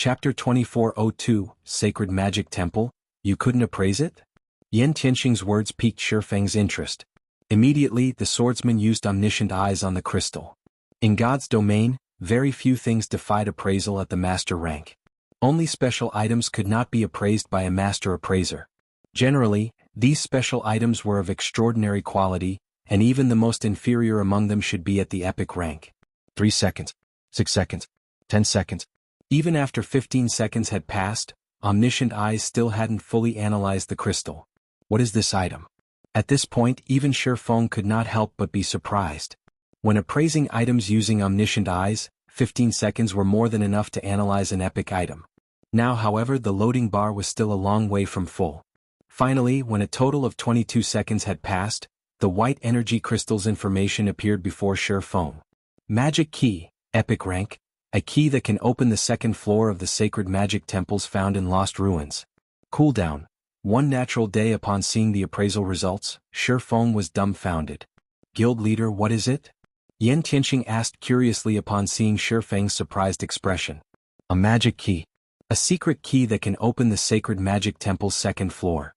Chapter 2402, Sacred Magic Temple, You Couldn't Appraise It? Yan Tianxing's words piqued Shifeng's interest. Immediately, the swordsman used omniscient eyes on the crystal. In God's domain, very few things defied appraisal at the master rank. Only special items could not be appraised by a master appraiser. Generally, these special items were of extraordinary quality, and even the most inferior among them should be at the epic rank. 3 seconds, 6 seconds, 10 seconds. Even after 15 seconds had passed, omniscient eyes still hadn't fully analyzed the crystal. What is this item? At this point, even Shifeng could not help but be surprised. When appraising items using omniscient eyes, 15 seconds were more than enough to analyze an epic item. Now, however, the loading bar was still a long way from full. Finally, when a total of 22 seconds had passed, the white energy crystal's information appeared before Shifeng. Magic Key, Epic Rank, a key that can open the second floor of the sacred magic temples found in Lost Ruins. Cooldown. 1 natural day. Upon seeing the appraisal results, Shifeng was dumbfounded. Guild leader, what is it? Yan Tianxing asked curiously upon seeing Shifeng's surprised expression. A magic key. A secret key that can open the sacred magic temple's second floor.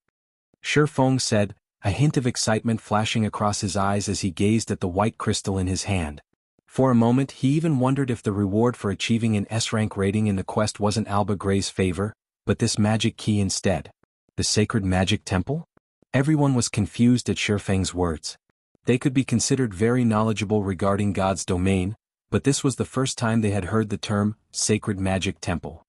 Shifeng said, a hint of excitement flashing across his eyes as he gazed at the white crystal in his hand. For a moment he even wondered if the reward for achieving an S-rank rating in the quest wasn't Alba Gray's favor, but this magic key instead. The Sacred Magic Temple? Everyone was confused at Shifeng's words. They could be considered very knowledgeable regarding God's domain, but this was the first time they had heard the term, Sacred Magic Temple.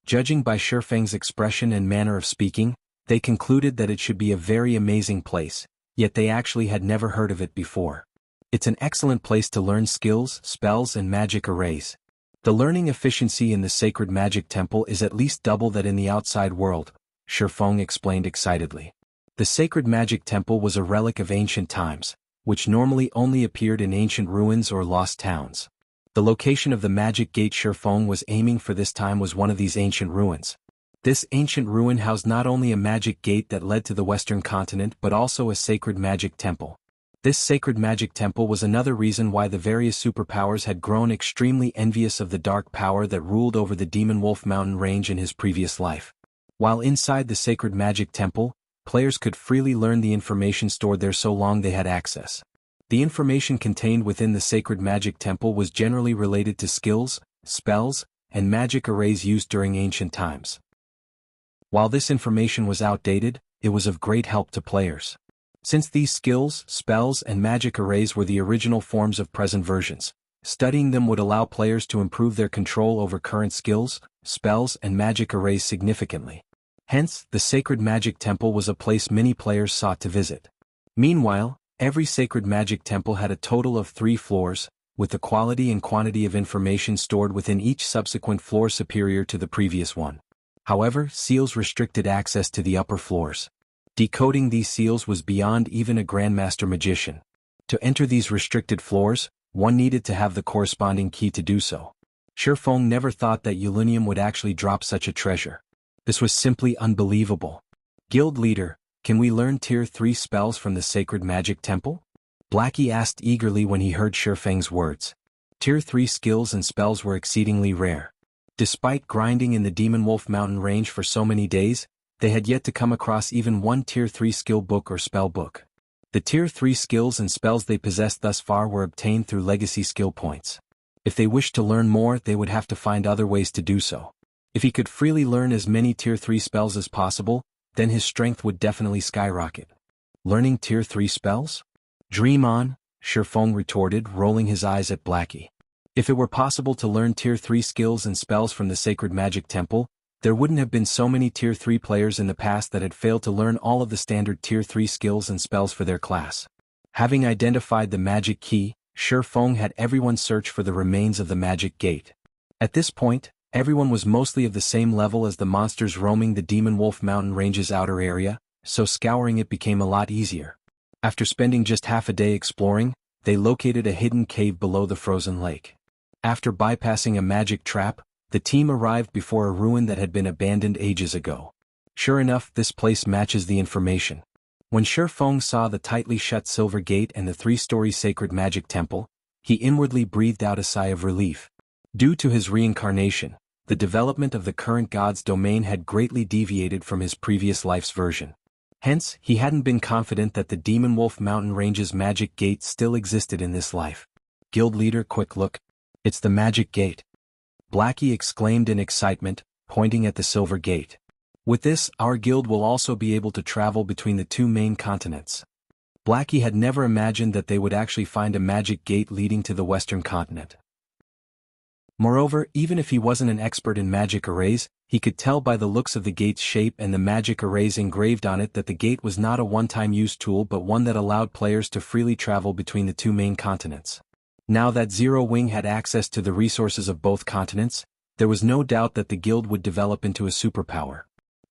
Judging by Shifeng's expression and manner of speaking, they concluded that it should be a very amazing place, yet they actually had never heard of it before. It's an excellent place to learn skills, spells, and magic arrays. The learning efficiency in the Sacred Magic Temple is at least double that in the outside world, Shifeng explained excitedly. The Sacred Magic Temple was a relic of ancient times, which normally only appeared in ancient ruins or lost towns. The location of the magic gate Shifeng was aiming for this time was one of these ancient ruins. This ancient ruin housed not only a magic gate that led to the Western continent but also a sacred magic temple. This sacred magic temple was another reason why the various superpowers had grown extremely envious of the dark power that ruled over the Demon Wolf Mountain range in his previous life. While inside the sacred magic temple, players could freely learn the information stored there so long they had access. The information contained within the sacred magic temple was generally related to skills, spells, and magic arrays used during ancient times. While this information was outdated, it was of great help to players. Since these skills, spells, and magic arrays were the original forms of present versions, studying them would allow players to improve their control over current skills, spells, and magic arrays significantly. Hence, the Sacred Magic Temple was a place many players sought to visit. Meanwhile, every Sacred Magic Temple had a total of 3 floors, with the quality and quantity of information stored within each subsequent floor superior to the previous one. However, seals restricted access to the upper floors. Decoding these seals was beyond even a Grandmaster magician. To enter these restricted floors, one needed to have the corresponding key to do so. Shifeng never thought that Yulinium would actually drop such a treasure. This was simply unbelievable. Guild leader, can we learn Tier 3 spells from the Sacred Magic Temple? Blackie asked eagerly when he heard Shifeng's words. Tier 3 skills and spells were exceedingly rare. Despite grinding in the Demon Wolf Mountain range for so many days, they had yet to come across even one Tier 3 skill book or spell book. The Tier 3 skills and spells they possessed thus far were obtained through legacy skill points. If they wished to learn more, they would have to find other ways to do so. If he could freely learn as many Tier 3 spells as possible, then his strength would definitely skyrocket. Learning Tier 3 spells? Dream on, Shifeng retorted, rolling his eyes at Blackie. If it were possible to learn Tier 3 skills and spells from the Sacred Magic Temple, there wouldn't have been so many Tier 3 players in the past that had failed to learn all of the standard Tier 3 skills and spells for their class. Having identified the magic key, Shifeng had everyone search for the remains of the magic gate. At this point, everyone was mostly of the same level as the monsters roaming the Demon Wolf Mountain range's outer area, so scouring it became a lot easier. After spending just half a day exploring, they located a hidden cave below the frozen lake. After bypassing a magic trap, the team arrived before a ruin that had been abandoned ages ago. Sure enough, this place matches the information. When Shifeng saw the tightly shut silver gate and the 3-story sacred magic temple, he inwardly breathed out a sigh of relief. Due to his reincarnation, The development of the current god's domain had greatly deviated from his previous life's version. Hence, he hadn't been confident that the Demon Wolf Mountain Range's magic gate still existed in this life. Guild leader, quick look. It's the magic gate. Blackie exclaimed in excitement, pointing at the silver gate. With this, our guild will also be able to travel between the two main continents. Blackie had never imagined that they would actually find a magic gate leading to the western continent. Moreover, even if he wasn't an expert in magic arrays, he could tell by the looks of the gate's shape and the magic arrays engraved on it that the gate was not a one-time use tool but one that allowed players to freely travel between the two main continents. Now that Zero Wing had access to the resources of both continents, there was no doubt that the guild would develop into a superpower.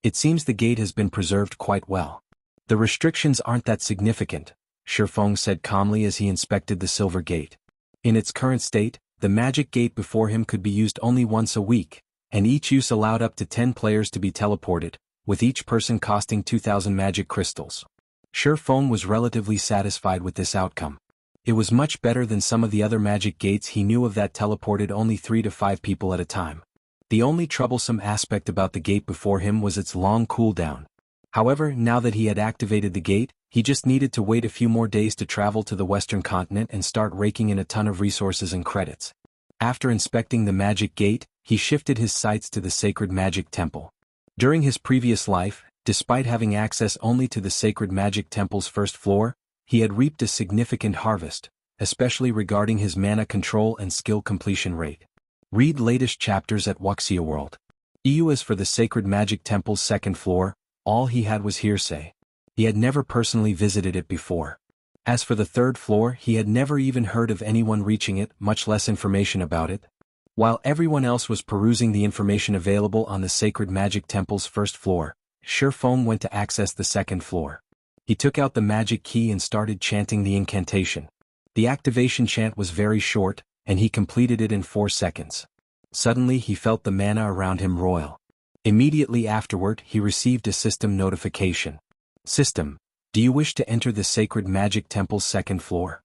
It seems the gate has been preserved quite well. The restrictions aren't that significant, Shifeng said calmly as he inspected the silver gate. In its current state, the magic gate before him could be used only once a week, and each use allowed up to 10 players to be teleported, with each person costing 2,000 magic crystals. Shifeng was relatively satisfied with this outcome. It was much better than some of the other magic gates he knew of that teleported only 3 to 5 people at a time. The only troublesome aspect about the gate before him was its long cooldown. However, now that he had activated the gate, he just needed to wait a few more days to travel to the western continent and start raking in a ton of resources and credits. After inspecting the magic gate, he shifted his sights to the sacred magic temple. During his previous life, despite having access only to the sacred magic temple's first floor, he had reaped a significant harvest, especially regarding his mana control and skill completion rate. Read latest chapters at Wuxia World. As for the sacred magic temple's second floor, all he had was hearsay. He had never personally visited it before. As for the third floor, he had never even heard of anyone reaching it, much less information about it. While everyone else was perusing the information available on the sacred magic temple's first floor, Shifeng went to access the second floor. He took out the magic key and started chanting the incantation. The activation chant was very short, and he completed it in 4 seconds. Suddenly he felt the mana around him roil. Immediately afterward, he received a system notification. System, do you wish to enter the sacred magic temple's second floor?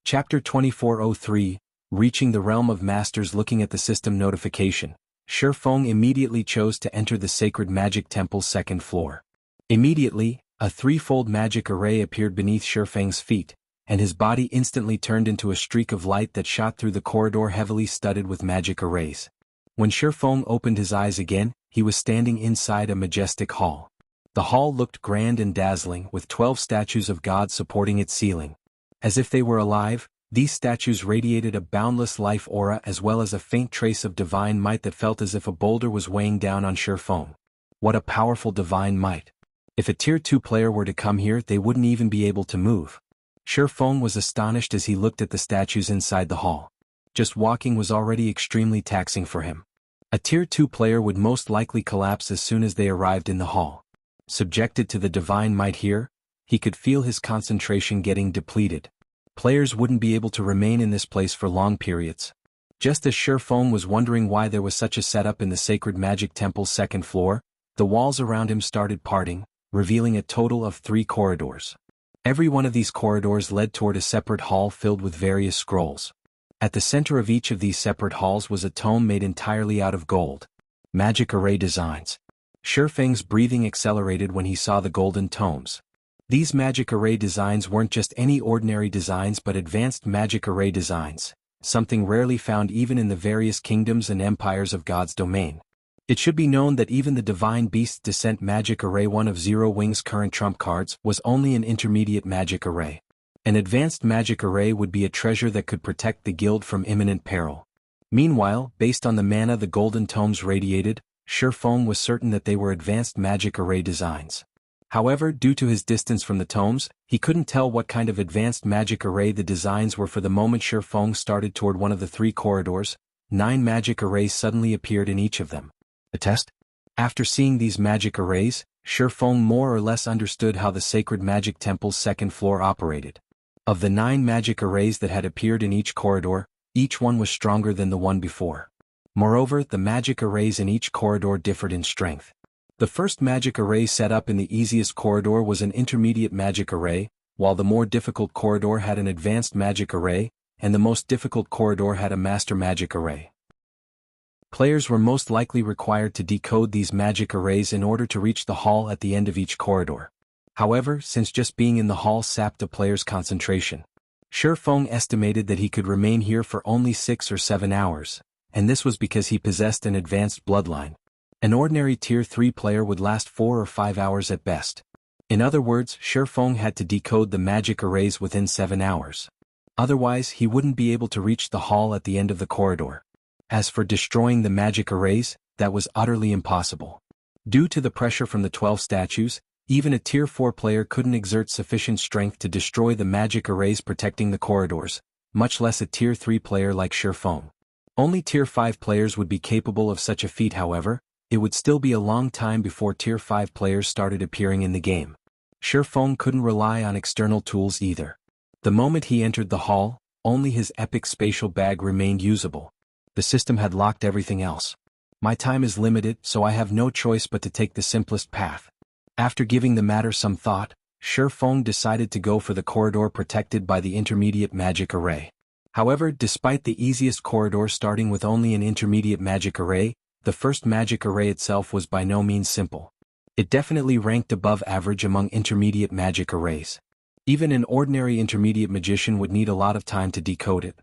Chapter 2403, Reaching the Realm of Masters. Looking at the system notification, Shifeng immediately chose to enter the sacred magic temple's second floor. Immediately, a threefold magic array appeared beneath Shifeng's feet, and his body instantly turned into a streak of light that shot through the corridor heavily studded with magic arrays. When Shifeng opened his eyes again, he was standing inside a majestic hall. The hall looked grand and dazzling, with 12 statues of God supporting its ceiling. As if they were alive, these statues radiated a boundless life aura as well as a faint trace of divine might that felt as if a boulder was weighing down on Shifeng. What a powerful divine might! If a Tier 2 player were to come here, they wouldn't even be able to move. Shifeng was astonished as he looked at the statues inside the hall. Just walking was already extremely taxing for him. A Tier 2 player would most likely collapse as soon as they arrived in the hall. Subjected to the divine might here, he could feel his concentration getting depleted. Players wouldn't be able to remain in this place for long periods. Just as Shifeng was wondering why there was such a setup in the sacred magic temple's second floor, the walls around him started parting, revealing a total of 3 corridors. Every one of these corridors led toward a separate hall filled with various scrolls. At the center of each of these separate halls was a tome made entirely out of gold. Magic array designs. Shifeng's breathing accelerated when he saw the golden tomes. These magic array designs weren't just any ordinary designs but advanced magic array designs, something rarely found even in the various kingdoms and empires of God's domain. It should be known that even the Divine Beast's Descent magic array, one of Zero Wing's current trump cards, was only an intermediate magic array. An advanced magic array would be a treasure that could protect the guild from imminent peril. Meanwhile, based on the mana the golden tomes radiated, Shifeng was certain that they were advanced magic array designs. However, due to his distance from the tomes, he couldn't tell what kind of advanced magic array the designs were. For the moment Shifeng started toward one of the 3 corridors, 9 magic arrays suddenly appeared in each of them. A test? After seeing these magic arrays, Shifeng more or less understood how the sacred magic temple's second floor operated. Of the 9 magic arrays that had appeared in each corridor, each one was stronger than the one before. Moreover, the magic arrays in each corridor differed in strength. The first magic array set up in the easiest corridor was an intermediate magic array, while the more difficult corridor had an advanced magic array, and the most difficult corridor had a master magic array. Players were most likely required to decode these magic arrays in order to reach the hall at the end of each corridor. However, since just being in the hall sapped a player's concentration, Shi Feng estimated that he could remain here for only 6 or 7 hours, and this was because he possessed an advanced bloodline. An ordinary Tier 3 player would last 4 or 5 hours at best. In other words, Shi Feng had to decode the magic arrays within 7 hours. Otherwise, he wouldn't be able to reach the hall at the end of the corridor. As for destroying the magic arrays, that was utterly impossible. Due to the pressure from the 12 statues, even a Tier 4 player couldn't exert sufficient strength to destroy the magic arrays protecting the corridors, much less a Tier 3 player like Shi Feng. Only Tier 5 players would be capable of such a feat. However, it would still be a long time before Tier 5 players started appearing in the game. Shi Feng couldn't rely on external tools either. The moment he entered the hall, only his epic spatial bag remained usable. The system had locked everything else. My time is limited, so I have no choice but to take the simplest path. After giving the matter some thought, Shi Feng decided to go for the corridor protected by the intermediate magic array. However, despite the easiest corridor starting with only an intermediate magic array, the first magic array itself was by no means simple. It definitely ranked above average among intermediate magic arrays. Even an ordinary intermediate magician would need a lot of time to decode it.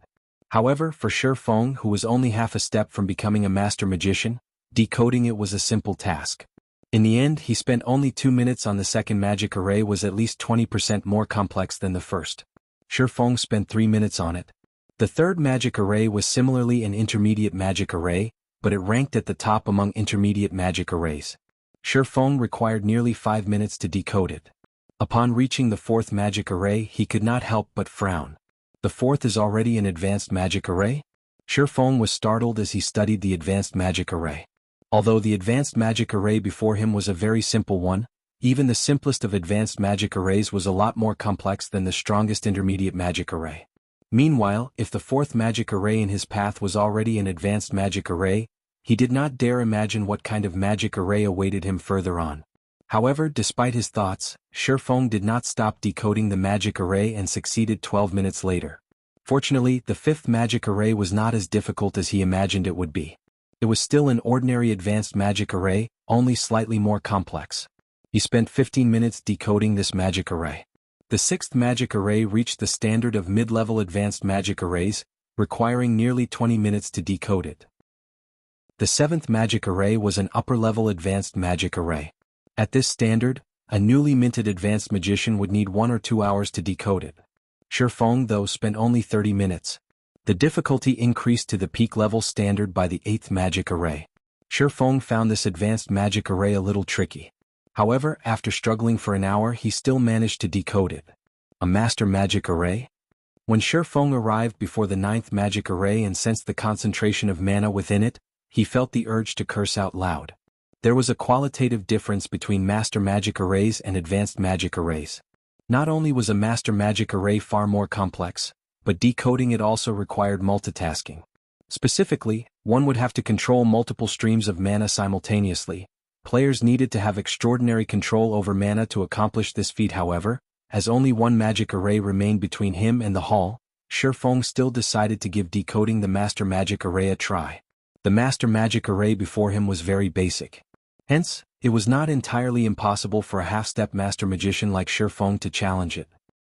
However, for Shi Feng, who was only half a step from becoming a master magician, decoding it was a simple task. In the end, he spent only 2 minutes on the second magic array, was at least 20% more complex than the first. Shi Feng spent 3 minutes on it. The third magic array was similarly an intermediate magic array, but it ranked at the top among intermediate magic arrays. Shi Feng required nearly 5 minutes to decode it. Upon reaching the fourth magic array, he could not help but frown. The fourth is already an advanced magic array? Shi Feng was startled as he studied the advanced magic array. Although the advanced magic array before him was a very simple one, even the simplest of advanced magic arrays was a lot more complex than the strongest intermediate magic array. Meanwhile, if the fourth magic array in his path was already an advanced magic array, he did not dare imagine what kind of magic array awaited him further on. However, despite his thoughts, Shi Feng did not stop decoding the magic array and succeeded 12 minutes later. Fortunately, the fifth magic array was not as difficult as he imagined it would be. It was still an ordinary advanced magic array, only slightly more complex. He spent 15 minutes decoding this magic array. The sixth magic array reached the standard of mid-level advanced magic arrays, requiring nearly 20 minutes to decode it. The seventh magic array was an upper-level advanced magic array. At this standard, a newly minted advanced magician would need 1 or 2 hours to decode it. Shi Feng, though, spent only 30 minutes. The difficulty increased to the peak-level standard by the eighth magic array. Shi Feng found this advanced magic array a little tricky. However, after struggling for an hour, he still managed to decode it. A master magic array? When Shi Feng arrived before the ninth magic array and sensed the concentration of mana within it, he felt the urge to curse out loud. There was a qualitative difference between master magic arrays and advanced magic arrays. Not only was a master magic array far more complex, but decoding it also required multitasking. Specifically, one would have to control multiple streams of mana simultaneously. Players needed to have extraordinary control over mana to accomplish this feat. However, as only one magic array remained between him and the hall, Shi Feng still decided to give decoding the master magic array a try. The master magic array before him was very basic. Hence, it was not entirely impossible for a half-step master magician like Shi Feng to challenge it.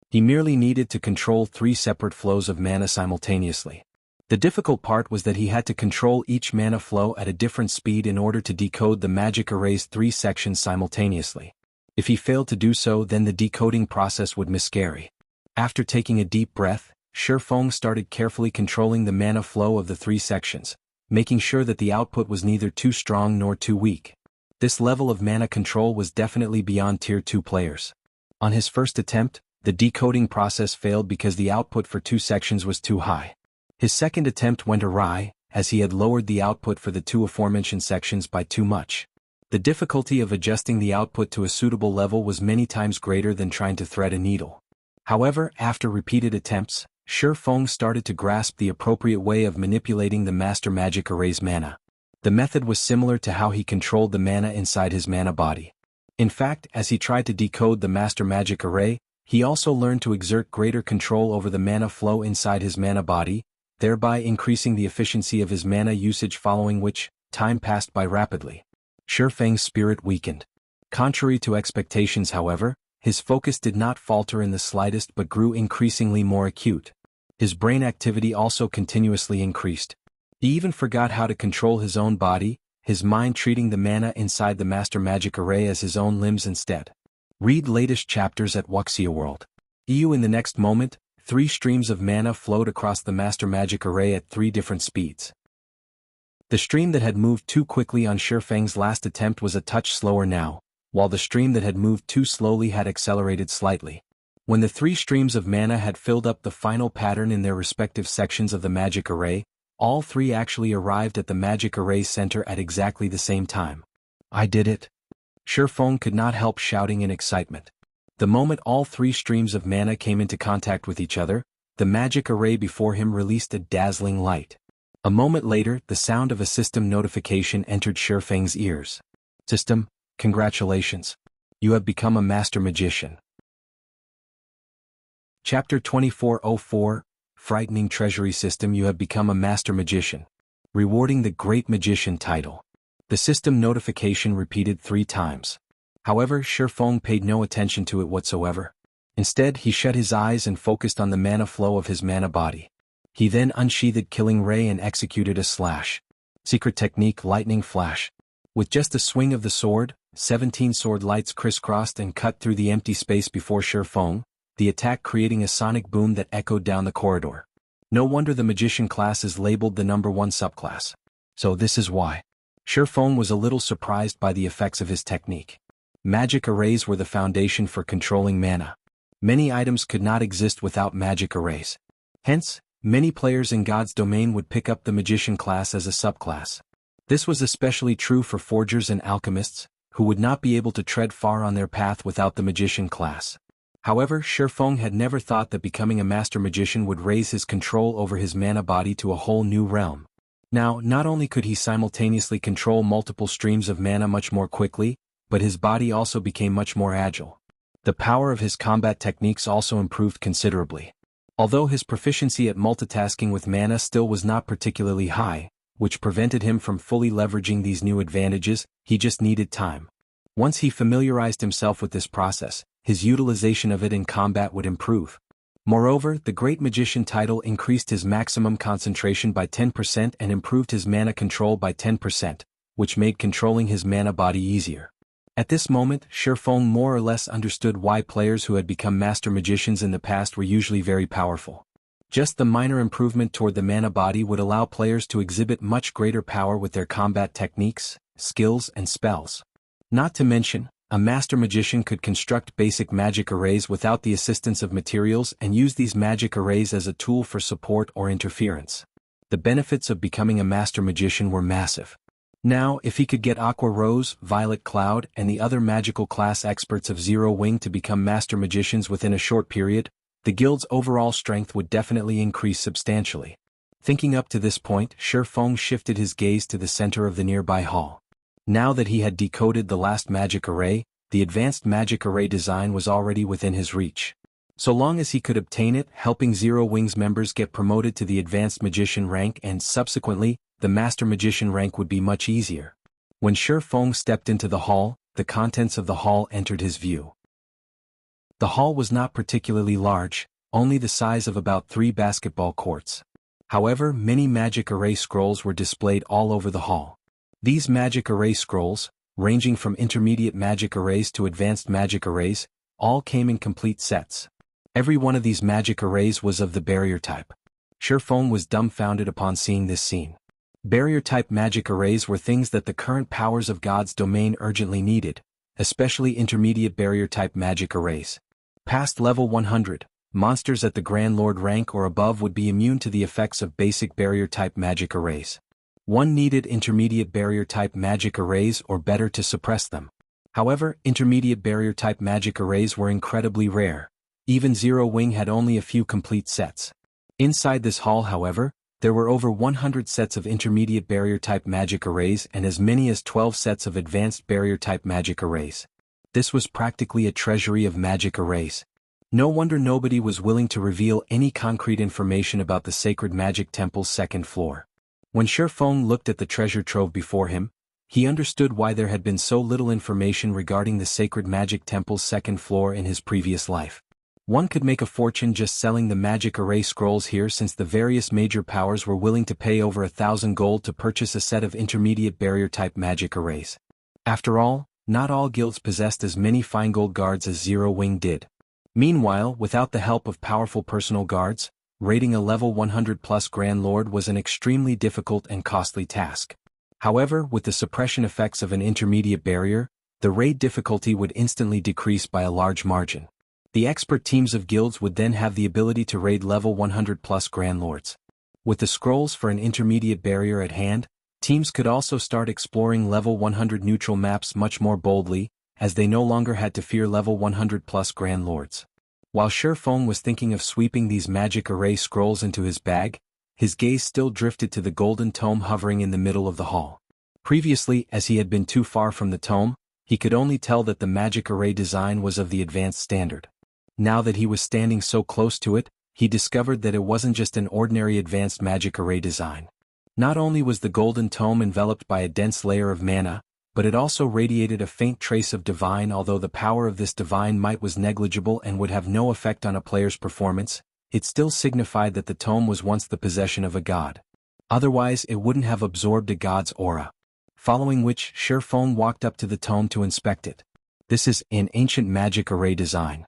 He merely needed to control 3 separate flows of mana simultaneously. The difficult part was that he had to control each mana flow at a different speed in order to decode the magic array's 3 sections simultaneously. If he failed to do so, then the decoding process would miscarry. After taking a deep breath, Shi Feng started carefully controlling the mana flow of the 3 sections, making sure that the output was neither too strong nor too weak. This level of mana control was definitely beyond Tier 2 players. On his first attempt, the decoding process failed because the output for 2 sections was too high. His second attempt went awry, as he had lowered the output for the 2 aforementioned sections by too much. The difficulty of adjusting the output to a suitable level was many times greater than trying to thread a needle. However, after repeated attempts, Shi Feng started to grasp the appropriate way of manipulating the master magic array's mana. The method was similar to how he controlled the mana inside his mana body. In fact, as he tried to decode the master magic array, he also learned to exert greater control over the mana flow inside his mana body, thereby increasing the efficiency of his mana usage, following which, time passed by rapidly. Shifeng's spirit weakened. Contrary to expectations, however, his focus did not falter in the slightest but grew increasingly more acute. His brain activity also continuously increased. He even forgot how to control his own body, his mind treating the mana inside the Master Magic Array as his own limbs instead. Read latest chapters at Wuxia World. In the next moment, 3 streams of mana flowed across the Master Magic Array at 3 different speeds. The stream that had moved too quickly on Shifeng's last attempt was a touch slower now, while the stream that had moved too slowly had accelerated slightly. When the 3 streams of mana had filled up the final pattern in their respective sections of the magic array, all 3 actually arrived at the magic array's center at exactly the same time. I did it! Shifeng could not help shouting in excitement. The moment all 3 streams of mana came into contact with each other, the magic array before him released a dazzling light. A moment later, the sound of a system notification entered Shifeng's ears. System, congratulations. You have become a master magician. Chapter 2404, Frightening Treasury System. You have become a master magician. Rewarding the Great Magician title. The system notification repeated 3 times. However, Shifeng paid no attention to it whatsoever. Instead, he shut his eyes and focused on the mana flow of his mana body. He then unsheathed Killing Ray and executed a slash. Secret technique Lightning Flash. With just a swing of the sword, 17 sword lights crisscrossed and cut through the empty space before Shifeng, the attack creating a sonic boom that echoed down the corridor. No wonder the magician class is labeled the #1 subclass. So this is why. Shifeng was a little surprised by the effects of his technique. Magic arrays were the foundation for controlling mana. Many items could not exist without magic arrays. Hence, many players in God's domain would pick up the magician class as a subclass. This was especially true for forgers and alchemists, who would not be able to tread far on their path without the magician class. However, Shifeng had never thought that becoming a master magician would raise his control over his mana body to a whole new realm. Now, not only could he simultaneously control multiple streams of mana much more quickly, but his body also became much more agile. The power of his combat techniques also improved considerably. Although his proficiency at multitasking with mana still was not particularly high, which prevented him from fully leveraging these new advantages, he just needed time. Once he familiarized himself with this process, his utilization of it in combat would improve. Moreover, the Great Magician title increased his maximum concentration by 10% and improved his mana control by 10%, which made controlling his mana body easier. At this moment, Shifeng more or less understood why players who had become master magicians in the past were usually very powerful. Just the minor improvement toward the mana body would allow players to exhibit much greater power with their combat techniques, skills, and spells. Not to mention, a master magician could construct basic magic arrays without the assistance of materials and use these magic arrays as a tool for support or interference. The benefits of becoming a master magician were massive. Now, if he could get Aqua Rose, Violet Cloud, and the other magical class experts of Zero Wing to become master magicians within a short period, the guild's overall strength would definitely increase substantially. Thinking up to this point, Shifeng shifted his gaze to the center of the nearby hall. Now that he had decoded the last magic array, the advanced magic array design was already within his reach. So long as he could obtain it, helping Zero Wing's members get promoted to the advanced magician rank and subsequently, the master magician rank would be much easier. When Shifeng stepped into the hall, the contents of the hall entered his view. The hall was not particularly large, only the size of about 3 basketball courts. However, many magic array scrolls were displayed all over the hall. These magic array scrolls, ranging from intermediate magic arrays to advanced magic arrays, all came in complete sets. Every one of these magic arrays was of the barrier type. Shifeng was dumbfounded upon seeing this scene. Barrier-type magic arrays were things that the current powers of God's domain urgently needed, especially intermediate barrier-type magic arrays. Past level 100, monsters at the Grand Lord rank or above would be immune to the effects of basic barrier-type magic arrays. One needed intermediate barrier-type magic arrays or better to suppress them. However, intermediate barrier-type magic arrays were incredibly rare. Even Zero Wing had only a few complete sets. Inside this hall, however, there were over 100 sets of intermediate barrier-type magic arrays and as many as 12 sets of advanced barrier-type magic arrays. This was practically a treasury of magic arrays. No wonder nobody was willing to reveal any concrete information about the sacred magic temple's second floor. When Shifeng looked at the treasure trove before him, he understood why there had been so little information regarding the sacred magic temple's second floor in his previous life. One could make a fortune just selling the magic array scrolls here, since the various major powers were willing to pay over 1,000 gold to purchase a set of intermediate barrier-type magic arrays. After all, not all guilds possessed as many fine gold guards as Zero Wing did. Meanwhile, without the help of powerful personal guards, raiding a level 100+ Grand Lord was an extremely difficult and costly task. However, with the suppression effects of an intermediate barrier, the raid difficulty would instantly decrease by a large margin. The expert teams of guilds would then have the ability to raid level 100+ Grand Lords. With the scrolls for an intermediate barrier at hand, teams could also start exploring level 100 neutral maps much more boldly, as they no longer had to fear level 100+ Grand Lords. While Shifeng was thinking of sweeping these magic array scrolls into his bag, his gaze still drifted to the golden tome hovering in the middle of the hall. Previously, as he had been too far from the tome, he could only tell that the magic array design was of the advanced standard. Now that he was standing so close to it, he discovered that it wasn't just an ordinary advanced magic array design. Not only was the golden tome enveloped by a dense layer of mana, but it also radiated a faint trace of divine. Although the power of this divine might was negligible and would have no effect on a player's performance, it still signified that the tome was once the possession of a god. Otherwise it wouldn't have absorbed a god's aura. Following which, Shifeng walked up to the tome to inspect it. This is an ancient magic array design.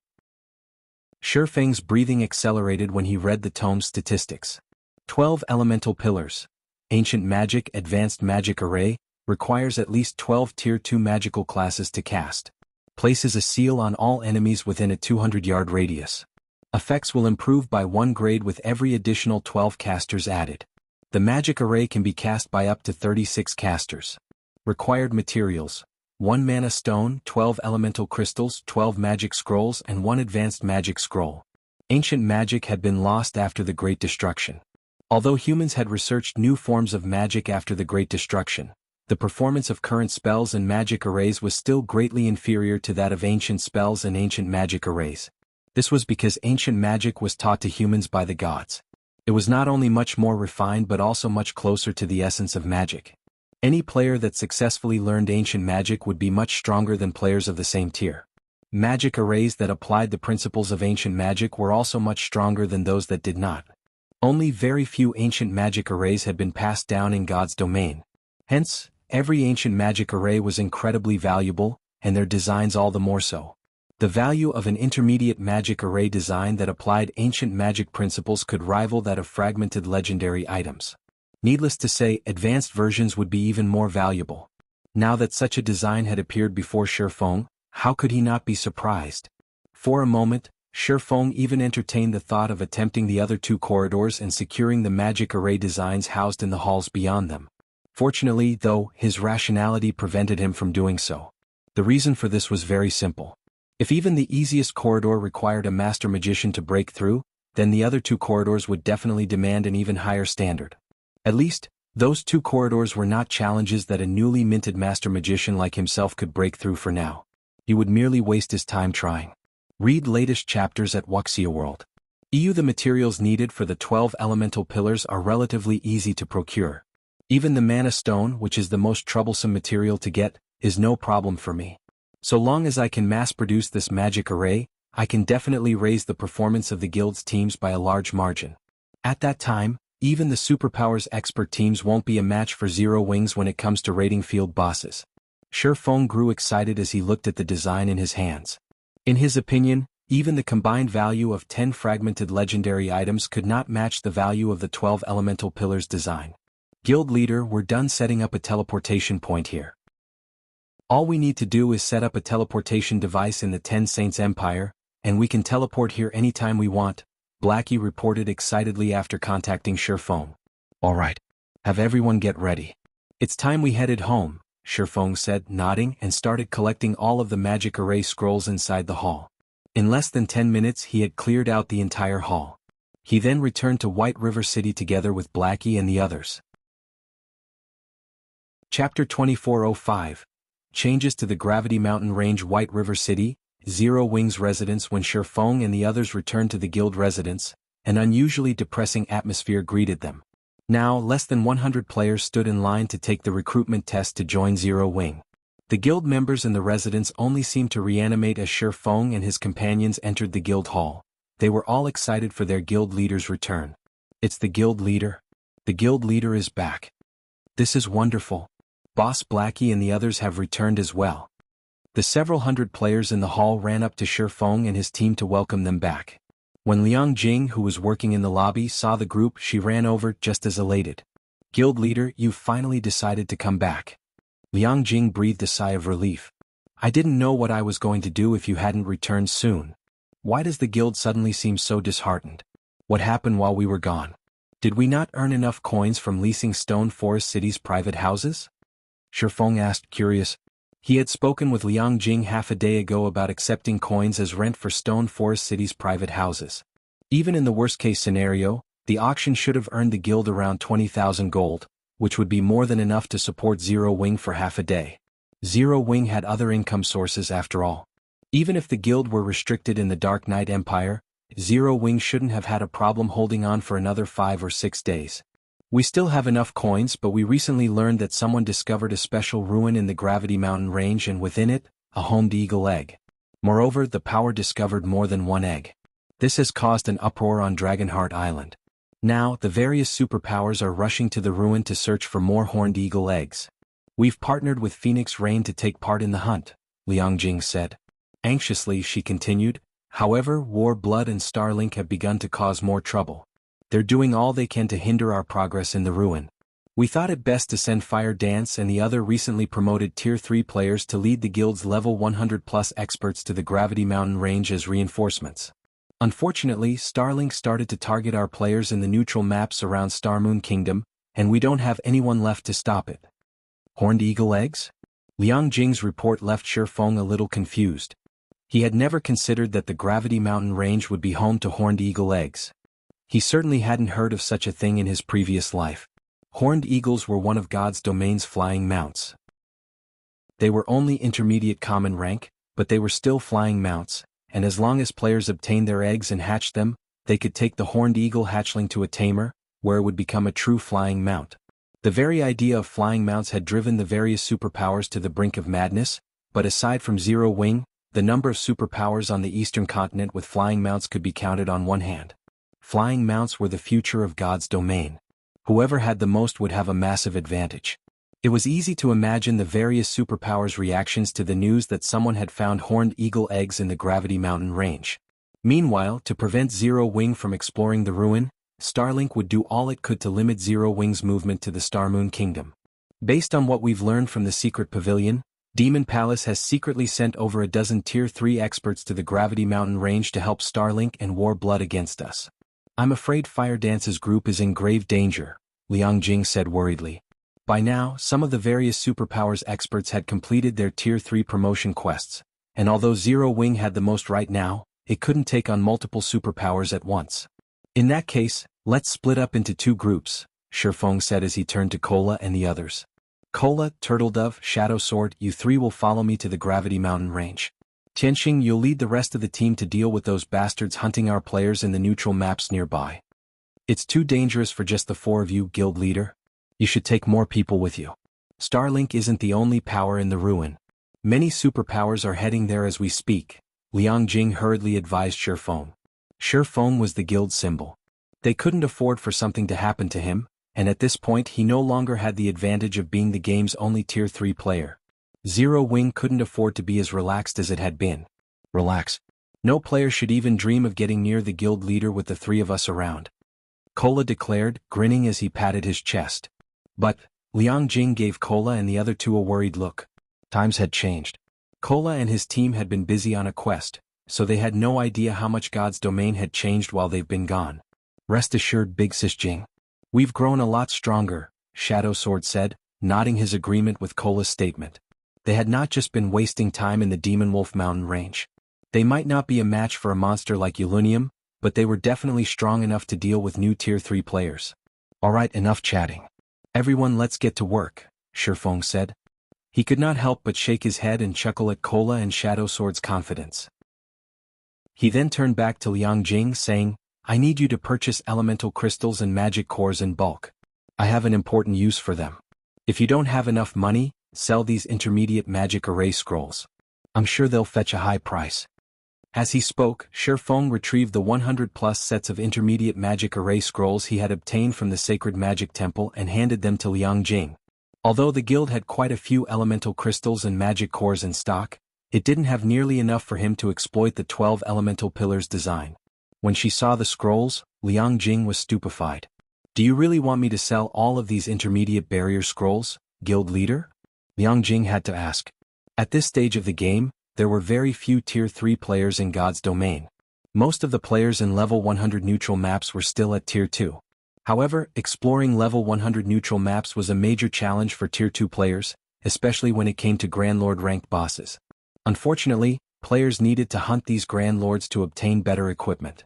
Shifeng's breathing accelerated when he read the tome's statistics. 12 elemental pillars. Ancient magic advanced magic array, requires at least 12 tier 2 magical classes to cast. Places a seal on all enemies within a 200-yard radius. Effects will improve by 1 grade with every additional 12 casters added. The magic array can be cast by up to 36 casters. Required materials: 1 mana stone, 12 elemental crystals, 12 magic scrolls and 1 advanced magic scroll. Ancient magic had been lost after the Great Destruction. Although humans had researched new forms of magic after the Great Destruction, the performance of current spells and magic arrays was still greatly inferior to that of ancient spells and ancient magic arrays. This was because ancient magic was taught to humans by the gods. It was not only much more refined but also much closer to the essence of magic. Any player that successfully learned ancient magic would be much stronger than players of the same tier. Magic arrays that applied the principles of ancient magic were also much stronger than those that did not. Only very few ancient magic arrays had been passed down in God's domain. Hence, every ancient magic array was incredibly valuable, and their designs all the more so. The value of an intermediate magic array design that applied ancient magic principles could rival that of fragmented legendary items. Needless to say, advanced versions would be even more valuable. Now that such a design had appeared before Shifeng, how could he not be surprised? For a moment, Shifeng even entertained the thought of attempting the other 2 corridors and securing the magic array designs housed in the halls beyond them. Fortunately, though, his rationality prevented him from doing so. The reason for this was very simple. If even the easiest corridor required a master magician to break through, then the other 2 corridors would definitely demand an even higher standard. At least, those 2 corridors were not challenges that a newly minted master magician like himself could break through for now. He would merely waste his time trying. Read latest chapters at Wuxia World. The materials needed for the 12 elemental pillars are relatively easy to procure. Even the mana stone, which is the most troublesome material to get, is no problem for me. So long as I can mass-produce this magic array, I can definitely raise the performance of the guild's teams by a large margin. At that time, even the superpowers expert teams won't be a match for Zero Wings when it comes to raiding field bosses. Shifeng grew excited as he looked at the design in his hands. In his opinion, even the combined value of 10 fragmented legendary items could not match the value of the 12 elemental pillars design. Guild leader, we're done setting up a teleportation point here. All we need to do is set up a teleportation device in the 10 Saints Empire, and we can teleport here anytime we want, Blackie reported excitedly after contacting Shifeng. Alright. Have everyone get ready. It's time we headed home, Shifeng said, nodding, and started collecting all of the magic array scrolls inside the hall. In less than 10 minutes he had cleared out the entire hall. He then returned to White River City together with Blackie and the others. Chapter 2405. Changes to the Gravity Mountain Range. White River City, Zero Wing's residence. When Shi Feng and the others returned to the guild residence, an unusually depressing atmosphere greeted them. Now, less than 100 players stood in line to take the recruitment test to join Zero Wing. The guild members in the residence only seemed to reanimate as Shi Feng and his companions entered the guild hall. They were all excited for their guild leader's return. It's the guild leader. The guild leader is back. This is wonderful. Boss Blackie and the others have returned as well. The several hundred players in the hall ran up to Shi Feng and his team to welcome them back. When Liang Jing, who was working in the lobby, saw the group, she ran over just as elated. Guild leader, you've finally decided to come back. Liang Jing breathed a sigh of relief. I didn't know what I was going to do if you hadn't returned soon. Why does the guild suddenly seem so disheartened? What happened while we were gone? Did we not earn enough coins from leasing Stone Forest City's private houses? Shi Feng asked, curious. He had spoken with Liang Jing half a day ago about accepting coins as rent for Stone Forest City's private houses. Even in the worst-case scenario, the auction should have earned the guild around 20,000 gold, which would be more than enough to support Zero Wing for half a day. Zero Wing had other income sources after all. Even if the guild were restricted in the Dark Knight Empire, Zero Wing shouldn't have had a problem holding on for another 5 or 6 days. We still have enough coins, but we recently learned that someone discovered a special ruin in the Gravity Mountain range and within it, a homed eagle egg. Moreover, the power discovered more than one egg. This has caused an uproar on Dragonheart Island. Now, the various superpowers are rushing to the ruin to search for more horned eagle eggs. We've partnered with Phoenix Rain to take part in the hunt, Liang Jing said. Anxiously, she continued, however, War Blood and Starlink have begun to cause more trouble. They're doing all they can to hinder our progress in the ruin. We thought it best to send Fire Dance and the other recently promoted Tier 3 players to lead the guild's level 100+ experts to the Gravity Mountain range as reinforcements. Unfortunately, Starlink started to target our players in the neutral maps around Starmoon Kingdom, and we don't have anyone left to stop it. Horned eagle eggs? Liang Jing's report left Shi Feng a little confused. He had never considered that the Gravity Mountain range would be home to horned eagle eggs. He certainly hadn't heard of such a thing in his previous life. Horned eagles were one of God's domain's flying mounts. They were only intermediate common rank, but they were still flying mounts, and as long as players obtained their eggs and hatched them, they could take the horned eagle hatchling to a tamer, where it would become a true flying mount. The very idea of flying mounts had driven the various superpowers to the brink of madness, but aside from Zero Wing, the number of superpowers on the eastern continent with flying mounts could be counted on one hand. Flying mounts were the future of God's domain. Whoever had the most would have a massive advantage. It was easy to imagine the various superpowers' reactions to the news that someone had found horned eagle eggs in the Gravity Mountain range. Meanwhile, to prevent Zero Wing from exploring the ruin, Starlink would do all it could to limit Zero Wing's movement to the Starmoon Kingdom. Based on what we've learned from the secret pavilion, Demon Palace has secretly sent over a dozen Tier 3 experts to the Gravity Mountain range to help Starlink and War Blood against us. I'm afraid Fire Dance's group is in grave danger, Liang Jing said worriedly. By now, some of the various superpowers experts had completed their Tier 3 promotion quests, and although Zero Wing had the most right now, it couldn't take on multiple superpowers at once. In that case, let's split up into 2 groups, Shi Feng said as he turned to Kola and the others. Kola, Turtledove, Shadow Sword, you 3 will follow me to the Gravity Mountain range. Tianxing, you'll lead the rest of the team to deal with those bastards hunting our players in the neutral maps nearby. It's too dangerous for just the 4 of you, guild leader. You should take more people with you. Starlink isn't the only power in the ruin. Many superpowers are heading there as we speak, Liang Jing hurriedly advised Shi Feng. Shi Feng was the guild symbol. They couldn't afford for something to happen to him, and at this point he no longer had the advantage of being the game's only Tier 3 player. Zero Wing couldn't afford to be as relaxed as it had been. Relax. No player should even dream of getting near the guild leader with the 3 of us around, Kola declared, grinning as he patted his chest. But, Liang Jing gave Kola and the other 2 a worried look. Times had changed. Kola and his team had been busy on a quest, so they had no idea how much God's domain had changed while they've been gone. Rest assured, Big Sis Jing. We've grown a lot stronger, Shadow Sword said, nodding his agreement with Kola's statement. They had not just been wasting time in the Demon Wolf Mountain range. They might not be a match for a monster like Ulunium, but they were definitely strong enough to deal with new Tier 3 players. Alright, enough chatting. Everyone, let's get to work, Shi Feng said. He could not help but shake his head and chuckle at Cola and Shadow Sword's confidence. He then turned back to Liang Jing saying, I need you to purchase elemental crystals and magic cores in bulk. I have an important use for them. If you don't have enough money, sell these intermediate magic array scrolls. I'm sure they'll fetch a high price. As he spoke, Shifeng retrieved the 100+ sets of intermediate magic array scrolls he had obtained from the sacred magic temple and handed them to Liang Jing. Although the guild had quite a few elemental crystals and magic cores in stock, it didn't have nearly enough for him to exploit the 12 elemental pillars design. When she saw the scrolls, Liang Jing was stupefied. Do you really want me to sell all of these intermediate barrier scrolls, guild leader? Liang Jing had to ask. At this stage of the game, there were very few Tier 3 players in God's domain. Most of the players in level 100 neutral maps were still at Tier 2. However, exploring level 100 neutral maps was a major challenge for Tier 2 players, especially when it came to Grand Lord ranked bosses. Unfortunately, players needed to hunt these Grand Lords to obtain better equipment.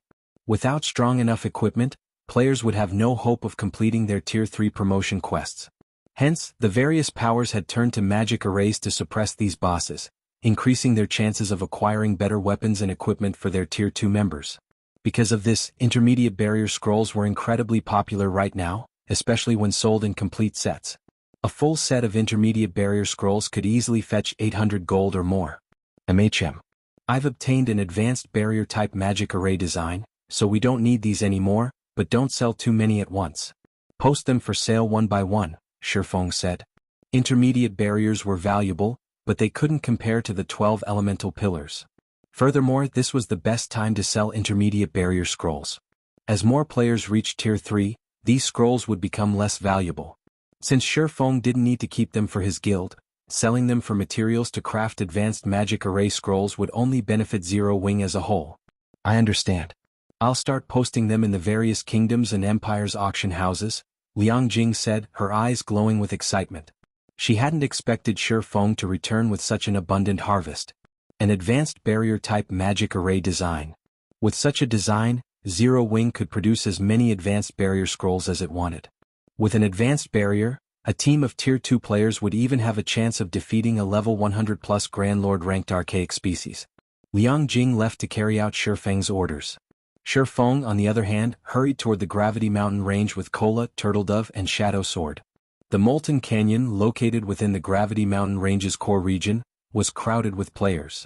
Without strong enough equipment, players would have no hope of completing their Tier 3 promotion quests. Hence, the various powers had turned to magic arrays to suppress these bosses, increasing their chances of acquiring better weapons and equipment for their Tier 2 members. Because of this, intermediate barrier scrolls were incredibly popular right now, especially when sold in complete sets. A full set of intermediate barrier scrolls could easily fetch 800 gold or more. I've obtained an advanced barrier-type magic array design, so we don't need these anymore, but don't sell too many at once. Post them for sale one by one, Shifeng said. Intermediate barriers were valuable, but they couldn't compare to the 12 elemental pillars. Furthermore, this was the best time to sell intermediate barrier scrolls. As more players reached Tier 3, these scrolls would become less valuable. Since Shifeng didn't need to keep them for his guild, selling them for materials to craft advanced magic array scrolls would only benefit Zero Wing as a whole. I understand. I'll start posting them in the various kingdoms and empires auction houses, Liang Jing said, her eyes glowing with excitement. She hadn't expected Shifeng to return with such an abundant harvest. An advanced barrier-type magic array design. With such a design, Zero Wing could produce as many advanced barrier scrolls as it wanted. With an advanced barrier, a team of Tier 2 players would even have a chance of defeating a level 100+ Grand Lord ranked archaic species. Liang Jing left to carry out Shifeng's orders. Shifeng, on the other hand, hurried toward the Gravity Mountain range with Cola, Turtledove, and Shadow Sword. The Molten Canyon, located within the Gravity Mountain range's core region, was crowded with players.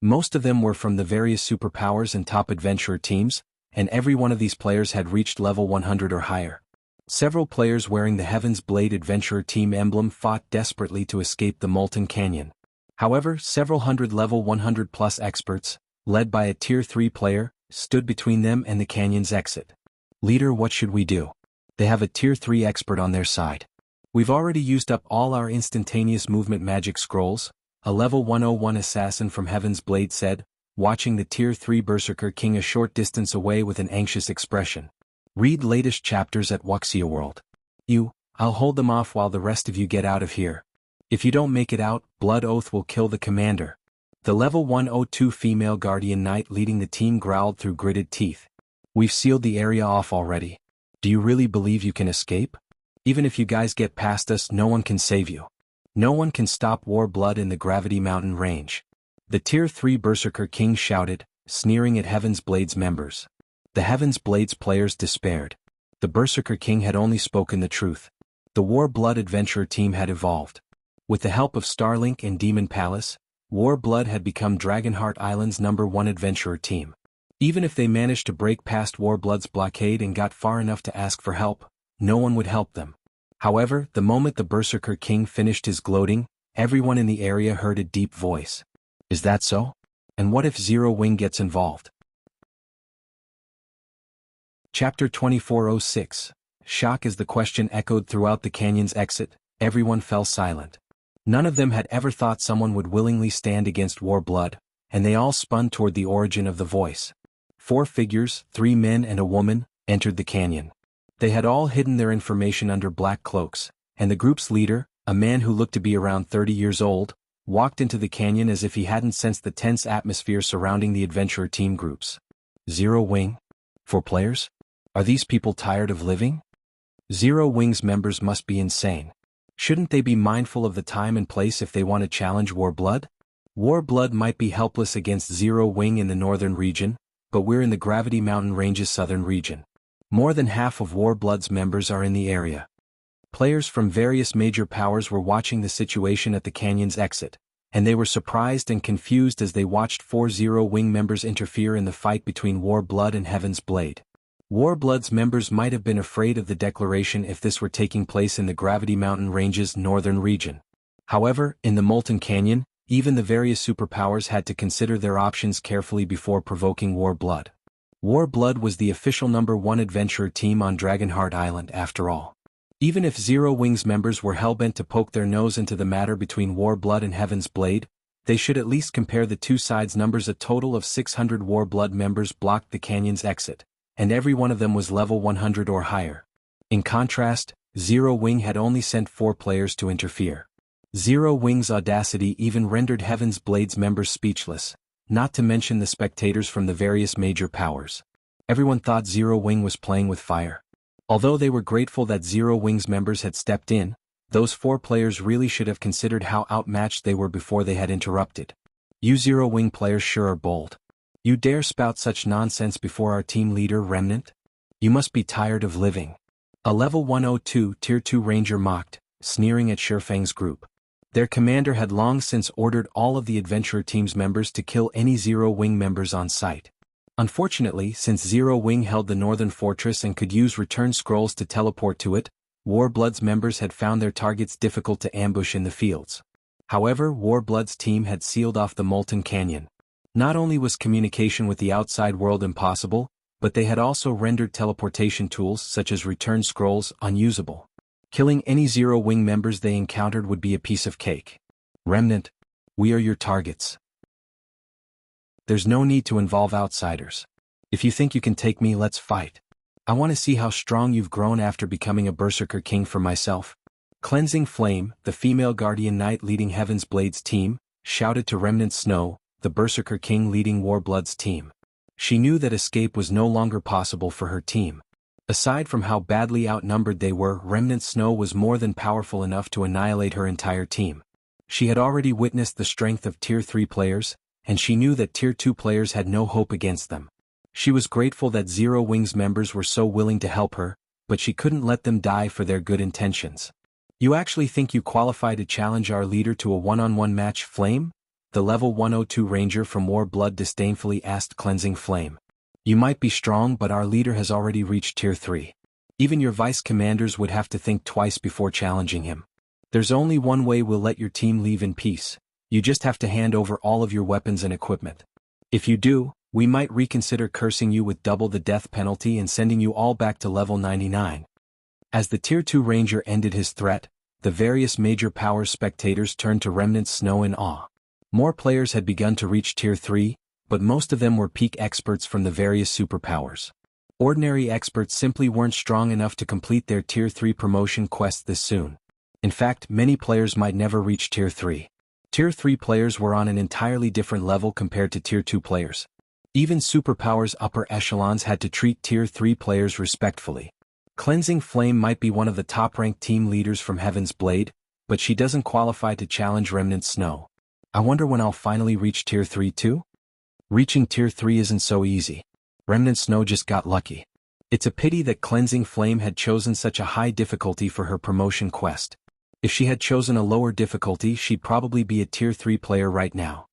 Most of them were from the various superpowers and top adventurer teams, and every one of these players had reached level 100 or higher. Several players wearing the Heaven's Blade adventurer team emblem fought desperately to escape the Molten Canyon. However, several hundred level 100+ experts, led by a Tier 3 player, stood between them and the canyon's exit. Leader, what should we do? They have a Tier 3 expert on their side. We've already used up all our instantaneous movement magic scrolls, a level 101 assassin from Heaven's Blade said, watching the Tier 3 Berserker King a short distance away with an anxious expression. Read latest chapters at Wuxia World. I'll hold them off while the rest of you get out of here. If you don't make it out, Blood Oath will kill the commander. The level 102 female guardian knight leading the team growled through gritted teeth. We've sealed the area off already. Do you really believe you can escape? Even if you guys get past us, no one can save you. No one can stop War Blood in the Gravity Mountain range. The Tier 3 Berserker King shouted, sneering at Heaven's Blade's members. The Heaven's Blade's players despaired. The Berserker King had only spoken the truth. The War Blood adventurer team had evolved. With the help of Starlink and Demon Palace, War Blood had become Dragonheart Island's #1 adventurer team. Even if they managed to break past War Blood's blockade and got far enough to ask for help, no one would help them. However, the moment the Berserker King finished his gloating, everyone in the area heard a deep voice. Is that so? And what if Zero Wing gets involved? Chapter 2406. Shock as the question echoed throughout the canyon's exit, everyone fell silent. None of them had ever thought someone would willingly stand against War Blood, and they all spun toward the origin of the voice. 4 figures, 3 men and a woman, entered the canyon. They had all hidden their information under black cloaks, and the group's leader, a man who looked to be around 30 years old, walked into the canyon as if he hadn't sensed the tense atmosphere surrounding the adventurer team groups. Zero Wing? 4 players? Are these people tired of living? Zero Wing's members must be insane. Shouldn't they be mindful of the time and place if they want to challenge Warblood? Warblood might be helpless against Zero Wing in the northern region, but we're in the Gravity Mountain Ranges southern region. More than half of Warblood's members are in the area. Players from various major powers were watching the situation at the canyon's exit, and they were surprised and confused as they watched 4 Zero Wing members interfere in the fight between Warblood and Heaven's Blade. Warblood's members might have been afraid of the declaration if this were taking place in the Gravity Mountain Ranges northern region. However, in the Molten Canyon, even the various superpowers had to consider their options carefully before provoking Warblood. Warblood was the official #1 adventurer team on Dragonheart Island after all. Even if Zero Wing's members were hellbent to poke their nose into the matter between Warblood and Heaven's Blade, they should at least compare the two sides' numbers. A total of 600 Warblood members blocked the canyon's exit, and every one of them was level 100 or higher. In contrast, Zero Wing had only sent 4 players to interfere. Zero Wing's audacity even rendered Heaven's Blade's members speechless, not to mention the spectators from the various major powers. Everyone thought Zero Wing was playing with fire. Although they were grateful that Zero Wing's members had stepped in, those 4 players really should have considered how outmatched they were before they had interrupted. You Zero Wing players sure are bold. You dare spout such nonsense before our team leader Remnant? You must be tired of living. A level 102 Tier 2 Ranger mocked, sneering at Shurfang's group. Their commander had long since ordered all of the adventurer team's members to kill any Zero Wing members on sight. Unfortunately, since Zero Wing held the northern fortress and could use return scrolls to teleport to it, Warblood's members had found their targets difficult to ambush in the fields. However, Warblood's team had sealed off the Molten Canyon. Not only was communication with the outside world impossible, but they had also rendered teleportation tools such as return scrolls unusable. Killing any Zero Wing members they encountered would be a piece of cake. Remnant, we are your targets. There's no need to involve outsiders. If you think you can take me, let's fight. I want to see how strong you've grown after becoming a Berserker King for myself. Cleansing Flame, the female Guardian Knight leading Heaven's Blade's team, shouted to Remnant Snow, the Berserker King leading Warblood's team. She knew that escape was no longer possible for her team. Aside from how badly outnumbered they were, Remnant Snow was more than powerful enough to annihilate her entire team. She had already witnessed the strength of Tier 3 players, and she knew that Tier 2 players had no hope against them. She was grateful that Zero Wing's members were so willing to help her, but she couldn't let them die for their good intentions. You actually think you qualify to challenge our leader to a one-on-one match, Flame? The level 102 ranger from Warblood disdainfully asked Cleansing Flame. You might be strong, but our leader has already reached Tier 3. Even your vice commanders would have to think twice before challenging him. There's only one way we'll let your team leave in peace. You just have to hand over all of your weapons and equipment. If you do, we might reconsider cursing you with double the death penalty and sending you all back to level 99. As the Tier 2 ranger ended his threat, the various major power spectators turned to Remnant Snow in awe. More players had begun to reach Tier 3, but most of them were peak experts from the various superpowers. Ordinary experts simply weren't strong enough to complete their Tier 3 promotion quest this soon. In fact, many players might never reach Tier 3. Tier 3 players were on an entirely different level compared to Tier 2 players. Even superpowers upper echelons had to treat Tier 3 players respectfully. Cleansing Flame might be one of the top-ranked team leaders from Heaven's Blade, but she doesn't qualify to challenge Remnant Snow. I wonder when I'll finally reach Tier 3 too? Reaching Tier 3 isn't so easy. Remnant Snow just got lucky. It's a pity that Cleansing Flame had chosen such a high difficulty for her promotion quest. If she had chosen a lower difficulty, she'd probably be a Tier 3 player right now.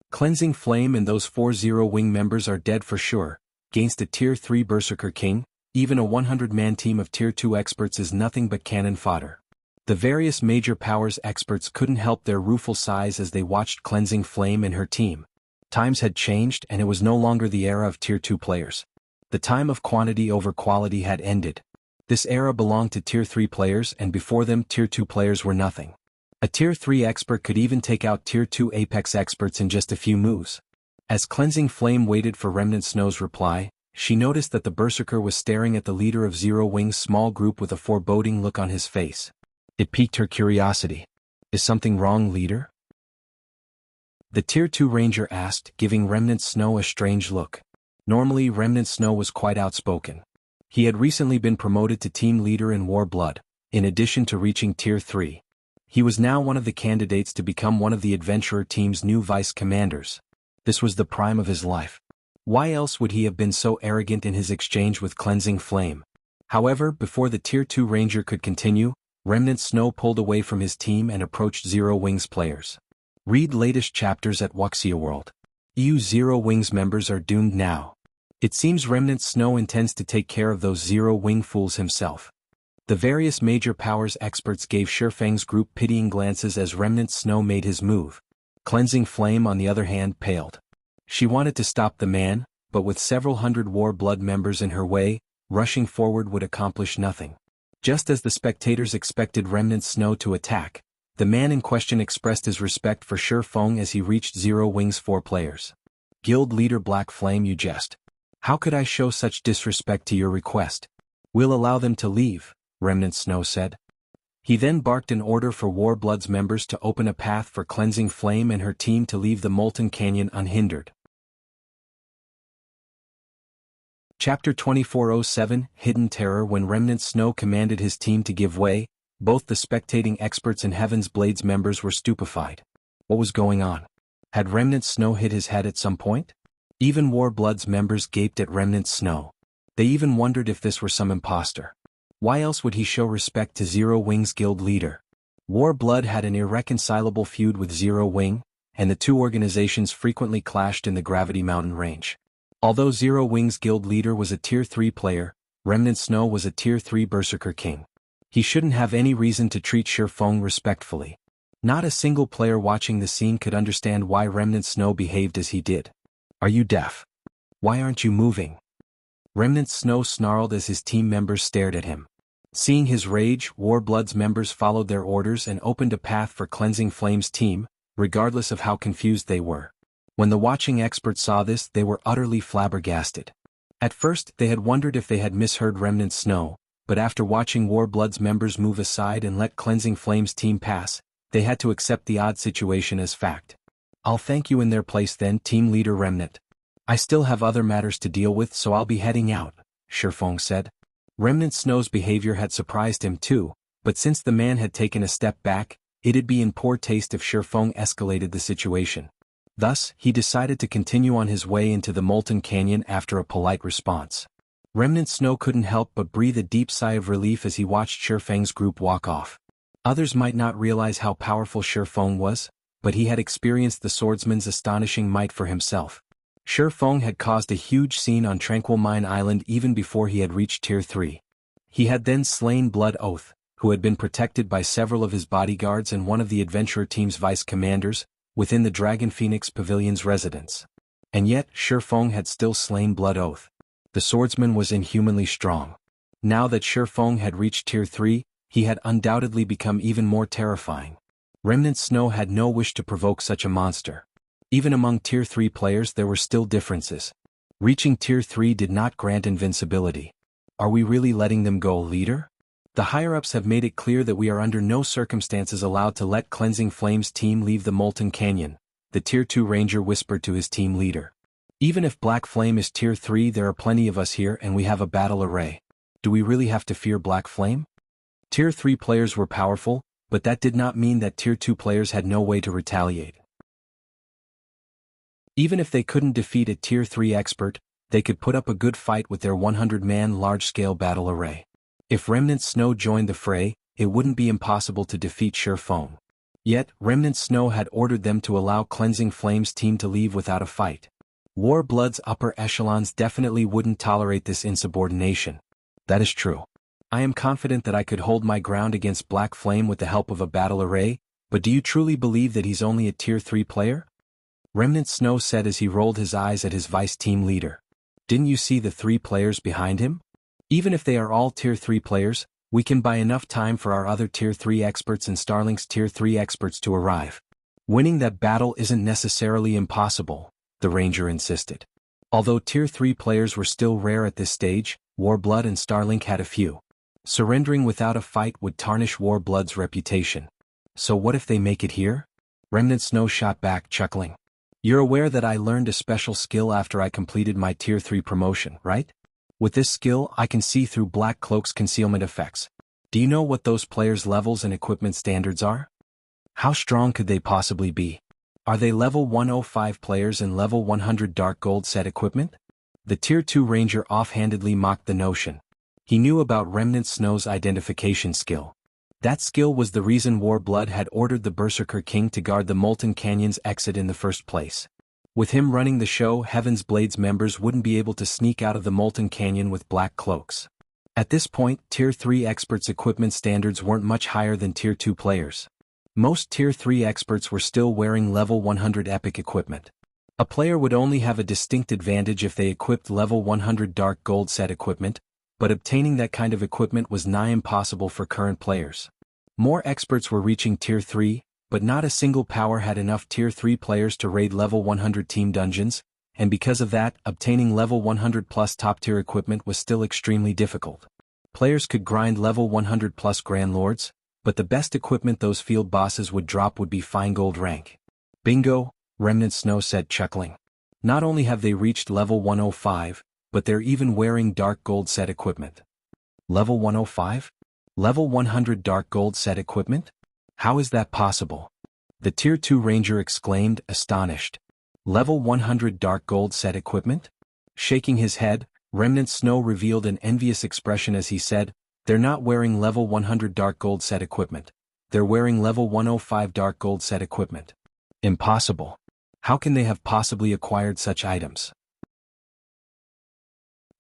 Cleansing Flame and those 4 Zero Wing members are dead for sure. Against a Tier 3 Berserker King, even a 100-man team of Tier 2 experts is nothing but cannon fodder. The various major powers experts couldn't help their rueful sighs as they watched Cleansing Flame and her team. Times had changed, and it was no longer the era of Tier 2 players. The time of quantity over quality had ended. This era belonged to Tier 3 players, and before them Tier 2 players were nothing. A Tier 3 expert could even take out Tier 2 Apex experts in just a few moves. As Cleansing Flame waited for Remnant Snow's reply, she noticed that the Berserker was staring at the leader of Zero Wing's small group with a foreboding look on his face. It piqued her curiosity. Is something wrong, leader? The Tier 2 ranger asked, giving Remnant Snow a strange look. Normally, Remnant Snow was quite outspoken. He had recently been promoted to team leader in Warblood, in addition to reaching Tier 3. He was now one of the candidates to become one of the adventurer team's new vice commanders. This was the prime of his life. Why else would he have been so arrogant in his exchange with Cleansing Flame? However, before the Tier 2 Ranger could continue, Remnant Snow pulled away from his team and approached Zero Wings players. Read latest chapters at Wuxia World. EU Zero Wings members are doomed now. It seems Remnant Snow intends to take care of those Zero Wing fools himself. The various major powers experts gave Shifeng's group pitying glances as Remnant Snow made his move. Cleansing Flame on the other hand paled. She wanted to stop the man, but with several hundred War Blood members in her way, rushing forward would accomplish nothing. Just as the spectators expected Remnant Snow to attack, the man in question expressed his respect for Shifeng as he reached Zero Wing's 4 players. Guild leader Black Flame, you jest. How could I show such disrespect to your request? We'll allow them to leave, Remnant Snow said. He then barked an order for War Blood's members to open a path for Cleansing Flame and her team to leave the Molten Canyon unhindered. Chapter 2407 Hidden Terror. When Remnant Snow commanded his team to give way, both the spectating experts and Heaven's Blades members were stupefied. What was going on? Had Remnant Snow hit his head at some point? Even War Blood's members gaped at Remnant Snow. They even wondered if this were some imposter. Why else would he show respect to Zero Wing's guild leader? War Blood had an irreconcilable feud with Zero Wing, and the two organizations frequently clashed in the Gravity Mountain range. Although Zero Wing's guild leader was a Tier 3 player, Remnant Snow was a Tier 3 Berserker King. He shouldn't have any reason to treat Shifeng respectfully. Not a single player watching the scene could understand why Remnant Snow behaved as he did. Are you deaf? Why aren't you moving? Remnant Snow snarled as his team members stared at him. Seeing his rage, War Blood's members followed their orders and opened a path for Cleansing Flame's team, regardless of how confused they were. When the watching experts saw this, they were utterly flabbergasted. At first, they had wondered if they had misheard Remnant Snow, but after watching War Blood's members move aside and let Cleansing Flame's team pass, they had to accept the odd situation as fact. I'll thank you in their place then, Team Leader Remnant. I still have other matters to deal with, so I'll be heading out, Shifeng said. Remnant Snow's behavior had surprised him too, but since the man had taken a step back, it'd be in poor taste if Shifeng escalated the situation. Thus, he decided to continue on his way into the Molten Canyon after a polite response. Remnant Snow couldn't help but breathe a deep sigh of relief as he watched Shifeng's group walk off. Others might not realize how powerful Shifeng was, but he had experienced the swordsman's astonishing might for himself. Shifeng had caused a huge scene on Tranquil Mine Island even before he had reached Tier 3. He had then slain Blood Oath, who had been protected by several of his bodyguards and one of the adventurer team's vice commanders, within the Dragon Phoenix Pavilion's residence. And yet, Shifeng had still slain Blood Oath. The swordsman was inhumanly strong. Now that Shifeng had reached Tier 3, he had undoubtedly become even more terrifying. Remnant Snow had no wish to provoke such a monster. Even among Tier 3 players there were still differences. Reaching Tier 3 did not grant invincibility. Are we really letting them go, leader? The higher-ups have made it clear that we are under no circumstances allowed to let Cleansing Flame's team leave the Molten Canyon, the Tier 2 Ranger whispered to his team leader. Even if Black Flame is Tier 3, there are plenty of us here and we have a battle array. Do we really have to fear Black Flame? Tier 3 players were powerful, but that did not mean that Tier 2 players had no way to retaliate. Even if they couldn't defeat a Tier 3 expert, they could put up a good fight with their 100-man large-scale battle array. If Remnant Snow joined the fray, it wouldn't be impossible to defeat Shifeng. Yet, Remnant Snow had ordered them to allow Cleansing Flame's team to leave without a fight. War Blood's upper echelons definitely wouldn't tolerate this insubordination. That is true. I am confident that I could hold my ground against Black Flame with the help of a battle array, but do you truly believe that he's only a Tier 3 player? Remnant Snow said as he rolled his eyes at his vice team leader. Didn't you see the 3 players behind him? Even if they are all Tier 3 players, we can buy enough time for our other Tier 3 experts and Starlink's Tier 3 experts to arrive. Winning that battle isn't necessarily impossible, the Ranger insisted. Although Tier 3 players were still rare at this stage, Warblood and Starlink had a few. Surrendering without a fight would tarnish Warblood's reputation. So what if they make it here? Remnant Snow shot back, chuckling. You're aware that I learned a special skill after I completed my Tier 3 promotion, right? With this skill, I can see through Black Cloak's concealment effects. Do you know what those players' levels and equipment standards are? How strong could they possibly be? Are they level 105 players in level 100 dark gold set equipment? The Tier 2 Ranger offhandedly mocked the notion. He knew about Remnant Snow's identification skill. That skill was the reason Warblood had ordered the Berserker King to guard the Molten Canyon's exit in the first place. With him running the show, Heaven's Blades members wouldn't be able to sneak out of the Molten Canyon with black cloaks. At this point, Tier 3 experts' equipment standards weren't much higher than Tier 2 players. Most Tier 3 experts were still wearing level 100 epic equipment. A player would only have a distinct advantage if they equipped level 100 dark gold set equipment, but obtaining that kind of equipment was nigh impossible for current players. More experts were reaching Tier 3, but not a single power had enough Tier 3 players to raid level 100 team dungeons, and because of that, obtaining level 100 plus top-tier equipment was still extremely difficult. Players could grind level 100 plus Grand Lords, but the best equipment those field bosses would drop would be fine gold rank. Bingo, Remnant Snow said, chuckling. Not only have they reached level 105, but they're even wearing dark gold set equipment. Level 105? Level 100 dark gold set equipment? How is that possible? The Tier 2 Ranger exclaimed, astonished. Level 100 dark gold set equipment? Shaking his head, Remnant Snow revealed an envious expression as he said, they're not wearing level 100 dark gold set equipment. They're wearing level 105 dark gold set equipment. Impossible. How can they have possibly acquired such items?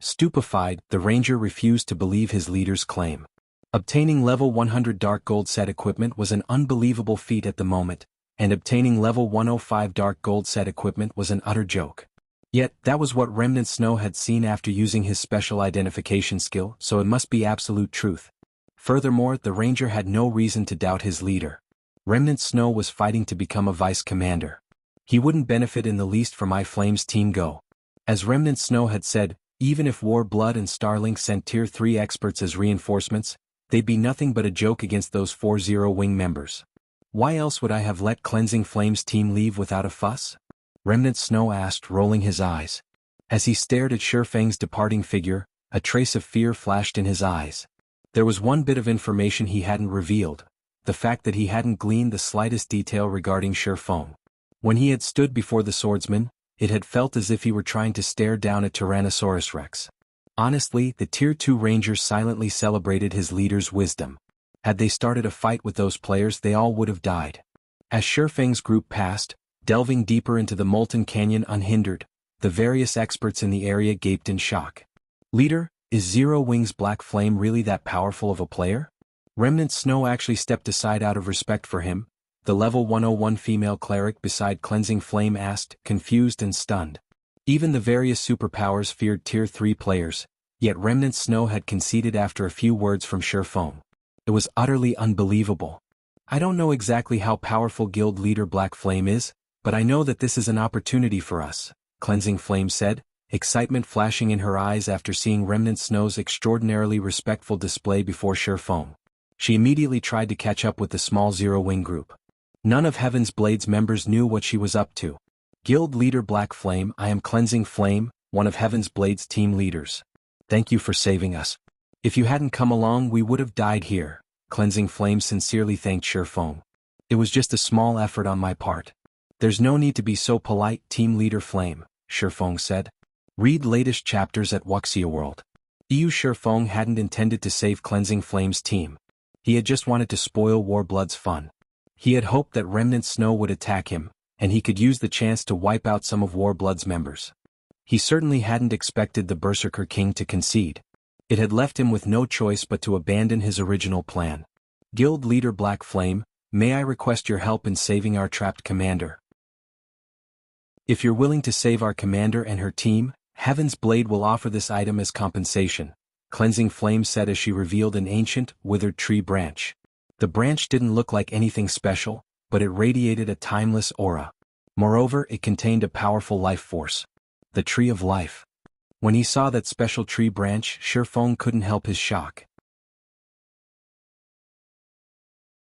Stupefied, the Ranger refused to believe his leader's claim. Obtaining level 100 dark gold set equipment was an unbelievable feat at the moment, and obtaining level 105 dark gold set equipment was an utter joke. Yet, that was what Remnant Snow had seen after using his special identification skill, so it must be absolute truth. Furthermore, the Ranger had no reason to doubt his leader. Remnant Snow was fighting to become a vice commander. He wouldn't benefit in the least from iFlame's team go. As Remnant Snow had said, even if Warblood and Starlink sent Tier 3 experts as reinforcements, they'd be nothing but a joke against those 4 Zero-Wing members. Why else would I have let Cleansing Flame's team leave without a fuss? Remnant Snow asked, rolling his eyes. As he stared at Shurfang's departing figure, a trace of fear flashed in his eyes. There was one bit of information he hadn't revealed, the fact that he hadn't gleaned the slightest detail regarding Shurfang. When he had stood before the swordsman, it had felt as if he were trying to stare down a Tyrannosaurus Rex. Honestly, the Tier 2 Rangers silently celebrated his leader's wisdom. Had they started a fight with those players, they all would have died. As Shurfang's group passed, delving deeper into the Molten Canyon unhindered, the various experts in the area gaped in shock. Leader, is Zero-Wing's Black Flame really that powerful of a player? Remnant Snow actually stepped aside out of respect for him, the level 101 female cleric beside Cleansing Flame asked, confused and stunned. Even the various superpowers feared Tier 3 players, yet Remnant Snow had conceded after a few words from Shurfang. It was utterly unbelievable. I don't know exactly how powerful Guild Leader Black Flame is, but I know that this is an opportunity for us, Cleansing Flame said, excitement flashing in her eyes after seeing Remnant Snow's extraordinarily respectful display before Shurfang. She immediately tried to catch up with the small Zero-Wing group. None of Heaven's Blades members knew what she was up to. Guild Leader Black Flame, I am Cleansing Flame, one of Heaven's Blades team leaders. Thank you for saving us. If you hadn't come along, we would have died here, Cleansing Flame sincerely thanked Shurfang. It was just a small effort on my part. There's no need to be so polite, Team Leader Flame, Shurfang said. Read latest chapters at Wuxia World. Shurfang hadn't intended to save Cleansing Flame's team. He had just wanted to spoil Warblood's fun. He had hoped that Remnant Snow would attack him, and he could use the chance to wipe out some of Warblood's members. He certainly hadn't expected the Berserker King to concede. It had left him with no choice but to abandon his original plan. Guild Leader Black Flame, may I request your help in saving our trapped commander? If you're willing to save our commander and her team, Heaven's Blade will offer this item as compensation, Cleansing Flame said as she revealed an ancient, withered tree branch. The branch didn't look like anything special, but it radiated a timeless aura. Moreover, it contained a powerful life force. The Tree of Life. When he saw that special tree branch, Shurfang couldn't help his shock.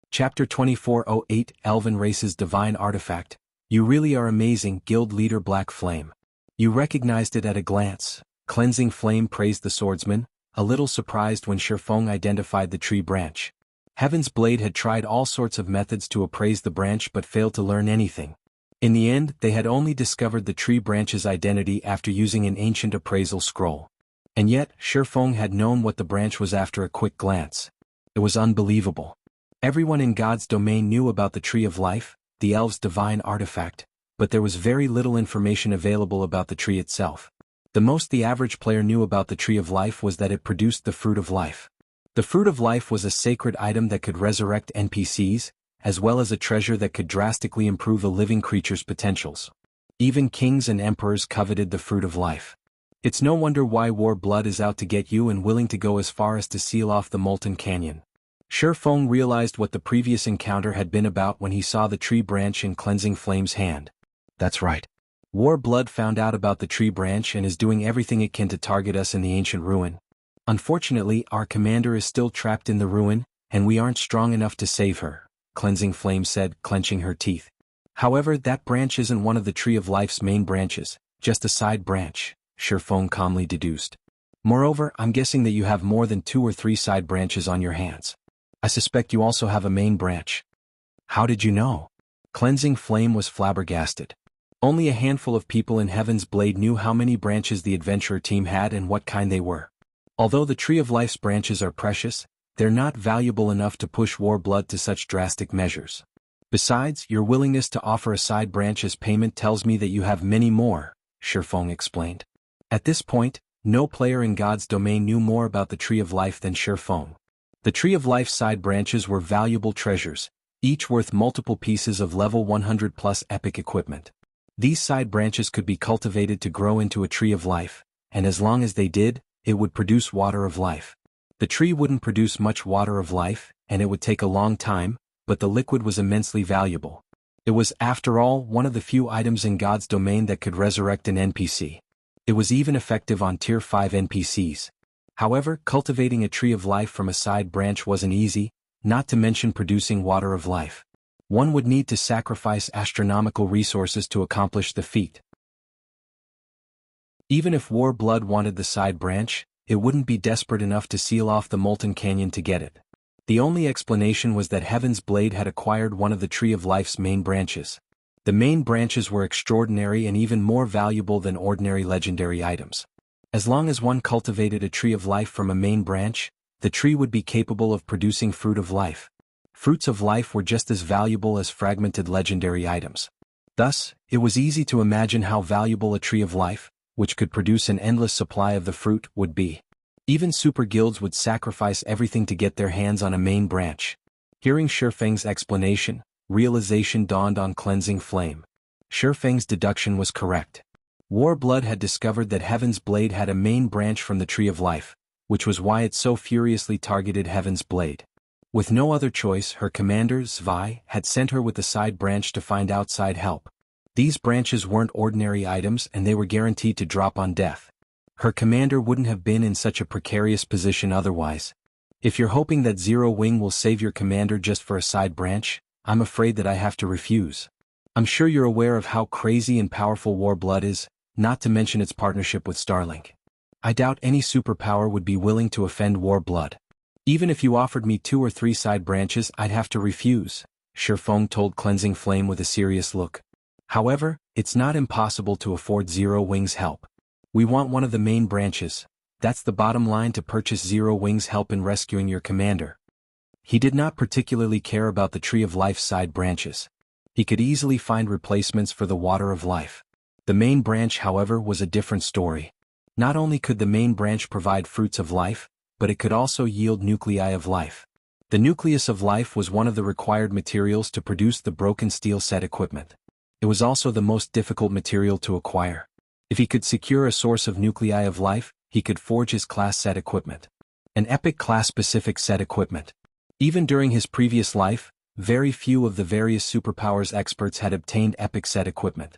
Chapter 2408 Elven Race's Divine Artifact. You really are amazing, Guild Leader Black Flame. You recognized it at a glance, Cleansing Flame praised the swordsman, a little surprised when Shurfang identified the tree branch. Heaven's Blade had tried all sorts of methods to appraise the branch but failed to learn anything. In the end, they had only discovered the tree branch's identity after using an ancient appraisal scroll. And yet, Shifeng had known what the branch was after a quick glance. It was unbelievable. Everyone in God's domain knew about the Tree of Life, the elves' divine artifact, but there was very little information available about the tree itself. The most the average player knew about the Tree of Life was that it produced the Fruit of Life. The Fruit of Life was a sacred item that could resurrect NPCs, as well as a treasure that could drastically improve a living creature's potentials. Even kings and emperors coveted the Fruit of Life. It's no wonder why Warblood is out to get you and willing to go as far as to seal off the Molten Canyon. Shifeng realized what the previous encounter had been about when he saw the tree branch in Cleansing Flame's hand. That's right. Warblood found out about the tree branch and is doing everything it can to target us in the ancient ruin. Unfortunately, our commander is still trapped in the ruin, and we aren't strong enough to save her, Cleansing Flame said, clenching her teeth. However, that branch isn't one of the Tree of Life's main branches, just a side branch, Shifeng calmly deduced. Moreover, I'm guessing that you have more than 2 or 3 side branches on your hands. I suspect you also have a main branch. How did you know? Cleansing Flame was flabbergasted. Only a handful of people in Heaven's Blade knew how many branches the adventurer team had and what kind they were. Although the Tree of Life's branches are precious, they're not valuable enough to push Warblood to such drastic measures. Besides, your willingness to offer a side branch as payment tells me that you have many more, Shifeng explained. At this point, no player in God's domain knew more about the Tree of Life than Shifeng. The Tree of Life's side branches were valuable treasures, each worth multiple pieces of level 100 plus epic equipment. These side branches could be cultivated to grow into a Tree of Life, and as long as they did, it would produce Water of Life. The tree wouldn't produce much Water of Life, and it would take a long time, but the liquid was immensely valuable. It was, after all, one of the few items in God's domain that could resurrect an NPC. It was even effective on Tier 5 NPCs. However, cultivating a Tree of Life from a side branch wasn't easy, not to mention producing Water of Life. One would need to sacrifice astronomical resources to accomplish the feat. Even if Warblood wanted the side branch, it wouldn't be desperate enough to seal off the Molten Canyon to get it. The only explanation was that Heaven's Blade had acquired one of the Tree of Life's main branches. The main branches were extraordinary and even more valuable than ordinary legendary items. As long as one cultivated a Tree of Life from a main branch, the tree would be capable of producing Fruit of Life. Fruits of Life were just as valuable as fragmented legendary items. Thus, it was easy to imagine how valuable a Tree of Life, which could produce an endless supply of the fruit, would be. Even super guilds would sacrifice everything to get their hands on a main branch. Hearing Shifeng's explanation, realization dawned on Cleansing Flame. Shifeng's deduction was correct. Warblood had discovered that Heaven's Blade had a main branch from the Tree of Life, which was why it so furiously targeted Heaven's Blade. With no other choice, her commander, Zwei, had sent her with the side branch to find outside help. These branches weren't ordinary items and they were guaranteed to drop on death. Her commander wouldn't have been in such a precarious position otherwise. If you're hoping that Zero Wing will save your commander just for a side branch, I'm afraid that I have to refuse. I'm sure you're aware of how crazy and powerful Warblood is, not to mention its partnership with Starlink. I doubt any superpower would be willing to offend Warblood. Even if you offered me 2 or 3 side branches, I'd have to refuse, Shifeng told Cleansing Flame with a serious look. However, it's not impossible to afford Zero Wing's help. We want one of the main branches. That's the bottom line to purchase Zero Wing's help in rescuing your commander. He did not particularly care about the Tree of Life's side branches. He could easily find replacements for the Water of Life. The main branch, however, was a different story. Not only could the main branch provide fruits of life, but it could also yield nuclei of life. The nucleus of life was one of the required materials to produce the broken steel set equipment. It was also the most difficult material to acquire. If he could secure a source of nuclei of life, he could forge his class set equipment. An epic class-specific set equipment. Even during his previous life, very few of the various superpowers experts had obtained epic set equipment.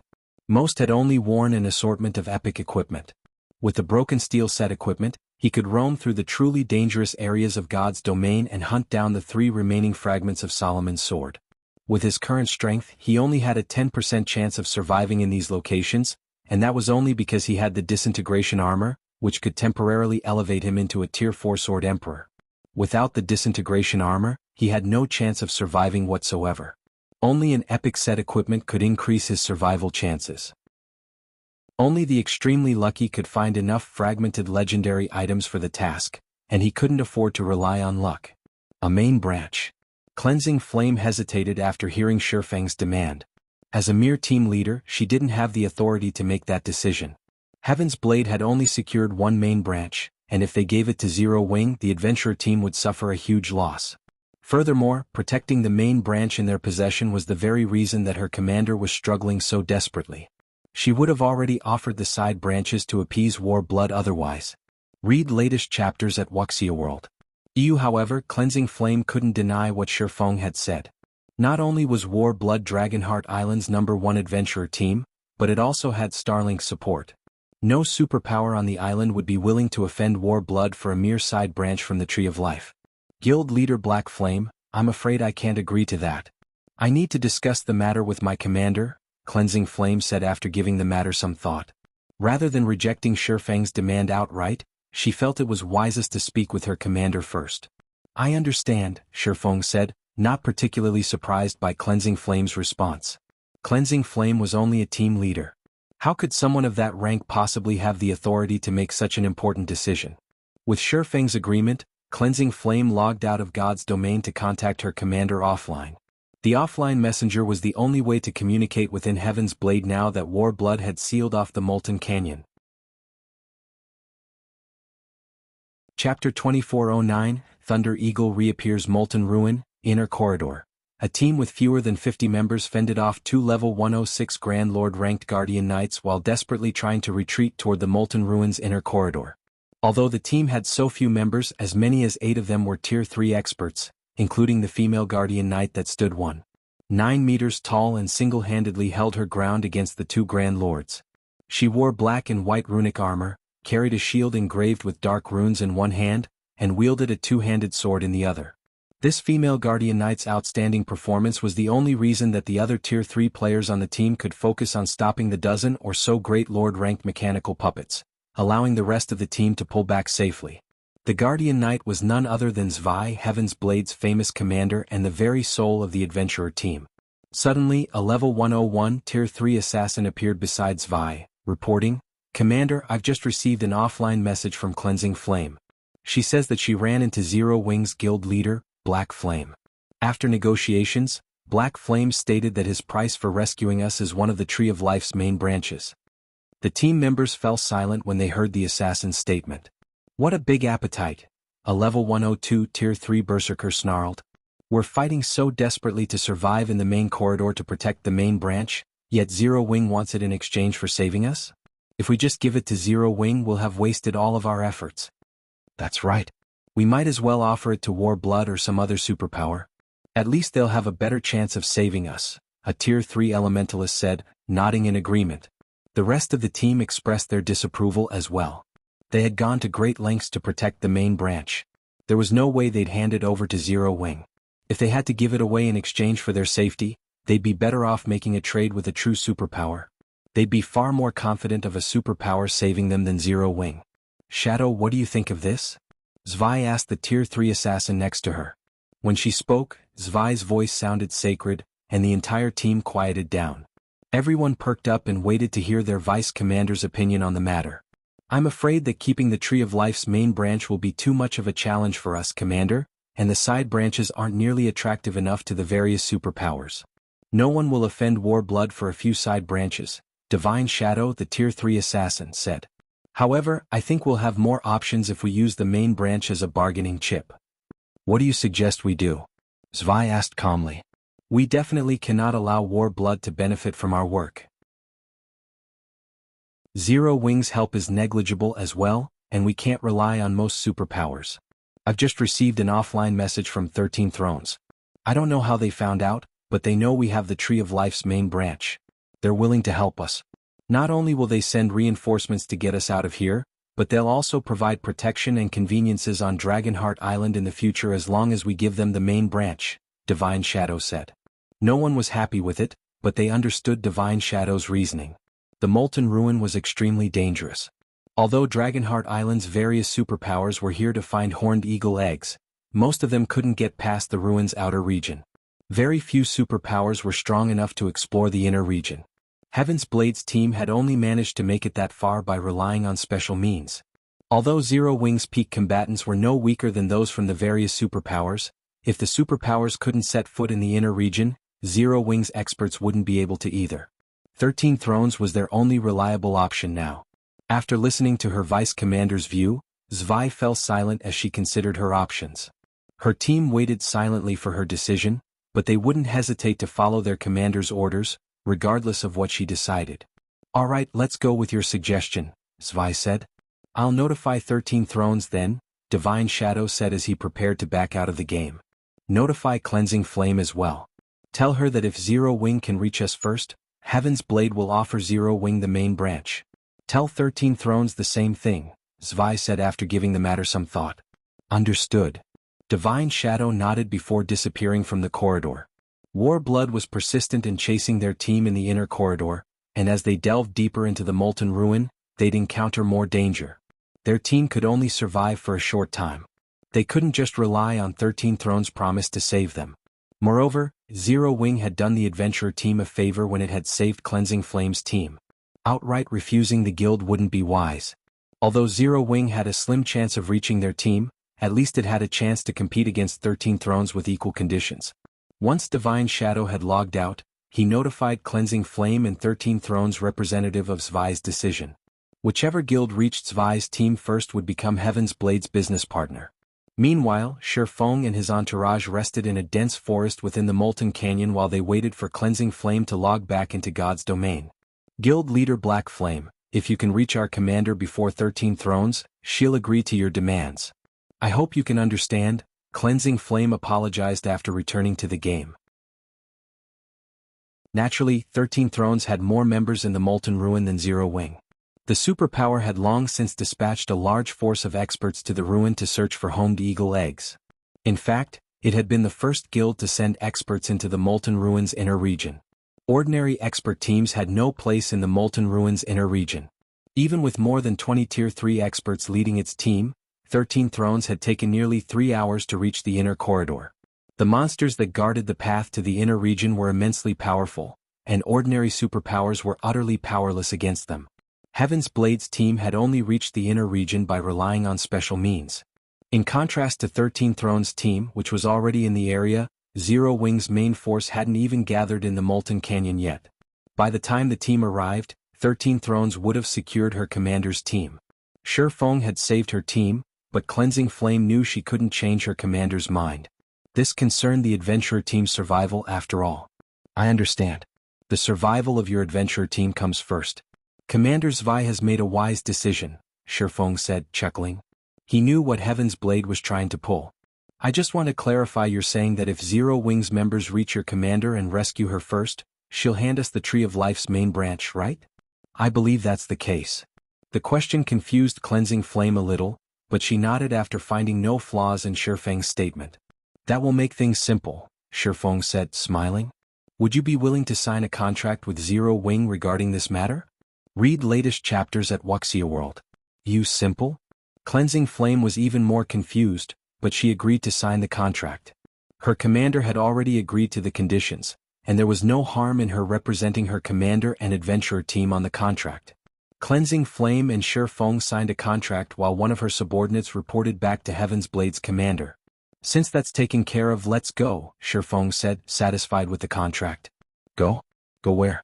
Most had only worn an assortment of epic equipment. With the broken steel set equipment, he could roam through the truly dangerous areas of God's domain and hunt down the 3 remaining fragments of Solomon's sword. With his current strength, he only had a 10% chance of surviving in these locations, and that was only because he had the disintegration armor, which could temporarily elevate him into a Tier 4 Sword Emperor. Without the disintegration armor, he had no chance of surviving whatsoever. Only an epic set equipment could increase his survival chances. Only the extremely lucky could find enough fragmented legendary items for the task, and he couldn't afford to rely on luck. A main branch. Cleansing Flame hesitated after hearing Shifeng's demand. As a mere team leader, she didn't have the authority to make that decision. Heaven's Blade had only secured one main branch, and if they gave it to Zero Wing, the adventurer team would suffer a huge loss. Furthermore, protecting the main branch in their possession was the very reason that her commander was struggling so desperately. She would have already offered the side branches to appease war blood otherwise. Read latest chapters at Wuxia World. However, Cleansing Flame couldn't deny what Shifeng had said. Not only was War Blood Dragonheart Island's #1 adventurer team, but it also had Starlink support. No superpower on the island would be willing to offend War Blood for a mere side branch from the Tree of Life. Guild leader Black Flame, I'm afraid I can't agree to that. I need to discuss the matter with my commander, Cleansing Flame said after giving the matter some thought. Rather than rejecting Shifeng's demand outright, she felt it was wisest to speak with her commander first. I understand, Shifeng said, not particularly surprised by Cleansing Flame's response. Cleansing Flame was only a team leader. How could someone of that rank possibly have the authority to make such an important decision? With Shifeng's agreement, Cleansing Flame logged out of God's domain to contact her commander offline. The offline messenger was the only way to communicate within Heaven's Blade now that War Blood had sealed off the Molten Canyon. Chapter 2409, Thunder Eagle Reappears Molten Ruin, Inner Corridor. A team with fewer than 50 members fended off 2 level 106 Grand Lord ranked Guardian Knights while desperately trying to retreat toward the Molten Ruin's inner corridor. Although the team had so few members, as many as 8 of them were Tier 3 experts, including the female Guardian Knight that stood 1.9 meters tall and single-handedly held her ground against the 2 Grand Lords. She wore black and white runic armor, carried a shield engraved with dark runes in one hand, and wielded a two-handed sword in the other. This female Guardian Knight's outstanding performance was the only reason that the other Tier 3 players on the team could focus on stopping the dozen or so Great Lord-ranked mechanical puppets, allowing the rest of the team to pull back safely. The Guardian Knight was none other than Zwei, Heaven's Blade's famous commander and the very soul of the adventurer team. Suddenly, a level 101 Tier 3 assassin appeared beside Zwei, reporting, "Commander, I've just received an offline message from Cleansing Flame. She says that she ran into Zero Wing's guild leader, Black Flame. After negotiations, Black Flame stated that his price for rescuing us is one of the Tree of Life's main branches." The team members fell silent when they heard the assassin's statement. What a big appetite, a level 102 Tier 3 berserker snarled. We're fighting so desperately to survive in the main corridor to protect the main branch, yet Zero Wing wants it in exchange for saving us? If we just give it to Zero Wing, we'll have wasted all of our efforts. That's right. We might as well offer it to War Blood or some other superpower. At least they'll have a better chance of saving us, a Tier 3 elementalist said, nodding in agreement. The rest of the team expressed their disapproval as well. They had gone to great lengths to protect the main branch. There was no way they'd hand it over to Zero Wing. If they had to give it away in exchange for their safety, they'd be better off making a trade with a true superpower. They'd be far more confident of a superpower saving them than Zero Wing. Shadow, what do you think of this? Zwei asked the Tier 3 assassin next to her. When she spoke, Zwei's voice sounded sacred, and the entire team quieted down. Everyone perked up and waited to hear their vice commander's opinion on the matter. I'm afraid that keeping the Tree of Life's main branch will be too much of a challenge for us, Commander, and the side branches aren't nearly attractive enough to the various superpowers. No one will offend War Blood for a few side branches, Divine Shadow, the Tier 3 assassin, said. However, I think we'll have more options if we use the main branch as a bargaining chip. What do you suggest we do? Zwei asked calmly. We definitely cannot allow War Blood to benefit from our work. Zero Wing's help is negligible as well, and we can't rely on most superpowers. I've just received an offline message from 13 Thrones. I don't know how they found out, but they know we have the Tree of Life's main branch. They're willing to help us. Not only will they send reinforcements to get us out of here, but they'll also provide protection and conveniences on Dragonheart Island in the future as long as we give them the main branch, Divine Shadow said. No one was happy with it, but they understood Divine Shadow's reasoning. The Molten Ruin was extremely dangerous. Although Dragonheart Island's various superpowers were here to find horned eagle eggs, Most of them couldn't get past the ruin's outer region. Very few superpowers were strong enough to explore the inner region. Heaven's Blade's team had only managed to make it that far by relying on special means. Although Zero Wing's peak combatants were no weaker than those from the various superpowers, if the superpowers couldn't set foot in the inner region, Zero Wing's experts wouldn't be able to either. 13 Thrones was their only reliable option now. After listening to her vice commander's view, Zwei fell silent as she considered her options. Her team waited silently for her decision, but they wouldn't hesitate to follow their commander's orders, regardless of what she decided. "Alright, let's go with your suggestion," Zwei said. "I'll notify 13 Thrones then," Divine Shadow said as he prepared to back out of the game. "Notify Cleansing Flame as well. Tell her that if Zero Wing can reach us first, Heaven's Blade will offer Zero Wing the main branch." "Tell 13 Thrones the same thing," Zwei said after giving the matter some thought. "Understood." Divine Shadow nodded before disappearing from the corridor. Warblood was persistent in chasing their team in the inner corridor, and as they delved deeper into the Molten Ruin, they'd encounter more danger. Their team could only survive for a short time. They couldn't just rely on 13 Thrones' promise to save them. Moreover, Zero Wing had done the adventurer team a favor when it had saved Cleansing Flame's team. Outright refusing the guild wouldn't be wise. Although Zero Wing had a slim chance of reaching their team, at least it had a chance to compete against 13 Thrones with equal conditions. Once Divine Shadow had logged out, he notified Cleansing Flame and 13 Thrones representative of Zwei's decision. Whichever guild reached Zwei's team first would become Heaven's Blade's business partner. Meanwhile, Shifeng and his entourage rested in a dense forest within the Molten Canyon while they waited for Cleansing Flame to log back into God's domain. "Guild leader Black Flame, if you can reach our commander before 13 Thrones, she'll agree to your demands. I hope you can understand," Cleansing Flame apologized after returning to the game. Naturally, 13 Thrones had more members in the Molten Ruin than Zero Wing. The superpower had long since dispatched a large force of experts to the ruin to search for homed eagle eggs. In fact, it had been the first guild to send experts into the Molten Ruin's inner region. Ordinary expert teams had no place in the Molten Ruin's inner region. Even with more than 20 Tier 3 experts leading its team, 13 Thrones had taken nearly 3 hours to reach the inner corridor. The monsters that guarded the path to the inner region were immensely powerful, and ordinary superpowers were utterly powerless against them. Heaven's Blade's team had only reached the inner region by relying on special means. In contrast to 13 Thrones' team, which was already in the area, Zero Wing's main force hadn't even gathered in the Molten Canyon yet. By the time the team arrived, 13 Thrones would have secured her commander's team. Shifeng had saved her team, but Cleansing Flame knew she couldn't change her commander's mind. This concerned the adventurer team's survival after all. "I understand. The survival of your adventurer team comes first. Commander Zwei has made a wise decision," Shifeng said, chuckling. He knew what Heaven's Blade was trying to pull. "I just want to clarify, you're saying that if Zero Wing's members reach your commander and rescue her first, she'll hand us the Tree of Life's main branch, right?" "I believe that's the case." The question confused Cleansing Flame a little, but she nodded after finding no flaws in Shifeng's statement. "That will make things simple," Shifeng said, smiling. "Would you be willing to sign a contract with Zero Wing regarding this matter? Read latest chapters at Wuxia World. Use simple?" Cleansing Flame was even more confused, but she agreed to sign the contract. Her commander had already agreed to the conditions, and there was no harm in her representing her commander and adventurer team on the contract. Cleansing Flame and Shifeng signed a contract while one of her subordinates reported back to Heaven's Blade's commander. "Since that's taken care of, let's go," Shifeng said, satisfied with the contract. "Go? Go where?"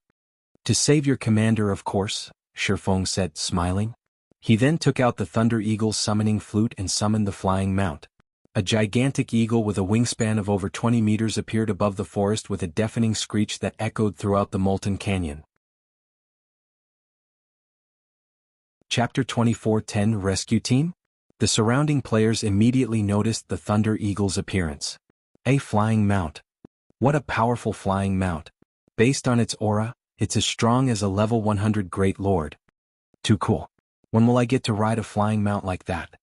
"To save your commander, of course," Shifeng said, smiling. He then took out the Thunder Eagle's summoning flute and summoned the flying mount. A gigantic eagle with a wingspan of over 20 meters appeared above the forest with a deafening screech that echoed throughout the Molten Canyon. Chapter 24:10 Rescue Team? The surrounding players immediately noticed the Thunder Eagle's appearance. A flying mount. What a powerful flying mount. Based on its aura, it's as strong as a level 100 Great Lord. Too cool. When will I get to ride a flying mount like that?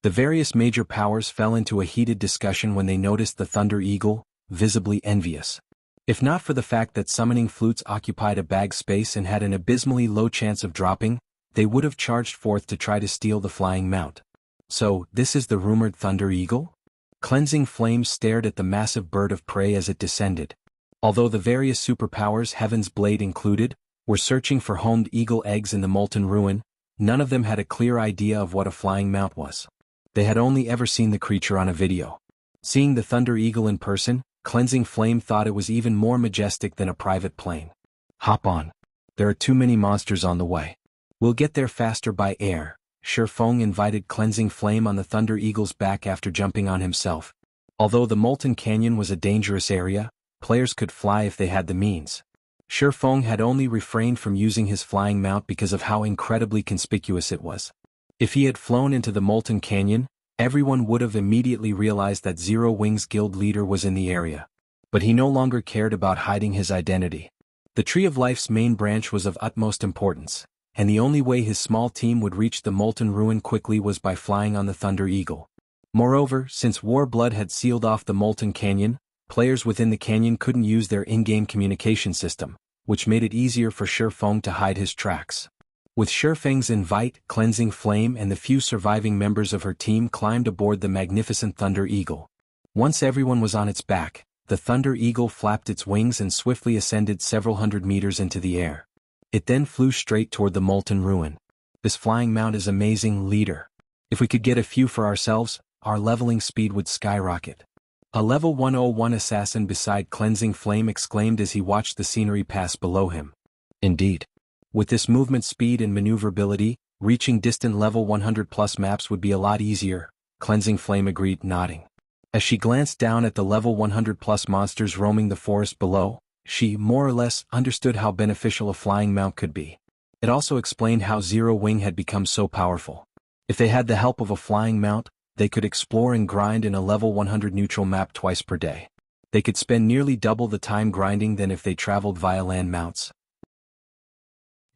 The various major powers fell into a heated discussion when they noticed the Thunder Eagle, visibly envious. If not for the fact that summoning flutes occupied a bag space and had an abysmally low chance of dropping, they would have charged forth to try to steal the flying mount. "So, this is the rumored Thunder Eagle?" Cleansing Flame stared at the massive bird of prey as it descended. Although the various superpowers, Heaven's Blade included, were searching for homed eagle eggs in the Molten Ruin, none of them had a clear idea of what a flying mount was. They had only ever seen the creature on a video. Seeing the Thunder Eagle in person, Cleansing Flame thought it was even more majestic than a private plane. Hop on. There are too many monsters on the way. We'll get there faster by air. Shifeng invited Cleansing Flame on the Thunder Eagle's back after jumping on himself. Although the Molten Canyon was a dangerous area, players could fly if they had the means. Shifeng had only refrained from using his flying mount because of how incredibly conspicuous it was. If he had flown into the Molten Canyon, everyone would have immediately realized that Zero Wings guild leader was in the area. But he no longer cared about hiding his identity. The Tree of Life's main branch was of utmost importance, and the only way his small team would reach the Molten Ruin quickly was by flying on the Thunder Eagle. Moreover, since Warblood had sealed off the Molten Canyon, players within the canyon couldn't use their in-game communication system, which made it easier for Shifeng to hide his tracks. With Shifeng's invite, Cleansing Flame and the few surviving members of her team climbed aboard the magnificent Thunder Eagle. Once everyone was on its back, the Thunder Eagle flapped its wings and swiftly ascended several hundred meters into the air. It then flew straight toward the Molten Ruin. This flying mount is amazing, leader. If we could get a few for ourselves, our leveling speed would skyrocket. A level 101 assassin beside Cleansing Flame exclaimed as he watched the scenery pass below him. Indeed. With this movement speed and maneuverability, reaching distant level 100 plus maps would be a lot easier, Cleansing Flame agreed, nodding. As she glanced down at the level 100 plus monsters roaming the forest below, she, more or less, understood how beneficial a flying mount could be. It also explained how Zero Wing had become so powerful. If they had the help of a flying mount, they could explore and grind in a level 100 neutral map twice per day. They could spend nearly double the time grinding than if they traveled via land mounts.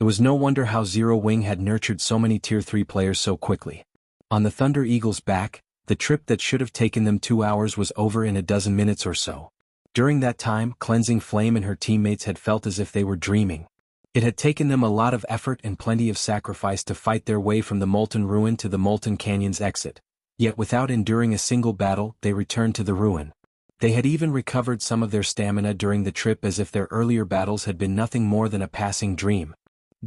It was no wonder how Zero Wing had nurtured so many Tier 3 players so quickly. On the Thunder Eagle's back, the trip that should have taken them 2 hours was over in a dozen minutes or so. During that time, Cleansing Flame and her teammates had felt as if they were dreaming. It had taken them a lot of effort and plenty of sacrifice to fight their way from the Molten Ruin to the Molten Canyon's exit. Yet without enduring a single battle, they returned to the ruin. They had even recovered some of their stamina during the trip as if their earlier battles had been nothing more than a passing dream.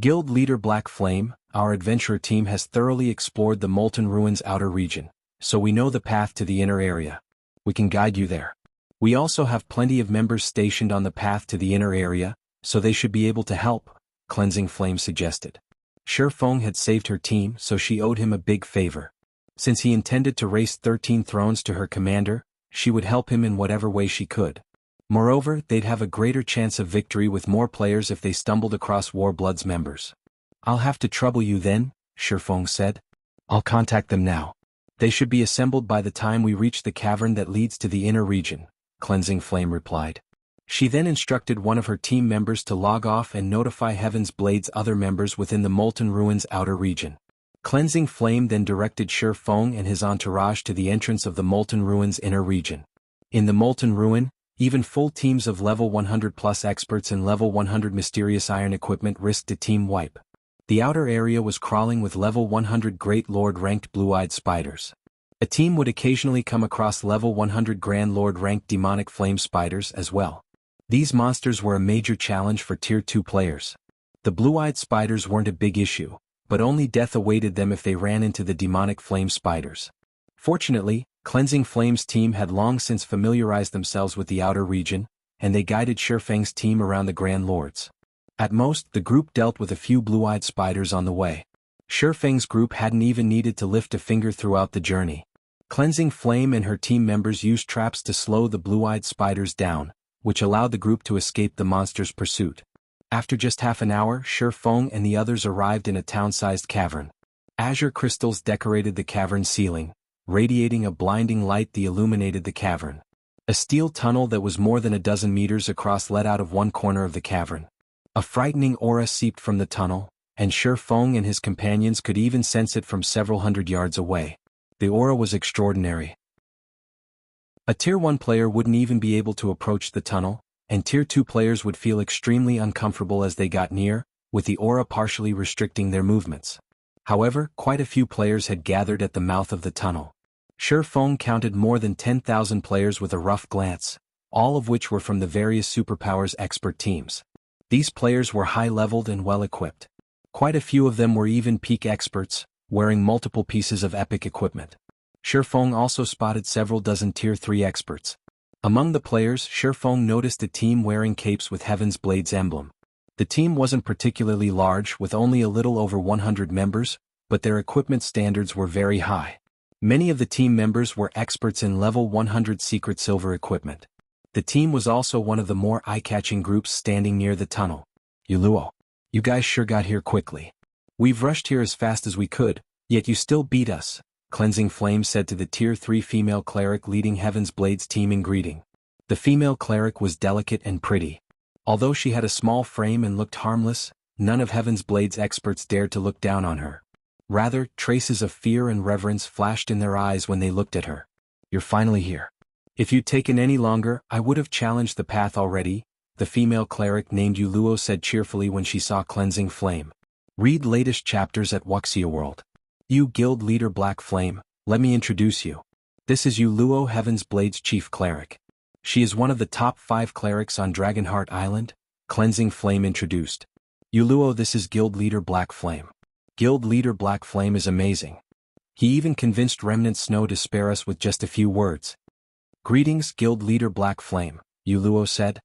Guild Leader Black Flame, our adventurer team has thoroughly explored the Molten Ruin's outer region, so we know the path to the inner area. We can guide you there. We also have plenty of members stationed on the path to the inner area, so they should be able to help, Cleansing Flame suggested. Shifeng had saved her team, so she owed him a big favor. Since he intended to race 13 thrones to her commander, she would help him in whatever way she could. Moreover, they'd have a greater chance of victory with more players if they stumbled across Warblood's members. I'll have to trouble you then, Shifeng said. I'll contact them now. They should be assembled by the time we reach the cavern that leads to the inner region, Cleansing Flame replied. She then instructed one of her team members to log off and notify Heaven's Blade's other members within the Molten Ruin's outer region. Cleansing Flame then directed Shifeng and his entourage to the entrance of the Molten Ruin's inner region. In the Molten Ruin, even full teams of level 100 plus experts and level 100 mysterious iron equipment risked a team wipe. The outer area was crawling with level 100 Great Lord ranked blue-eyed spiders. A team would occasionally come across level 100 Grand Lord ranked demonic flame spiders as well. These monsters were a major challenge for Tier 2 players. The blue-eyed spiders weren't a big issue, but only death awaited them if they ran into the demonic flame spiders. Fortunately, Cleansing Flame's team had long since familiarized themselves with the outer region, and they guided Shifeng's team around the Grand Lords. At most, the group dealt with a few blue-eyed spiders on the way. Shifeng's group hadn't even needed to lift a finger throughout the journey. Cleansing Flame and her team members used traps to slow the blue-eyed spiders down, which allowed the group to escape the monster's pursuit. After just half an hour, Shifeng and the others arrived in a town-sized cavern. Azure crystals decorated the cavern ceiling, radiating a blinding light that illuminated the cavern. A steel tunnel that was more than a dozen meters across led out of one corner of the cavern. A frightening aura seeped from the tunnel, and Shifeng and his companions could even sense it from several hundred yards away. The aura was extraordinary. A Tier 1 player wouldn't even be able to approach the tunnel, and Tier 2 players would feel extremely uncomfortable as they got near, with the aura partially restricting their movements. However, quite a few players had gathered at the mouth of the tunnel. Feng counted more than 10,000 players with a rough glance, all of which were from the various superpowers expert teams. These players were high-leveled and well-equipped. Quite a few of them were even peak experts, wearing multiple pieces of epic equipment. Feng also spotted several dozen Tier 3 experts. Among the players, Feng noticed a team wearing capes with Heaven's Blade's emblem. The team wasn't particularly large, with only a little over 100 members, but their equipment standards were very high. Many of the team members were experts in level 100 secret silver equipment. The team was also one of the more eye-catching groups standing near the tunnel. Yuluo, you guys sure got here quickly. We've rushed here as fast as we could, yet you still beat us, Cleansing Flame said to the Tier 3 female cleric leading Heaven's Blade's team in greeting. The female cleric was delicate and pretty. Although she had a small frame and looked harmless, none of Heaven's Blade's experts dared to look down on her. Rather, traces of fear and reverence flashed in their eyes when they looked at her. You're finally here. If you'd taken any longer, I would have challenged the path already, the female cleric named Yuluo said cheerfully when she saw Cleansing Flame. Read latest chapters at Wuxia World. You guild leader Black Flame, let me introduce you. This is Yuluo, Heaven's Blade's chief cleric. She is one of the top 5 clerics on Dragonheart Island, Cleansing Flame introduced. Yuluo, this is guild leader Black Flame. Guild leader Black Flame is amazing. He even convinced Remnant Snow to spare us with just a few words. Greetings, guild leader Black Flame, Yuluo said.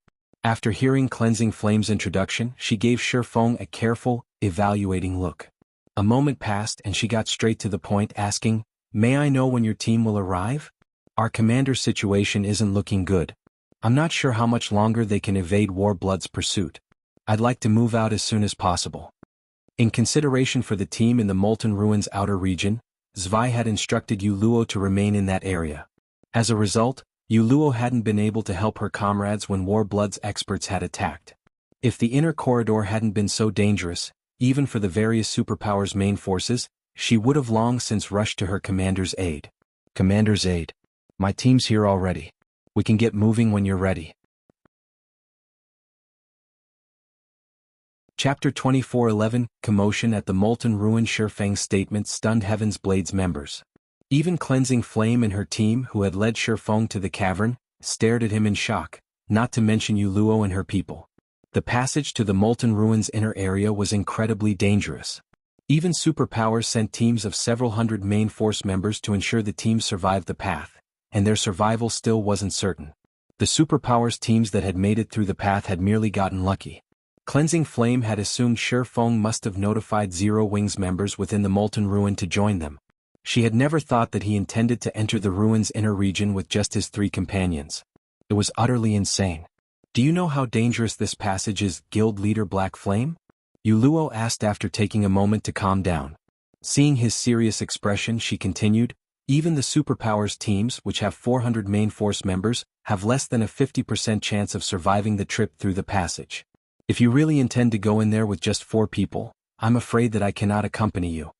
After hearing Cleansing Flame's introduction, she gave Feng a careful, evaluating look. A moment passed and she got straight to the point, asking, May I know when your team will arrive? Our commander's situation isn't looking good. I'm not sure how much longer they can evade Warblood's pursuit. I'd like to move out as soon as possible. In consideration for the team in the Molten Ruins outer region, Zwei had instructed Yuluo to remain in that area. As a result, Yuluo hadn't been able to help her comrades when Warblood's experts had attacked. If the inner corridor hadn't been so dangerous, even for the various superpowers' main forces, she would have long since rushed to her commander's aid. Commander's aid. My team's here already. We can get moving when you're ready. Chapter 24:11 Commotion at the Molten Ruin. Feng's statement stunned Heaven's Blade's members. Even Cleansing Flame and her team, who had led Feng to the cavern, stared at him in shock, not to mention Yuluo and her people. The passage to the Molten Ruins inner area was incredibly dangerous. Even superpowers sent teams of several hundred main force members to ensure the teams survived the path, and their survival still wasn't certain. The superpowers teams that had made it through the path had merely gotten lucky. Cleansing Flame had assumed Feng must have notified Zero Wings members within the Molten Ruin to join them. She had never thought that he intended to enter the ruin's inner region with just his 3 companions. It was utterly insane. Do you know how dangerous this passage is, guild leader Black Flame? Yuluo asked after taking a moment to calm down. Seeing his serious expression, she continued, even the superpowers teams, which have 400 main force members, have less than a 50% chance of surviving the trip through the passage. If you really intend to go in there with just 4 people, I'm afraid that I cannot accompany you.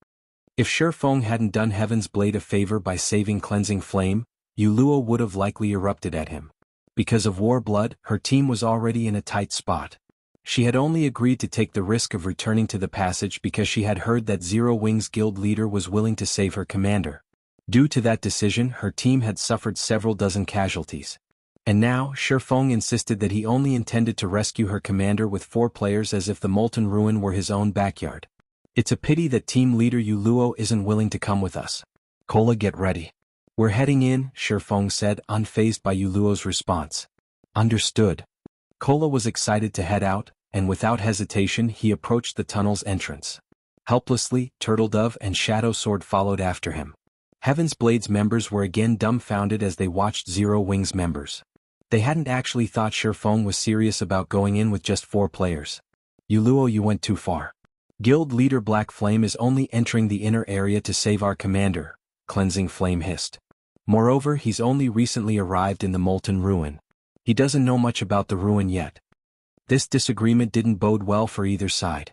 If Feng hadn't done Heaven's Blade a favor by saving Cleansing Flame, Yuluo would have likely erupted at him. Because of Warblood, her team was already in a tight spot. She had only agreed to take the risk of returning to the passage because she had heard that Zero Wings guild leader was willing to save her commander. Due to that decision, her team had suffered several dozen casualties. And now, Feng insisted that he only intended to rescue her commander with 4 players as if the Molten Ruin were his own backyard. It's a pity that team leader Yuluo isn't willing to come with us. Kola, get ready. We're heading in, Feng said, unfazed by Yuluo's response. Understood. Kola was excited to head out, and without hesitation he approached the tunnel's entrance. Helplessly, Turtledove and Shadow Sword followed after him. Heaven's Blade's members were again dumbfounded as they watched Zero Wings members. They hadn't actually thought Feng was serious about going in with just 4 players. Yuluo, you went too far. Guild leader Black Flame is only entering the inner area to save our commander, Cleansing Flame hissed. Moreover, he's only recently arrived in the Molten Ruin. He doesn't know much about the ruin yet. This disagreement didn't bode well for either side.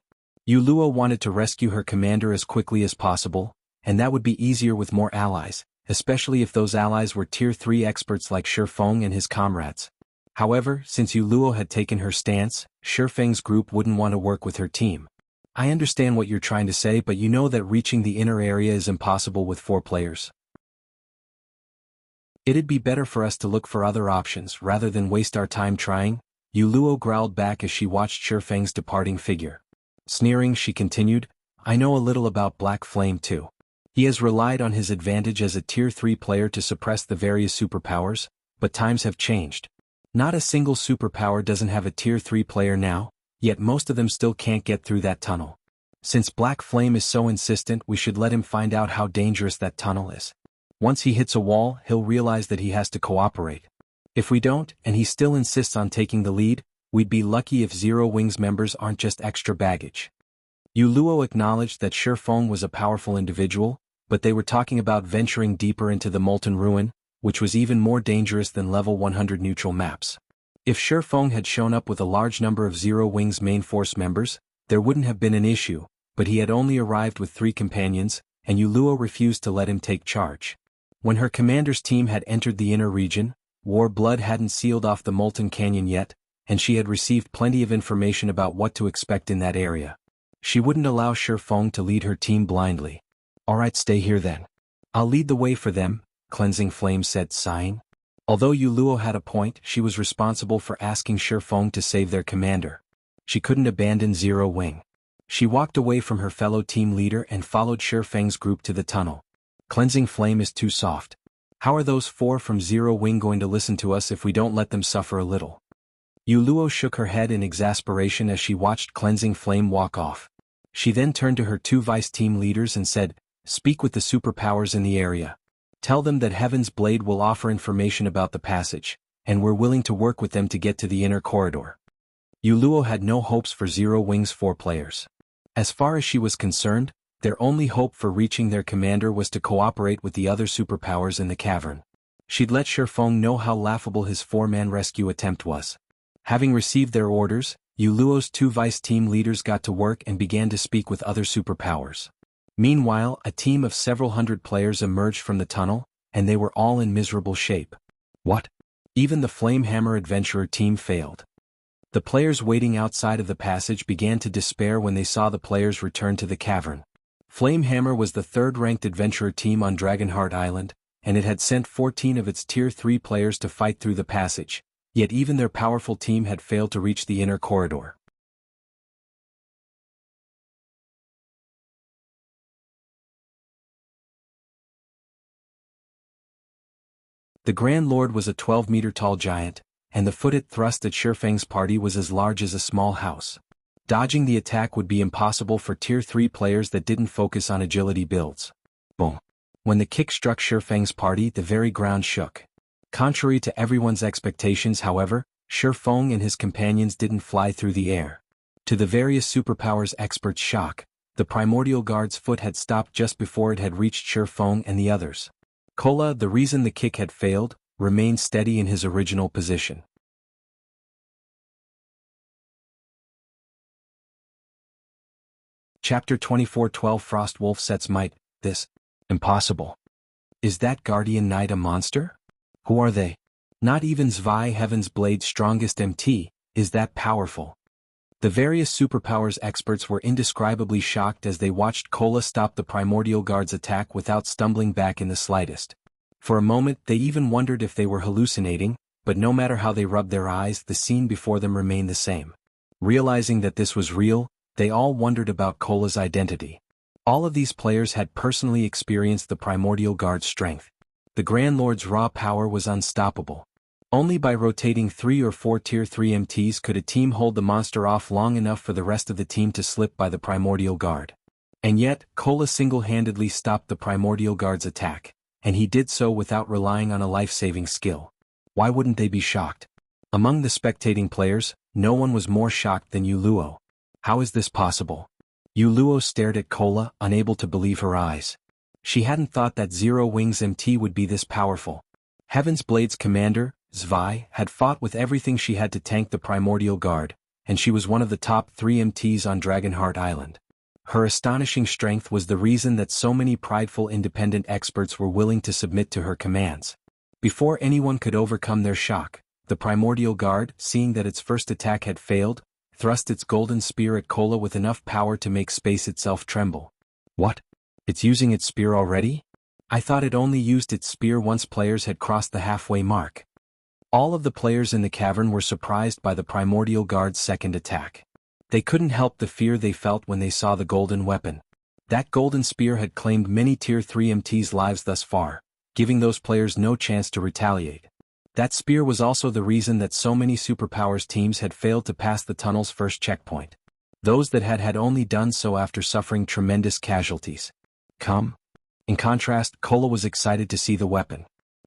Yuluo wanted to rescue her commander as quickly as possible, and that would be easier with more allies, especially if those allies were Tier 3 experts like Feng and his comrades. However, since Yuluo had taken her stance, Feng's group wouldn't want to work with her team. I understand what you're trying to say, but you know that reaching the inner area is impossible with 4 players. It'd be better for us to look for other options rather than waste our time trying, Yu Luo growled back as she watched Shifeng's departing figure. Sneering, she continued, I know a little about Black Flame too. He has relied on his advantage as a Tier 3 player to suppress the various superpowers, but times have changed. Not a single superpower doesn't have a Tier 3 player now, yet most of them still can't get through that tunnel. Since Black Flame is so insistent, we should let him find out how dangerous that tunnel is. Once he hits a wall, he'll realize that he has to cooperate. If we don't, and he still insists on taking the lead, we'd be lucky if Zero Wings members aren't just extra baggage. Yu Luo acknowledged that Shifeng was a powerful individual, but they were talking about venturing deeper into the Molten Ruin, which was even more dangerous than level 100 neutral maps. If Shifeng had shown up with a large number of Zero Wings main force members, there wouldn't have been an issue, but he had only arrived with 3 companions, and Yu Luo refused to let him take charge. When her commander's team had entered the inner region, War Blood hadn't sealed off the Molten Canyon yet, and she had received plenty of information about what to expect in that area. She wouldn't allow Shifeng to lead her team blindly. Alright, stay here then. I'll lead the way for them, Cleansing Flame said, sighing. Although Yu Luo had a point, she was responsible for asking Shifeng to save their commander. She couldn't abandon Zero Wing. She walked away from her fellow team leader and followed Shifeng's group to the tunnel. Cleansing Flame is too soft. How are those 4 from Zero Wing going to listen to us if we don't let them suffer a little? Yu Luo shook her head in exasperation as she watched Cleansing Flame walk off. She then turned to her 2 vice team leaders and said, Speak with the superpowers in the area. Tell them that Heaven's Blade will offer information about the passage, and we're willing to work with them to get to the inner corridor. Yu Luo had no hopes for Zero Wing's 4 players. As far as she was concerned, their only hope for reaching their commander was to cooperate with the other superpowers in the cavern. She'd let Shifeng know how laughable his 4-man rescue attempt was. Having received their orders, Yu Luo's 2 vice team leaders got to work and began to speak with other superpowers. Meanwhile, a team of several hundred players emerged from the tunnel, and they were all in miserable shape. What? Even the Flamehammer Adventurer team failed. The players waiting outside of the passage began to despair when they saw the players return to the cavern. Flamehammer was the 3rd-ranked adventurer team on Dragonheart Island, and it had sent 14 of its Tier 3 players to fight through the passage, yet even their powerful team had failed to reach the inner corridor. The Grand Lord was a 12-meter-tall giant, and the foot it thrust at Shifeng's party was as large as a small house. Dodging the attack would be impossible for Tier 3 players that didn't focus on agility builds. Boom. When the kick struck Shifeng's party, the very ground shook. Contrary to everyone's expectations, however, Shifeng and his companions didn't fly through the air. To the various superpowers experts' shock, the Primordial Guard's foot had stopped just before it had reached Shifeng and the others. Kola, the reason the kick had failed, remained steady in his original position. Chapter 24:12 Frostwolf sets might. This. Impossible. Is that Guardian Knight a monster? Who are they? Not even Zwei Heaven's Blade's strongest MT, is that powerful. The various superpowers experts were indescribably shocked as they watched Kola stop the Primordial Guard's attack without stumbling back in the slightest. For a moment they even wondered if they were hallucinating, but no matter how they rubbed their eyes, the scene before them remained the same. Realizing that this was real, they all wondered about Kola's identity. All of these players had personally experienced the Primordial Guard's strength. The Grand Lord's raw power was unstoppable. Only by rotating 3 or 4 Tier 3 MTs could a team hold the monster off long enough for the rest of the team to slip by the Primordial Guard. And yet, Kola single-handedly stopped the Primordial Guard's attack, and he did so without relying on a life-saving skill. Why wouldn't they be shocked? Among the spectating players, no one was more shocked than Yu Luo. How is this possible? Yu Luo stared at Kola, unable to believe her eyes. She hadn't thought that Zero Wings MT would be this powerful. Heaven's Blade's commander, Zwei, had fought with everything she had to tank the Primordial Guard, and she was one of the top 3 MTs on Dragonheart Island. Her astonishing strength was the reason that so many prideful independent experts were willing to submit to her commands. Before anyone could overcome their shock, the Primordial Guard, seeing that its first attack had failed, thrust its golden spear at Kola with enough power to make space itself tremble. What? It's using its spear already? I thought it only used its spear once players had crossed the halfway mark. All of the players in the cavern were surprised by the Primordial Guard's second attack. They couldn't help the fear they felt when they saw the golden weapon. That golden spear had claimed many Tier 3 MTs' lives thus far, giving those players no chance to retaliate. That spear was also the reason that so many superpowers teams had failed to pass the tunnel's first checkpoint. Those that had only done so after suffering tremendous casualties. In contrast, Kola was excited to see the weapon.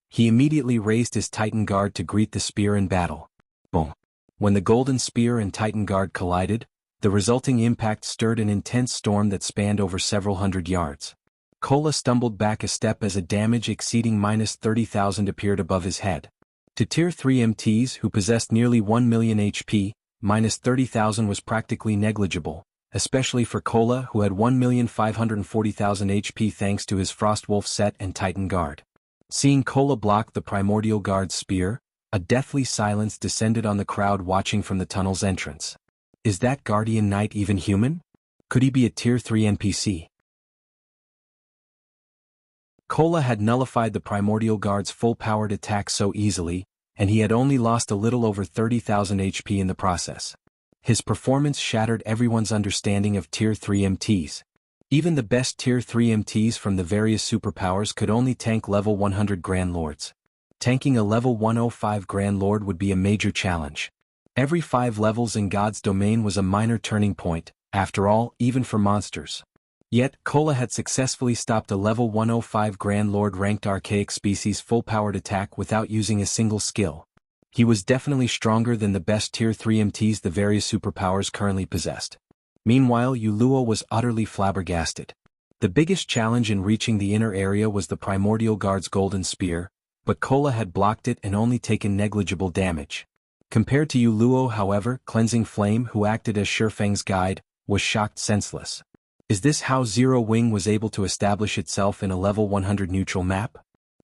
He immediately raised his Titan Guard to greet the spear in battle. Boom! When the golden spear and Titan Guard collided, the resulting impact stirred an intense storm that spanned over several hundred yards. Kola stumbled back a step as a damage exceeding -30,000 appeared above his head. To Tier 3 MTs who possessed nearly 1 million HP, -30,000 was practically negligible, especially for Kola who had 1,540,000 HP thanks to his Frostwolf set and Titan Guard. Seeing Kola block the Primordial Guard's spear, a deathly silence descended on the crowd watching from the tunnel's entrance. Is that Guardian Knight even human? Could he be a Tier 3 NPC? Kola had nullified the Primordial Guard's full-powered attack so easily, and he had only lost a little over 30,000 HP in the process. His performance shattered everyone's understanding of Tier 3 MTs. Even the best Tier 3 MTs from the various superpowers could only tank level 100 Grand Lords. Tanking a level 105 Grand Lord would be a major challenge. Every 5 levels in God's domain was a minor turning point, after all, even for monsters. Yet, Kola had successfully stopped a level 105 Grand Lord ranked archaic species full-powered attack without using a single skill. He was definitely stronger than the best Tier 3 MTs the various superpowers currently possessed. Meanwhile, Yuluo was utterly flabbergasted. The biggest challenge in reaching the inner area was the Primordial Guard's golden spear, but Kola had blocked it and only taken negligible damage. Compared to Yuluo, however, Cleansing Flame, who acted as Shifeng's guide, was shocked senseless. Is this how Zero Wing was able to establish itself in a level 100 neutral map?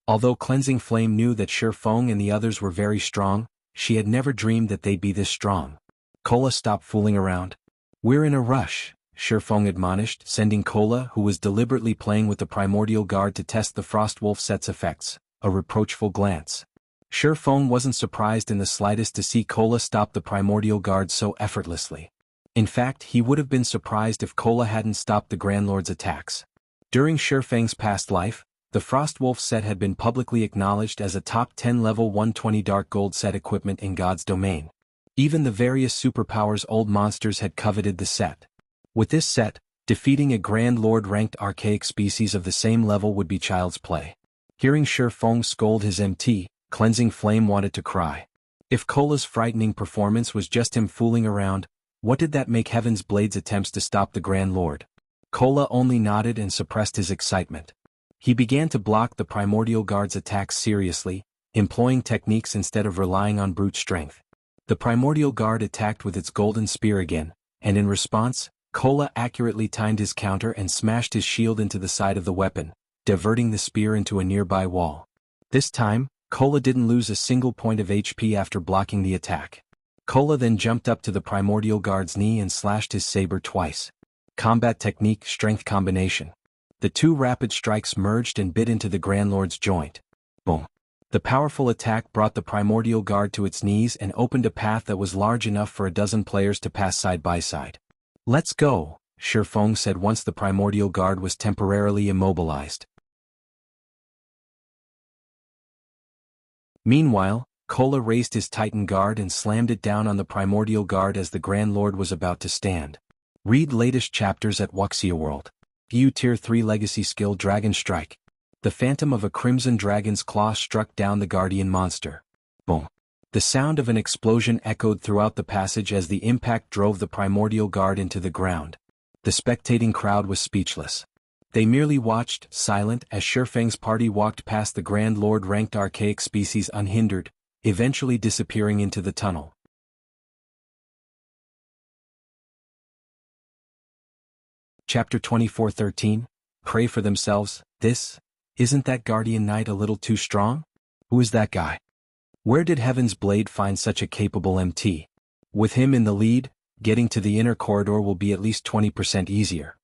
Although Cleansing Flame knew that Shifeng and the others were very strong, she had never dreamed that they'd be this strong. Kola, stop fooling around. We're in a rush, Shifeng admonished, sending Kola, who was deliberately playing with the Primordial Guard to test the Frostwolf set's effects, a reproachful glance. Shifeng wasn't surprised in the slightest to see Kola stop the Primordial Guard so effortlessly. In fact, he would have been surprised if Kola hadn't stopped the Grand Lord's attacks. During Shifeng's past life, the Frostwolf set had been publicly acknowledged as a top 10 level 120 Dark Gold set equipment in God's domain. Even the various superpowers' old monsters had coveted the set. With this set, defeating a Grand Lord ranked archaic species of the same level would be child's play. Hearing Shifeng scold his MT, Cleansing Flame wanted to cry. If Kola's frightening performance was just him fooling around, what did that make Heaven's Blade's attempts to stop the Grand Lord? Kola only nodded and suppressed his excitement. He began to block the Primordial Guard's attacks seriously, employing techniques instead of relying on brute strength. The Primordial Guard attacked with its golden spear again, and in response, Kola accurately timed his counter and smashed his shield into the side of the weapon, diverting the spear into a nearby wall. This time, Kola didn't lose a single point of HP after blocking the attack. Kola then jumped up to the Primordial Guard's knee and slashed his saber twice. Combat technique, strength combination. The two rapid strikes merged and bit into the Grand Lord's joint. Boom. The powerful attack brought the Primordial Guard to its knees and opened a path that was large enough for a dozen players to pass side by side. Let's go, Shifeng said once the Primordial Guard was temporarily immobilized. Meanwhile, Kola raised his Titan Guard and slammed it down on the Primordial Guard as the Grand Lord was about to stand. Read latest chapters at Wuxia World. View Tier 3 Legacy Skill Dragon Strike. The phantom of a crimson dragon's claw struck down the guardian monster. Boom. The sound of an explosion echoed throughout the passage as the impact drove the Primordial Guard into the ground. The spectating crowd was speechless. They merely watched, silent, as Shifeng's party walked past the Grand Lord ranked archaic species unhindered, eventually disappearing into the tunnel. Chapter 24:13, Pray for themselves. Isn't that Guardian Knight a little too strong? Who is that guy? Where did Heaven's Blade find such a capable MT? With him in the lead, getting to the inner corridor will be at least 20% easier.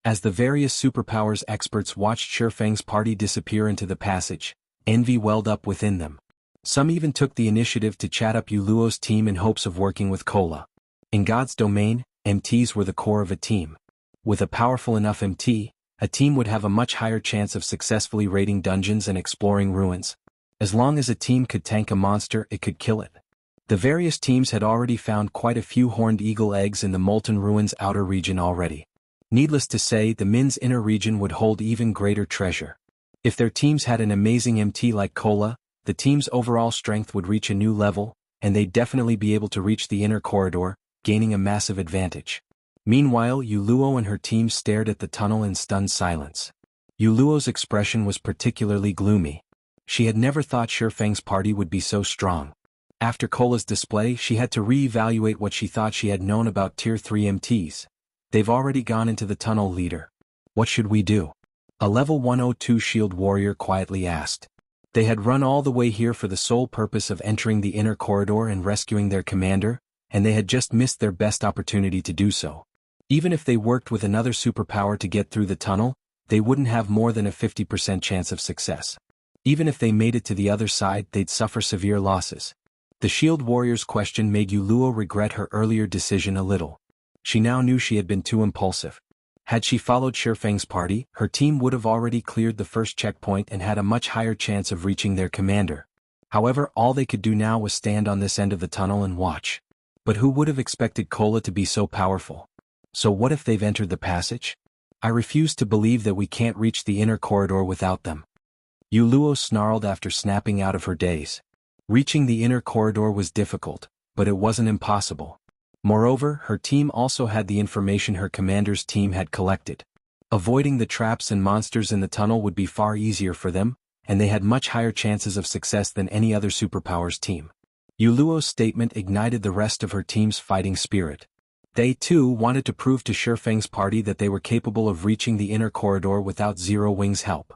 As the various superpowers experts watched Shifeng's party disappear into the passage, envy welled up within them. Some even took the initiative to chat up Yuluo's team in hopes of working with Kola. In God's domain, MTs were the core of a team. With a powerful enough MT, a team would have a much higher chance of successfully raiding dungeons and exploring ruins. As long as a team could tank a monster, it could kill it. The various teams had already found quite a few horned eagle eggs in the Molten Ruin's outer region already. Needless to say, the Min's inner region would hold even greater treasure. If their teams had an amazing MT like Kola, the team's overall strength would reach a new level, and they'd definitely be able to reach the inner corridor, gaining a massive advantage. Meanwhile, Yuluo and her team stared at the tunnel in stunned silence. Yuluo's expression was particularly gloomy. She had never thought Shifeng's party would be so strong. After Kola's display, she had to re-evaluate what she thought she had known about Tier 3 MTs. They've already gone into the tunnel, leader. What should we do? A level 102 shield warrior quietly asked. They had run all the way here for the sole purpose of entering the inner corridor and rescuing their commander, and they had just missed their best opportunity to do so. Even if they worked with another superpower to get through the tunnel, they wouldn't have more than a 50% chance of success. Even if they made it to the other side, they'd suffer severe losses. The shield warrior's question made Yuluo regret her earlier decision a little. She now knew she had been too impulsive. Had she followed Shifeng's party, her team would have already cleared the first checkpoint and had a much higher chance of reaching their commander. However, all they could do now was stand on this end of the tunnel and watch. But who would have expected Kola to be so powerful? So what if they've entered the passage? I refuse to believe that we can't reach the inner corridor without them. Yuluo snarled after snapping out of her daze. Reaching the inner corridor was difficult, but it wasn't impossible. Moreover, her team also had the information her commander's team had collected. Avoiding the traps and monsters in the tunnel would be far easier for them, and they had much higher chances of success than any other superpowers team. Yuluo's statement ignited the rest of her team's fighting spirit. They, too, wanted to prove to Shifeng's party that they were capable of reaching the inner corridor without Zero Wing's help.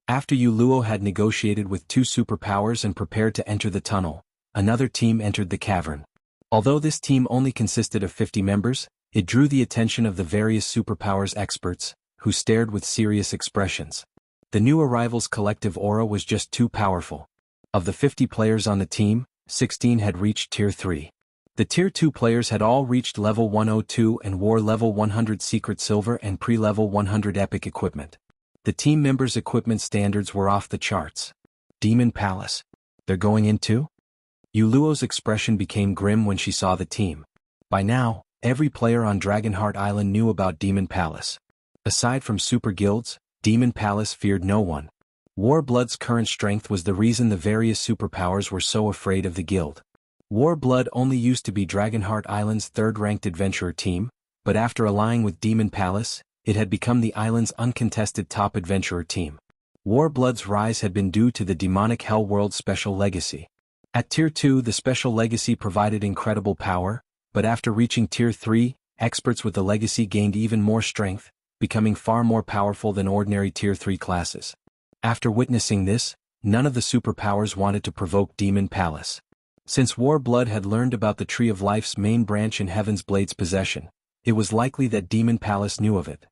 After Yuluo had negotiated with two superpowers and prepared to enter the tunnel, another team entered the cavern. Although this team only consisted of 50 members, it drew the attention of the various superpowers experts, who stared with serious expressions. The new arrival's collective aura was just too powerful. Of the 50 players on the team, 16 had reached Tier 3. The Tier 2 players had all reached level 102 and wore level 100 secret silver and pre-level 100 epic equipment. The team members' equipment standards were off the charts. Demon Palace. They're going in too? Yuluo's expression became grim when she saw the team. By now, every player on Dragonheart Island knew about Demon Palace. Aside from super guilds, Demon Palace feared no one. Warblood's current strength was the reason the various superpowers were so afraid of the guild. Warblood only used to be Dragonheart Island's third-ranked adventurer team, but after allying with Demon Palace, it had become the island's uncontested top adventurer team. Warblood's rise had been due to the demonic Hell World Special Legacy. At Tier 2, the Special Legacy provided incredible power, but after reaching Tier 3, experts with the Legacy gained even more strength, becoming far more powerful than ordinary Tier 3 classes. After witnessing this, none of the superpowers wanted to provoke Demon Palace. Since Warblood had learned about the Tree of Life's main branch in Heaven's Blade's possession, it was likely that Demon Palace knew of it.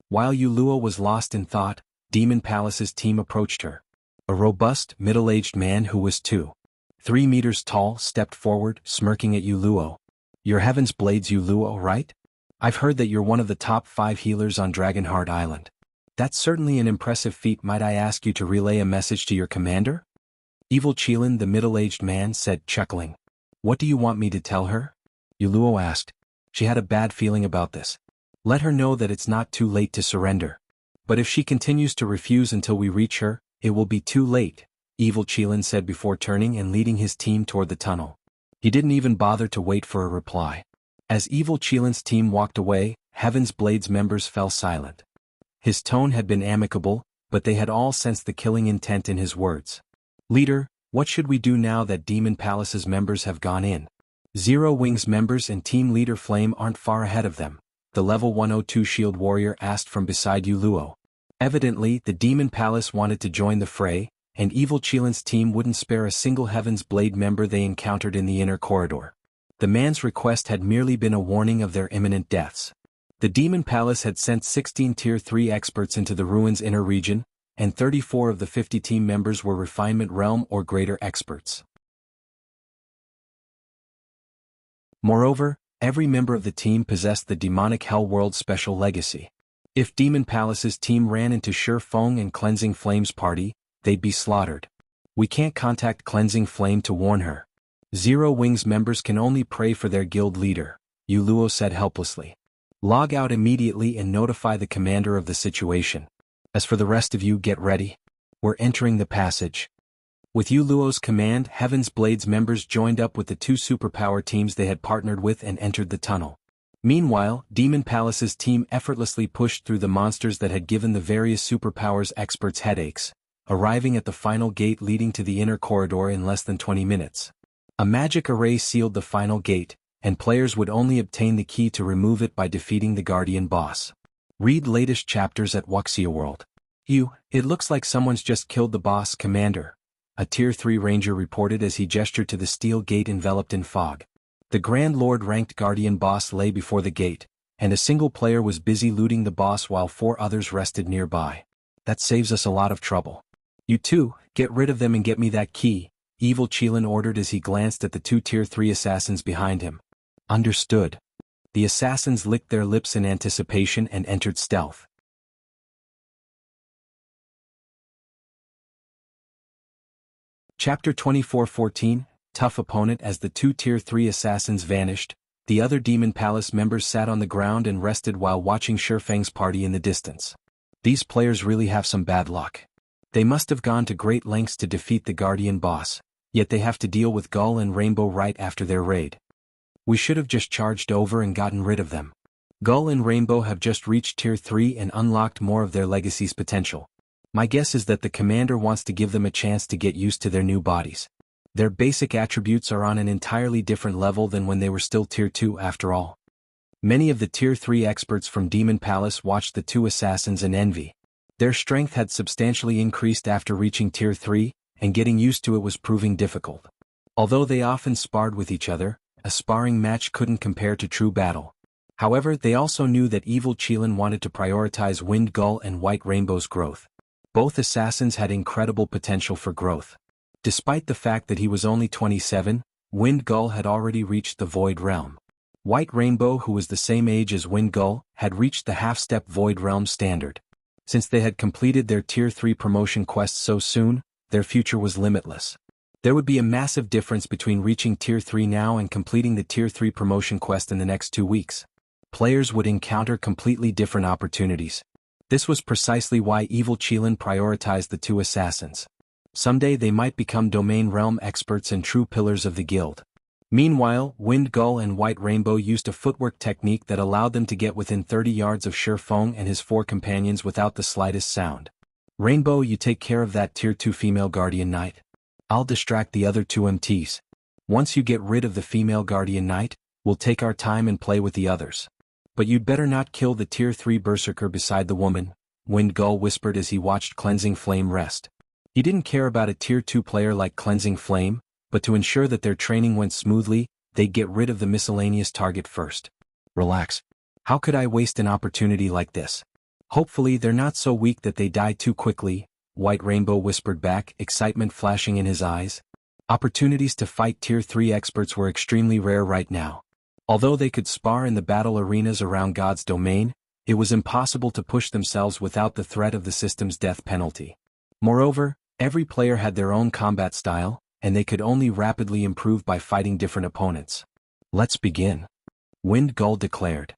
While Yuluo was lost in thought, Demon Palace's team approached her. A robust, middle-aged man who was 2.3 meters tall stepped forward, smirking at Yuluo. "You're Heaven's Blade's Yuluo, right? I've heard that you're one of the top 5 healers on Dragonheart Island. That's certainly an impressive feat. Might I ask you to relay a message to your commander?" Evil Qilin, the middle-aged man, said, chuckling. "What do you want me to tell her?" Yuluo asked. She had a bad feeling about this. Let her know that it's not too late to surrender. But if she continues to refuse until we reach her, it will be too late, Evil Qilin said before turning and leading his team toward the tunnel. He didn't even bother to wait for a reply. As Evil Qilin's team walked away, Heaven's Blade's members fell silent. His tone had been amicable, but they had all sensed the killing intent in his words. "Leader, what should we do now that Demon Palace's members have gone in?" Zero Wing's members and team leader Flame aren't far ahead of them, the level 102 shield warrior asked from beside Yuluo. Evidently, the Demon Palace wanted to join the fray, and Evil Qilin's team wouldn't spare a single Heaven's Blade member they encountered in the inner corridor. The man's request had merely been a warning of their imminent deaths. The Demon Palace had sent 16 Tier 3 experts into the ruin's inner region, and 34 of the 50 team members were Refinement Realm or greater experts. Moreover, every member of the team possessed the Demonic Hell World Special Legacy. If Demon Palace's team ran into Sure Feng and Cleansing Flame's party, they'd be slaughtered. We can't contact Cleansing Flame to warn her. Zero Wings members can only pray for their guild leader, Yu Luo said helplessly. Log out immediately and notify the commander of the situation. As for the rest of you, get ready. We're entering the passage. With Yu Luo's command, Heaven's Blades members joined up with the two superpower teams they had partnered with and entered the tunnel. Meanwhile, Demon Palace's team effortlessly pushed through the monsters that had given the various superpowers experts headaches, arriving at the final gate leading to the inner corridor in less than 20 minutes. A magic array sealed the final gate, and players would only obtain the key to remove it by defeating the Guardian boss. Read latest chapters at Wuxia World. It looks like someone's just killed the boss, Commander, a Tier 3 ranger reported as he gestured to the steel gate enveloped in fog. The Grand Lord ranked Guardian boss lay before the gate, and a single player was busy looting the boss while 4 others rested nearby. That saves us a lot of trouble. You two, get rid of them and get me that key, Evil Qilin ordered as he glanced at the 2 Tier 3 assassins behind him. Understood. The assassins licked their lips in anticipation and entered stealth. Chapter 24:14, Tough Opponent. As the 2 Tier 3 assassins vanished, the other Demon Palace members sat on the ground and rested while watching Shurfeng's party in the distance. These players really have some bad luck. They must have gone to great lengths to defeat the Guardian boss, yet they have to deal with Gull and Rainbow right after their raid. We should have just charged over and gotten rid of them. Gull and Rainbow have just reached Tier 3 and unlocked more of their legacy's potential. My guess is that the commander wants to give them a chance to get used to their new bodies. Their basic attributes are on an entirely different level than when they were still Tier 2 after all. Many of the Tier 3 experts from Demon Palace watched the 2 assassins in envy. Their strength had substantially increased after reaching Tier 3, and getting used to it was proving difficult. Although they often sparred with each other, a sparring match couldn't compare to true battle. However, they also knew that Evil Qilin wanted to prioritize Wind Gull and White Rainbow's growth. Both assassins had incredible potential for growth. Despite the fact that he was only 27, Wind Gull had already reached the Void Realm. White Rainbow, who was the same age as Wind Gull, had reached the half-step Void Realm standard. Since they had completed their Tier 3 promotion quests so soon, their future was limitless. There would be a massive difference between reaching Tier 3 now and completing the Tier 3 promotion quest in the next 2 weeks. Players would encounter completely different opportunities. This was precisely why Evil Qilin prioritized the 2 assassins. Someday they might become Domain Realm experts and true pillars of the guild. Meanwhile, Wind Gull and White Rainbow used a footwork technique that allowed them to get within 30 yards of Sure Feng and his 4 companions without the slightest sound. Rainbow, you take care of that Tier 2 female Guardian Knight. I'll distract the other 2 MTs. Once you get rid of the female Guardian Knight, we'll take our time and play with the others. But you'd better not kill the Tier 3 Berserker beside the woman, Wind Gull whispered as he watched Cleansing Flame rest. He didn't care about a Tier 2 player like Cleansing Flame, but to ensure that their training went smoothly, they'd get rid of the miscellaneous target first. Relax. How could I waste an opportunity like this? Hopefully they're not so weak that they die too quickly, White Rainbow whispered back, excitement flashing in his eyes. Opportunities to fight Tier 3 experts were extremely rare right now. Although they could spar in the battle arenas around God's domain, it was impossible to push themselves without the threat of the system's death penalty. Moreover, every player had their own combat style, and they could only rapidly improve by fighting different opponents. Let's begin, Wind Gull declared.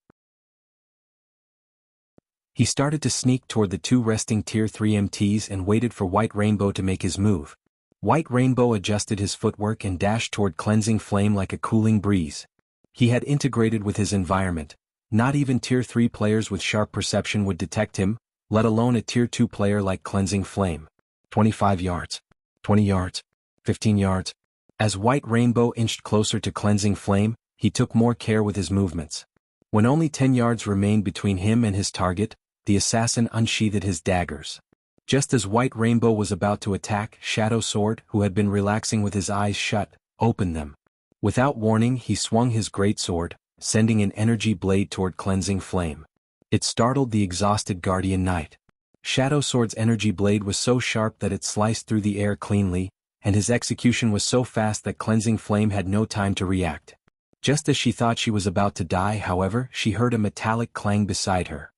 He started to sneak toward the 2 resting Tier 3 MTs and waited for White Rainbow to make his move. White Rainbow adjusted his footwork and dashed toward Cleansing Flame like a cooling breeze. He had integrated with his environment. Not even Tier 3 players with sharp perception would detect him, let alone a Tier 2 player like Cleansing Flame. 25 yards. 20 yards. 15 yards. As White Rainbow inched closer to Cleansing Flame, he took more care with his movements. When only 10 yards remained between him and his target, the assassin unsheathed his daggers. Just as White Rainbow was about to attack, Shadow Sword, who had been relaxing with his eyes shut, opened them. Without warning, he swung his greatsword, sending an energy blade toward Cleansing Flame. It startled the exhausted Guardian Knight. Shadow Sword's energy blade was so sharp that it sliced through the air cleanly, and his execution was so fast that Cleansing Flame had no time to react. Just as she thought she was about to die, however, she heard a metallic clang beside her.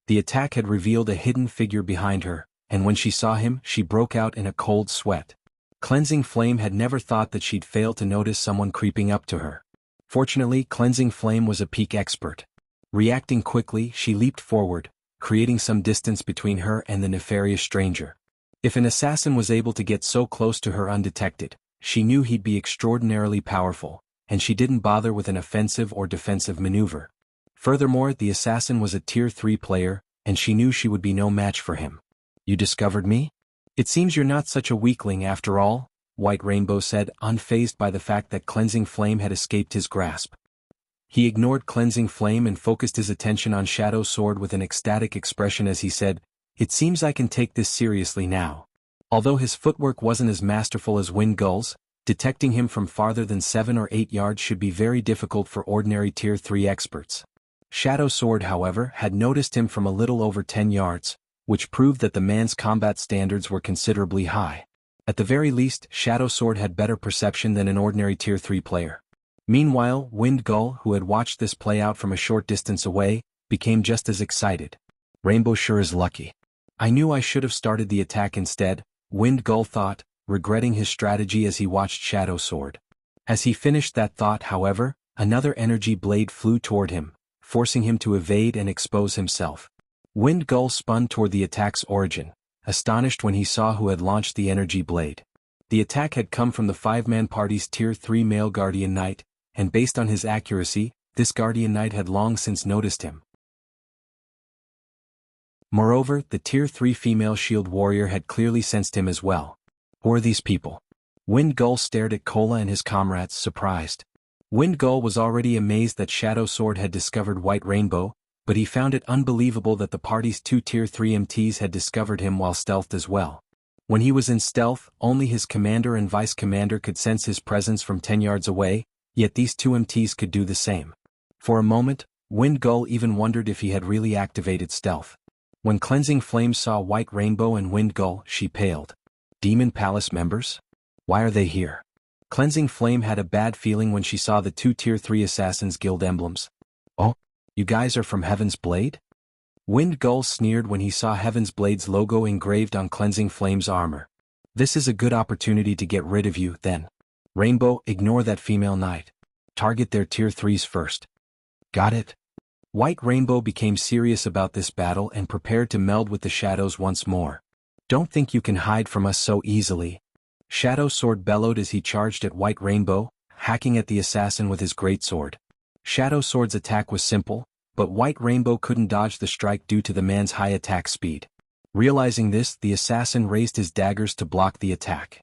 The attack had revealed a hidden figure behind her, and when she saw him, she broke out in a cold sweat. Cleansing Flame had never thought that she'd fail to notice someone creeping up to her. Fortunately, Cleansing Flame was a peak expert. Reacting quickly, she leaped forward, creating some distance between her and the nefarious stranger. If an assassin was able to get so close to her undetected, she knew he'd be extraordinarily powerful, and she didn't bother with an offensive or defensive maneuver. Furthermore, the assassin was a Tier 3 player, and she knew she would be no match for him. "You discovered me? It seems you're not such a weakling after all," White Rainbow said, unfazed by the fact that Cleansing Flame had escaped his grasp. He ignored Cleansing Flame and focused his attention on Shadow Sword with an ecstatic expression as he said, "It seems I can take this seriously now." Although his footwork wasn't as masterful as Wind Gull's, detecting him from farther than 7 or 8 yards should be very difficult for ordinary Tier 3 experts. Shadow Sword, however, had noticed him from a little over 10 yards, which proved that the man's combat standards were considerably high. At the very least, Shadow Sword had better perception than an ordinary Tier 3 player. Meanwhile, Wind Gull, who had watched this play out from a short distance away, became just as excited. "Rainbow sure is lucky. I knew I should have started the attack instead," Wind Gull thought, regretting his strategy as he watched Shadow Sword. As he finished that thought, however, another energy blade flew toward him, forcing him to evade and expose himself. Wind Gull spun toward the attack's origin, astonished when he saw who had launched the energy blade. The attack had come from the 5-man party's Tier 3 male Guardian Knight, and based on his accuracy, this Guardian Knight had long since noticed him. Moreover, the Tier 3 female shield warrior had clearly sensed him as well. Who are these people? Wind Gull stared at Kola and his comrades, surprised. Wind Gull was already amazed that Shadow Sword had discovered White Rainbow, but he found it unbelievable that the party's 2 Tier 3 MTs had discovered him while stealthed as well. When he was in stealth, only his commander and vice commander could sense his presence from 10 yards away, yet these 2 MTs could do the same. For a moment, Wind Gull even wondered if he had really activated stealth. When Cleansing Flame saw White Rainbow and Wind Gull, she paled. Demon Palace members? Why are they here? Cleansing Flame had a bad feeling when she saw the 2 Tier 3 Assassins Guild emblems. "Oh, you guys are from Heaven's Blade?" Wind Gull sneered when he saw Heaven's Blade's logo engraved on Cleansing Flame's armor. "This is a good opportunity to get rid of you, then. Rainbow, ignore that female knight. Target their Tier 3s first." "Got it?" White Rainbow became serious about this battle and prepared to meld with the shadows once more. "Don't think you can hide from us so easily." Shadow Sword bellowed as he charged at White Rainbow, hacking at the assassin with his greatsword. Shadow Sword's attack was simple, but White Rainbow couldn't dodge the strike due to the man's high attack speed. Realizing this, the assassin raised his daggers to block the attack.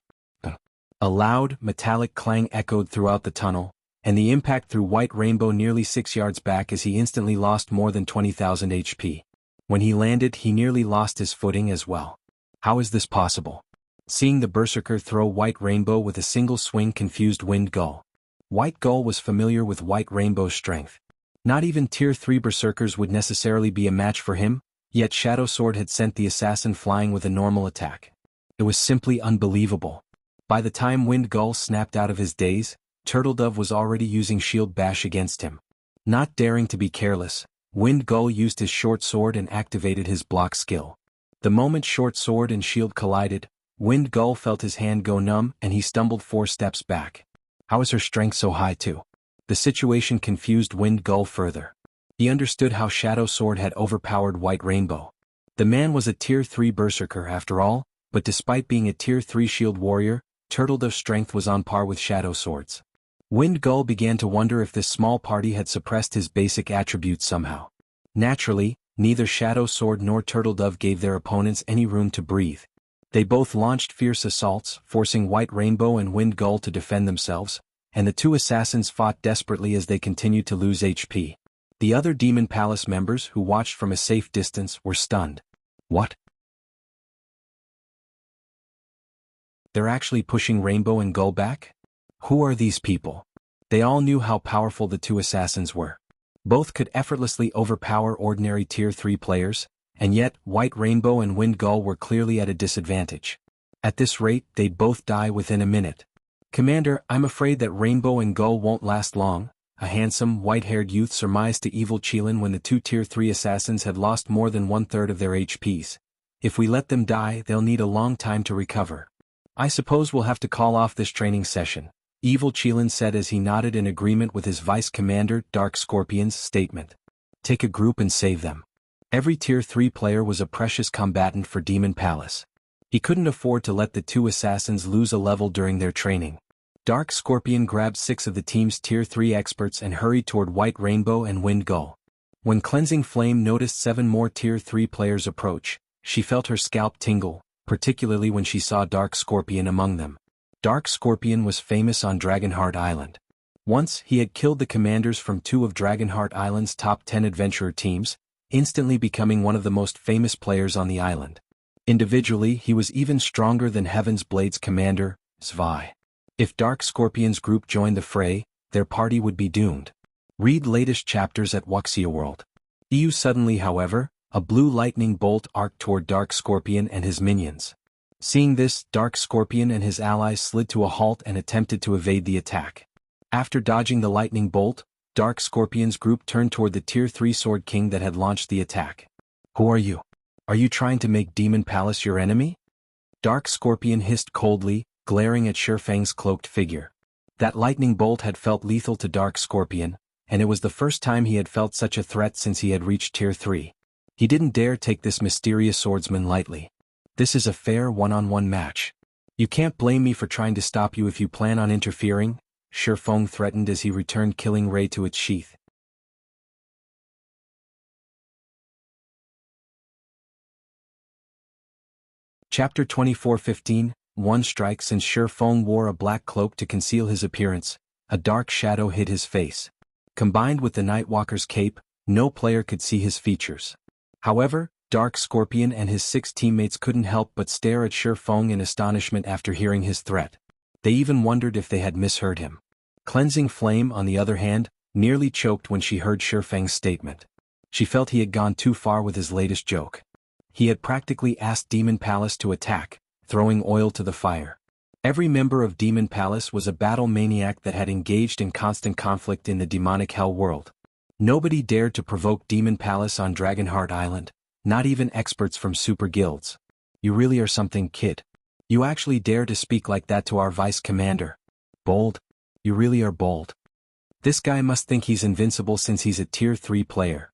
A loud, metallic clang echoed throughout the tunnel, and the impact threw White Rainbow nearly 6 yards back as he instantly lost more than 20,000 HP. When he landed, he nearly lost his footing as well. How is this possible? Seeing the Berserker throw White Rainbow with a single swing confused Wind Gull. White Gull was familiar with White Rainbow's strength. Not even Tier 3 Berserkers would necessarily be a match for him, yet Shadow Sword had sent the assassin flying with a normal attack. It was simply unbelievable. By the time Wind Gull snapped out of his daze, Turtledove was already using Shield Bash against him. Not daring to be careless, Wind Gull used his short sword and activated his block skill. The moment short sword and shield collided, Wind Gull felt his hand go numb and he stumbled 4 steps back. How is her strength so high too? The situation confused Wind Gull further. He understood how Shadow Sword had overpowered White Rainbow. The man was a Tier 3 Berserker after all, but despite being a Tier 3 Shield Warrior, Turtledove's strength was on par with Shadow Sword's. Wind Gull began to wonder if this small party had suppressed his basic attributes somehow. Naturally, neither Shadow Sword nor Turtledove gave their opponents any room to breathe. They both launched fierce assaults, forcing White Rainbow and Wind Gull to defend themselves, and the 2 assassins fought desperately as they continued to lose HP. The other Demon Palace members who watched from a safe distance were stunned. What? They're actually pushing Rainbow and Gull back? Who are these people? They all knew how powerful the 2 assassins were. Both could effortlessly overpower ordinary Tier 3 players, and yet White Rainbow and Wind Gull were clearly at a disadvantage. At this rate, they'd both die within a minute. "Commander, I'm afraid that Rainbow and Gull won't last long," a handsome, white-haired youth surmised to evil Qilin when the two Tier 3 assassins had lost more than one-third of their HPs. "If we let them die, they'll need a long time to recover. I suppose we'll have to call off this training session," evil Qilin said as he nodded in agreement with his Vice Commander Dark Scorpion's statement. "Take a group and save them." Every Tier 3 player was a precious combatant for Demon Palace. He couldn't afford to let the two assassins lose a level during their training. Dark Scorpion grabbed 6 of the team's Tier 3 experts and hurried toward White Rainbow and Wind Gull. When Cleansing Flame noticed 7 more Tier 3 players approach, she felt her scalp tingle, particularly when she saw Dark Scorpion among them. Dark Scorpion was famous on Dragonheart Island. Once, he had killed the commanders from 2 of Dragonheart Island's top 10 adventurer teams, instantly becoming one of the most famous players on the island. Individually, he was even stronger than Heaven's Blade's commander, Zwei. If Dark Scorpion's group joined the fray, their party would be doomed. Read latest chapters at Wuxia World. Suddenly, however, a blue lightning bolt arced toward Dark Scorpion and his minions. Seeing this, Dark Scorpion and his allies slid to a halt and attempted to evade the attack. After dodging the lightning bolt, Dark Scorpion's group turned toward the Tier 3 Sword King that had launched the attack. "Who are you? Are you trying to make Demon Palace your enemy?" Dark Scorpion hissed coldly, glaring at Shifeng's cloaked figure. That lightning bolt had felt lethal to Dark Scorpion, and it was the first time he had felt such a threat since he had reached Tier 3. He didn't dare take this mysterious swordsman lightly. "This is a fair one-on-one match. You can't blame me for trying to stop you if you plan on interfering," Shifeng threatened as he returned Killing Ray to its sheath. Chapter 24:15, One strike. Since Shifeng wore a black cloak to conceal his appearance, a dark shadow hid his face. Combined with the Nightwalker's cape, no player could see his features. However, Dark Scorpion and his 6 teammates couldn't help but stare at Shifeng in astonishment after hearing his threat. They even wondered if they had misheard him. Cleansing Flame, on the other hand, nearly choked when she heard Shifeng's statement. She felt he had gone too far with his latest joke. He had practically asked Demon Palace to attack, throwing oil to the fire. Every member of Demon Palace was a battle maniac that had engaged in constant conflict in the demonic hell world. Nobody dared to provoke Demon Palace on Dragonheart Island, not even experts from super guilds. "You really are something, kid. You actually dare to speak like that to our vice commander. Bold. You really are bold. This guy must think he's invincible since he's a Tier 3 player."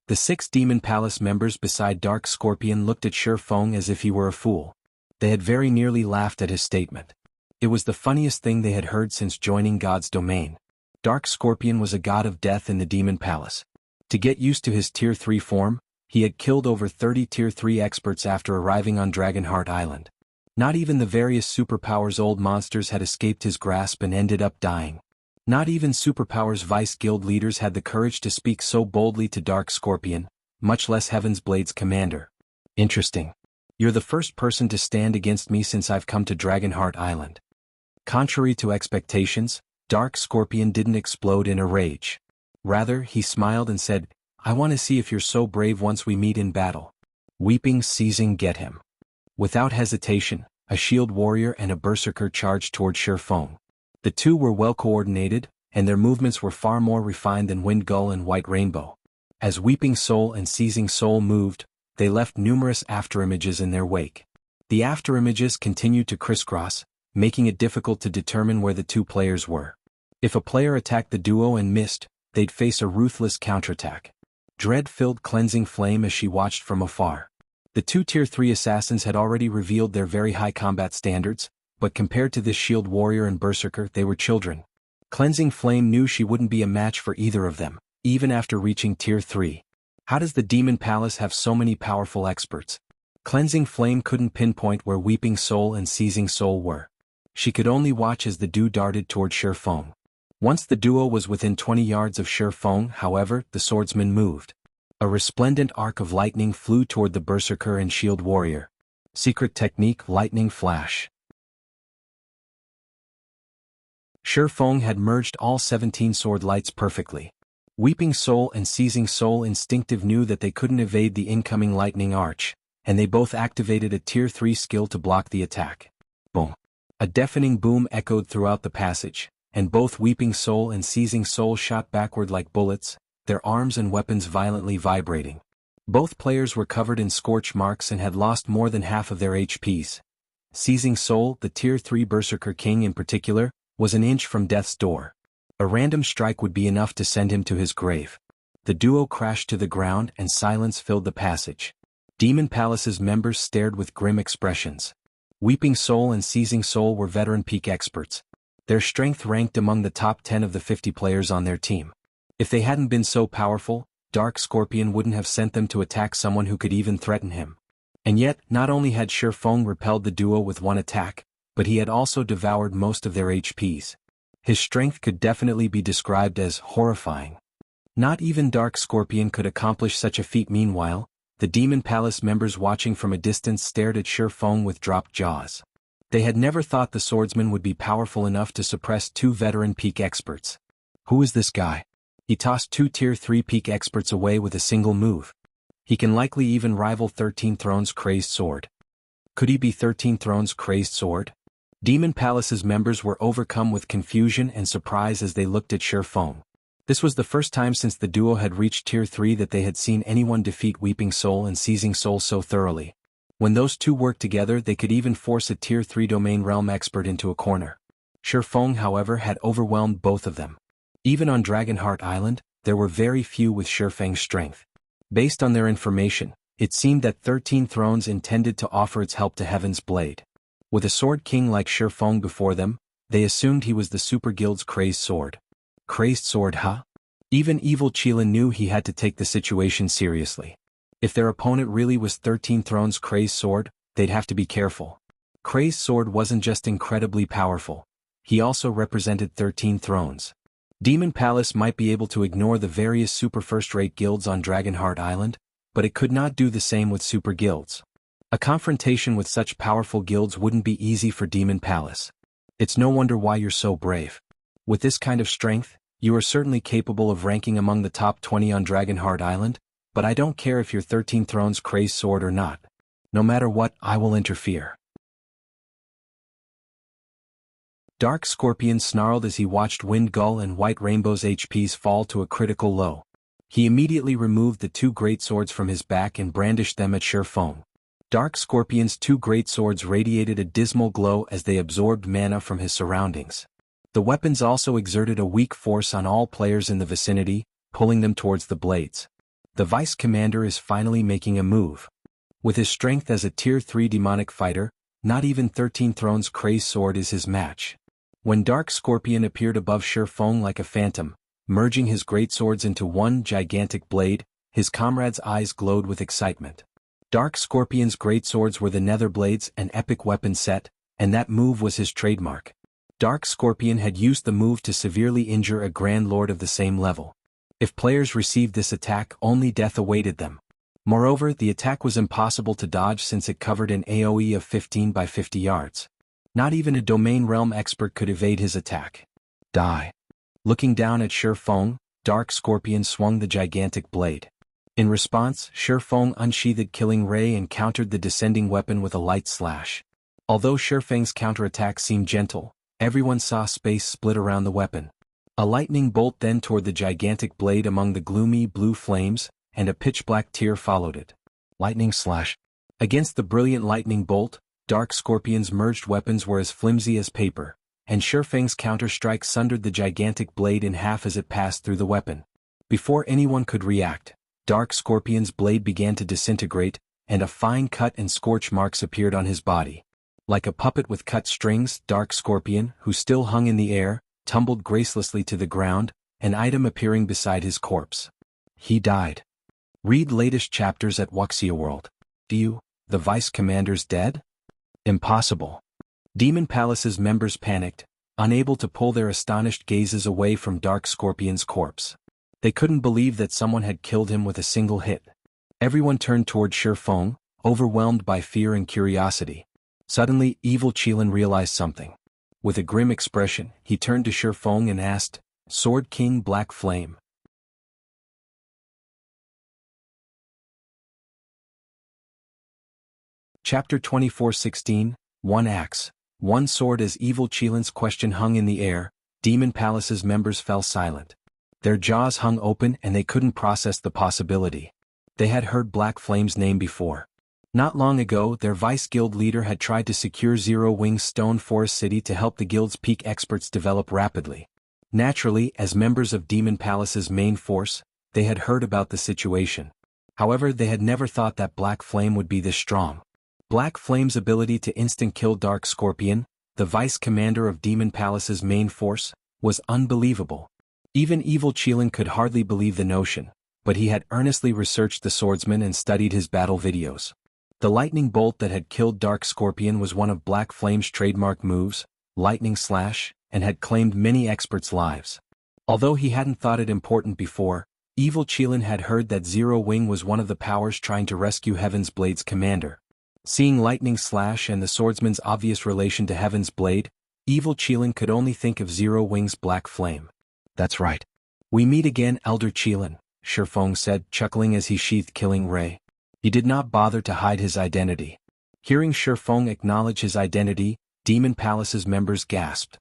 The 6 Demon Palace members beside Dark Scorpion looked at Shifeng as if he were a fool. They had very nearly laughed at his statement. It was the funniest thing they had heard since joining God's domain. Dark Scorpion was a god of death in the Demon Palace. To get used to his Tier 3 form, he had killed over 30 Tier 3 experts after arriving on Dragonheart Island. Not even the various superpowers old monsters had escaped his grasp and ended up dying. Not even Superpower's vice guild leaders had the courage to speak so boldly to Dark Scorpion, much less Heaven's Blade's commander. "Interesting. You're the first person to stand against me since I've come to Dragonheart Island." Contrary to expectations, Dark Scorpion didn't explode in a rage. Rather, he smiled and said, "I want to see if you're so brave once we meet in battle." Weeping Seizing get him. Without hesitation, a shield warrior and a berserker charged toward Shifeng. The two were well coordinated, and their movements were far more refined than Wind Gull and White Rainbow. As Weeping Soul and Seizing Soul moved, they left numerous afterimages in their wake. The afterimages continued to crisscross, making it difficult to determine where the two players were. If a player attacked the duo and missed, they'd face a ruthless counterattack. Dread filled Cleansing Flame as she watched from afar. The 2 Tier 3 assassins had already revealed their very high combat standards, but compared to this shield warrior and berserker, they were children. Cleansing Flame knew she wouldn't be a match for either of them, even after reaching Tier 3. How does the Demon Palace have so many powerful experts? Cleansing Flame couldn't pinpoint where Weeping Soul and Seizing Soul were. She could only watch as the duo darted toward Shifeng. Once the duo was within 20 yards of Shifeng, however, the swordsman moved. A resplendent arc of lightning flew toward the berserker and shield warrior. Secret technique: lightning flash. Shifeng had merged all 17 sword lights perfectly. Weeping Soul and Seizing Soul instinctive knew that they couldn't evade the incoming lightning arch, and they both activated a Tier 3 skill to block the attack. Boom! A deafening boom echoed throughout the passage, and both Weeping Soul and Seizing Soul shot backward like bullets, their arms and weapons violently vibrating. Both players were covered in scorch marks and had lost more than half of their HPs. Seizing Soul, the Tier 3 Berserker King in particular, was an inch from death's door. A random strike would be enough to send him to his grave. The duo crashed to the ground and silence filled the passage. Demon Palace's members stared with grim expressions. Weeping Soul and Seizing Soul were veteran peak experts. Their strength ranked among the top 10 of the 50 players on their team. If they hadn't been so powerful, Dark Scorpion wouldn't have sent them to attack someone who could even threaten him. And yet, not only had Shifeng repelled the duo with one attack, but he had also devoured most of their HPs. His strength could definitely be described as horrifying. Not even Dark Scorpion could accomplish such a feat. Meanwhile, the Demon Palace members watching from a distance stared at Shifeng with dropped jaws. They had never thought the swordsman would be powerful enough to suppress two veteran peak experts. Who is this guy? He tossed two Tier 3 peak experts away with a single move. He can likely even rival 13 Thrones' Crazed Sword. Could he be 13 Thrones' Crazed Sword? Demon Palace's members were overcome with confusion and surprise as they looked at Shifeng. This was the first time since the duo had reached Tier 3 that they had seen anyone defeat Weeping Soul and Seizing Soul so thoroughly. When those two worked together, they could even force a Tier 3 Domain Realm expert into a corner. Shifeng, however, had overwhelmed both of them. Even on Dragonheart Island, there were very few with Shifeng's strength. Based on their information, it seemed that 13 Thrones intended to offer its help to Heaven's Blade. With a Sword King like Shifeng before them, they assumed he was the Super Guild's Crazed Sword. Crazed Sword, huh? Even evil Qilin knew he had to take the situation seriously. If their opponent really was 13 Thrones' Crazed Sword, they'd have to be careful. Crazed Sword wasn't just incredibly powerful. He also represented 13 Thrones. Demon Palace might be able to ignore the various super first-rate guilds on Dragonheart Island, but it could not do the same with super guilds. A confrontation with such powerful guilds wouldn't be easy for Demon Palace. It's no wonder why you're so brave. With this kind of strength, you are certainly capable of ranking among the top 20 on Dragonheart Island, but I don't care if you're 13 Thrones' Crazed Sword or not. No matter what, I will interfere. Dark Scorpion snarled as he watched Wind Gull and White Rainbow's HPs fall to a critical low. He immediately removed the two great swords from his back and brandished them at Shifeng. Dark Scorpion's two great swords radiated a dismal glow as they absorbed mana from his surroundings. The weapons also exerted a weak force on all players in the vicinity, pulling them towards the blades. The Vice Commander is finally making a move. With his strength as a Tier 3 demonic fighter, not even 13 Thrones' Crazed Sword is his match. When Dark Scorpion appeared above Shifeng like a phantom, merging his great swords into one gigantic blade, his comrades' eyes glowed with excitement. Dark Scorpion's great swords were the Nether Blades, an epic weapon set, and that move was his trademark. Dark Scorpion had used the move to severely injure a Grand Lord of the same level. If players received this attack, only death awaited them. Moreover, the attack was impossible to dodge since it covered an AoE of 15 by 50 yards. Not even a Domain Realm expert could evade his attack. Die. Looking down at Shifeng, Dark Scorpion swung the gigantic blade. In response, Shifeng unsheathed Killing Ray and countered the descending weapon with a light slash. Although Shifeng's counterattack seemed gentle, everyone saw space split around the weapon. A lightning bolt then toward the gigantic blade among the gloomy blue flames, and a pitch-black tear followed it. Lightning slash. Against the brilliant lightning bolt, Dark Scorpion's merged weapons were as flimsy as paper, and Shifeng's counter-strike sundered the gigantic blade in half as it passed through the weapon. Before anyone could react, Dark Scorpion's blade began to disintegrate, and a fine cut and scorch marks appeared on his body. Like a puppet with cut strings, Dark Scorpion, who still hung in the air, tumbled gracelessly to the ground, an item appearing beside his corpse. He died. Read latest chapters at Wuxia World. The Vice Commander's dead? Impossible. Demon Palace's members panicked, unable to pull their astonished gazes away from Dark Scorpion's corpse. They couldn't believe that someone had killed him with a single hit. Everyone turned toward Shifeng, overwhelmed by fear and curiosity. Suddenly, evil Qilin realized something. With a grim expression, he turned to Shifeng and asked, "Sword King Black Flame, Chapter 24:16, One Axe, One Sword. As Evil Qilin's question hung in the air, Demon Palace's members fell silent. Their jaws hung open and they couldn't process the possibility. They had heard Black Flame's name before. Not long ago, their vice-guild leader had tried to secure Zero Wing's Stone Forest City to help the guild's peak experts develop rapidly. Naturally, as members of Demon Palace's main force, they had heard about the situation. However, they had never thought that Black Flame would be this strong. Black Flame's ability to instant-kill Dark Scorpion, the vice-commander of Demon Palace's main force, was unbelievable. Even Evil Qilin could hardly believe the notion, but he had earnestly researched the swordsman and studied his battle videos. The lightning bolt that had killed Dark Scorpion was one of Black Flame's trademark moves, Lightning Slash, and had claimed many experts' lives. Although he hadn't thought it important before, Evil Qilin had heard that Zero Wing was one of the powers trying to rescue Heaven's Blade's commander. Seeing Lightning Slash and the swordsman's obvious relation to Heaven's Blade, Evil Qilin could only think of Zero Wing's Black Flame. That's right. We meet again, Elder Qilin, Shifeng said, chuckling as he sheathed Killing Ray. He did not bother to hide his identity. Hearing Shifeng acknowledge his identity, Demon Palace's members gasped.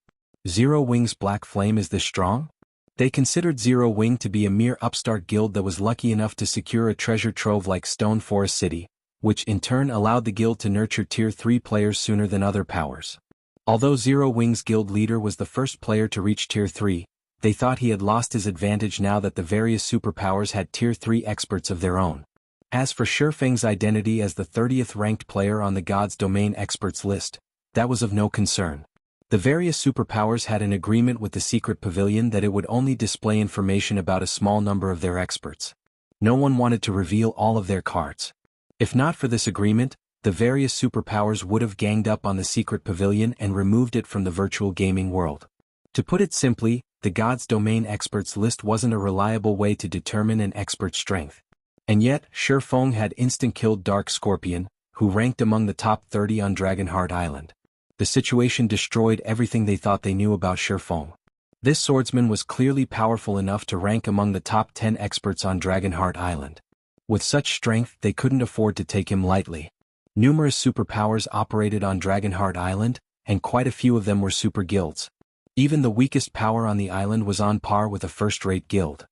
Zero Wing's Black Flame is this strong? They considered Zero Wing to be a mere upstart guild that was lucky enough to secure a treasure trove like Stone Forest City, which in turn allowed the guild to nurture Tier 3 players sooner than other powers. Although Zero Wing's guild leader was the first player to reach Tier 3, they thought he had lost his advantage now that the various superpowers had Tier 3 experts of their own. As for Shifeng's identity as the 30th ranked player on the God's Domain experts list, that was of no concern. The various superpowers had an agreement with the secret pavilion that it would only display information about a small number of their experts. No one wanted to reveal all of their cards. If not for this agreement, the various superpowers would have ganged up on the secret pavilion and removed it from the virtual gaming world. To put it simply, the God's Domain experts list wasn't a reliable way to determine an expert's strength. And yet, Shifeng had instant-killed Dark Scorpion, who ranked among the top 30 on Dragonheart Island. The situation destroyed everything they thought they knew about Shifeng. This swordsman was clearly powerful enough to rank among the top 10 experts on Dragonheart Island. With such strength, they couldn't afford to take him lightly. Numerous superpowers operated on Dragonheart Island, and quite a few of them were super guilds. Even the weakest power on the island was on par with a first-rate guild.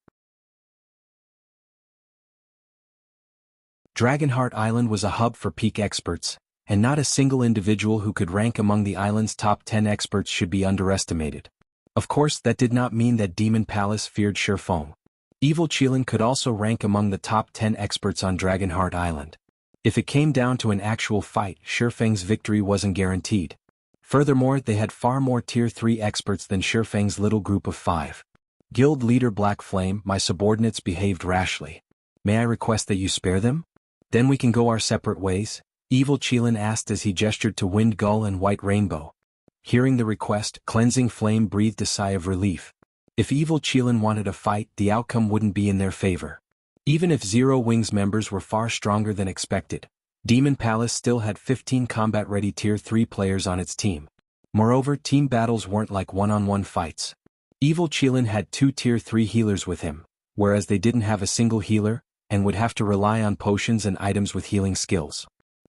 Dragonheart Island was a hub for peak experts, and not a single individual who could rank among the island's top 10 experts should be underestimated. Of course, that did not mean that Demon Palace feared Shifeng. Evil Qilin could also rank among the top 10 experts on Dragonheart Island. If it came down to an actual fight, Shifeng's victory wasn't guaranteed. Furthermore, they had far more Tier 3 experts than Shifeng's little group of 5. Guild leader Black Flame, my subordinates behaved rashly. May I request that you spare them? Then we can go our separate ways, Evil Qilin asked as he gestured to Wind Gull and White Rainbow. Hearing the request, Cleansing Flame breathed a sigh of relief. If Evil Qilin wanted a fight, the outcome wouldn't be in their favor. Even if Zero Wing's members were far stronger than expected, Demon Palace still had 15 combat-ready Tier 3 players on its team. Moreover, team battles weren't like one-on-one fights. Evil Qilin had 2 Tier 3 healers with him, whereas they didn't have a single healer, and would have to rely on potions and items with healing skills.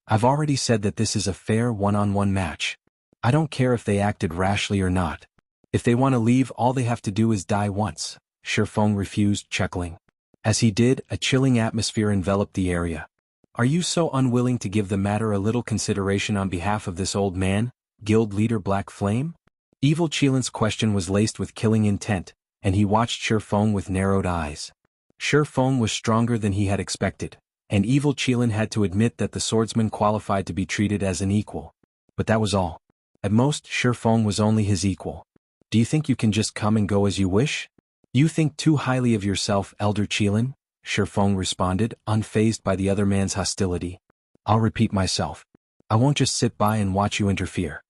I've already said that this is a fair one-on-one match. I don't care if they acted rashly or not. If they want to leave, all they have to do is die once. Shifeng refused, chuckling. As he did, a chilling atmosphere enveloped the area. Are you so unwilling to give the matter a little consideration on behalf of this old man, guild leader Black Flame? Evil Qilin's question was laced with killing intent, and he watched Shifeng with narrowed eyes. Shifeng was stronger than he had expected, and Evil Qilin had to admit that the swordsman qualified to be treated as an equal. But that was all. At most, Shifeng was only his equal. Do you think you can just come and go as you wish? You think too highly of yourself, Elder Qilin, Shifeng responded, unfazed by the other man's hostility. I'll repeat myself. I won't just sit by and watch you interfere.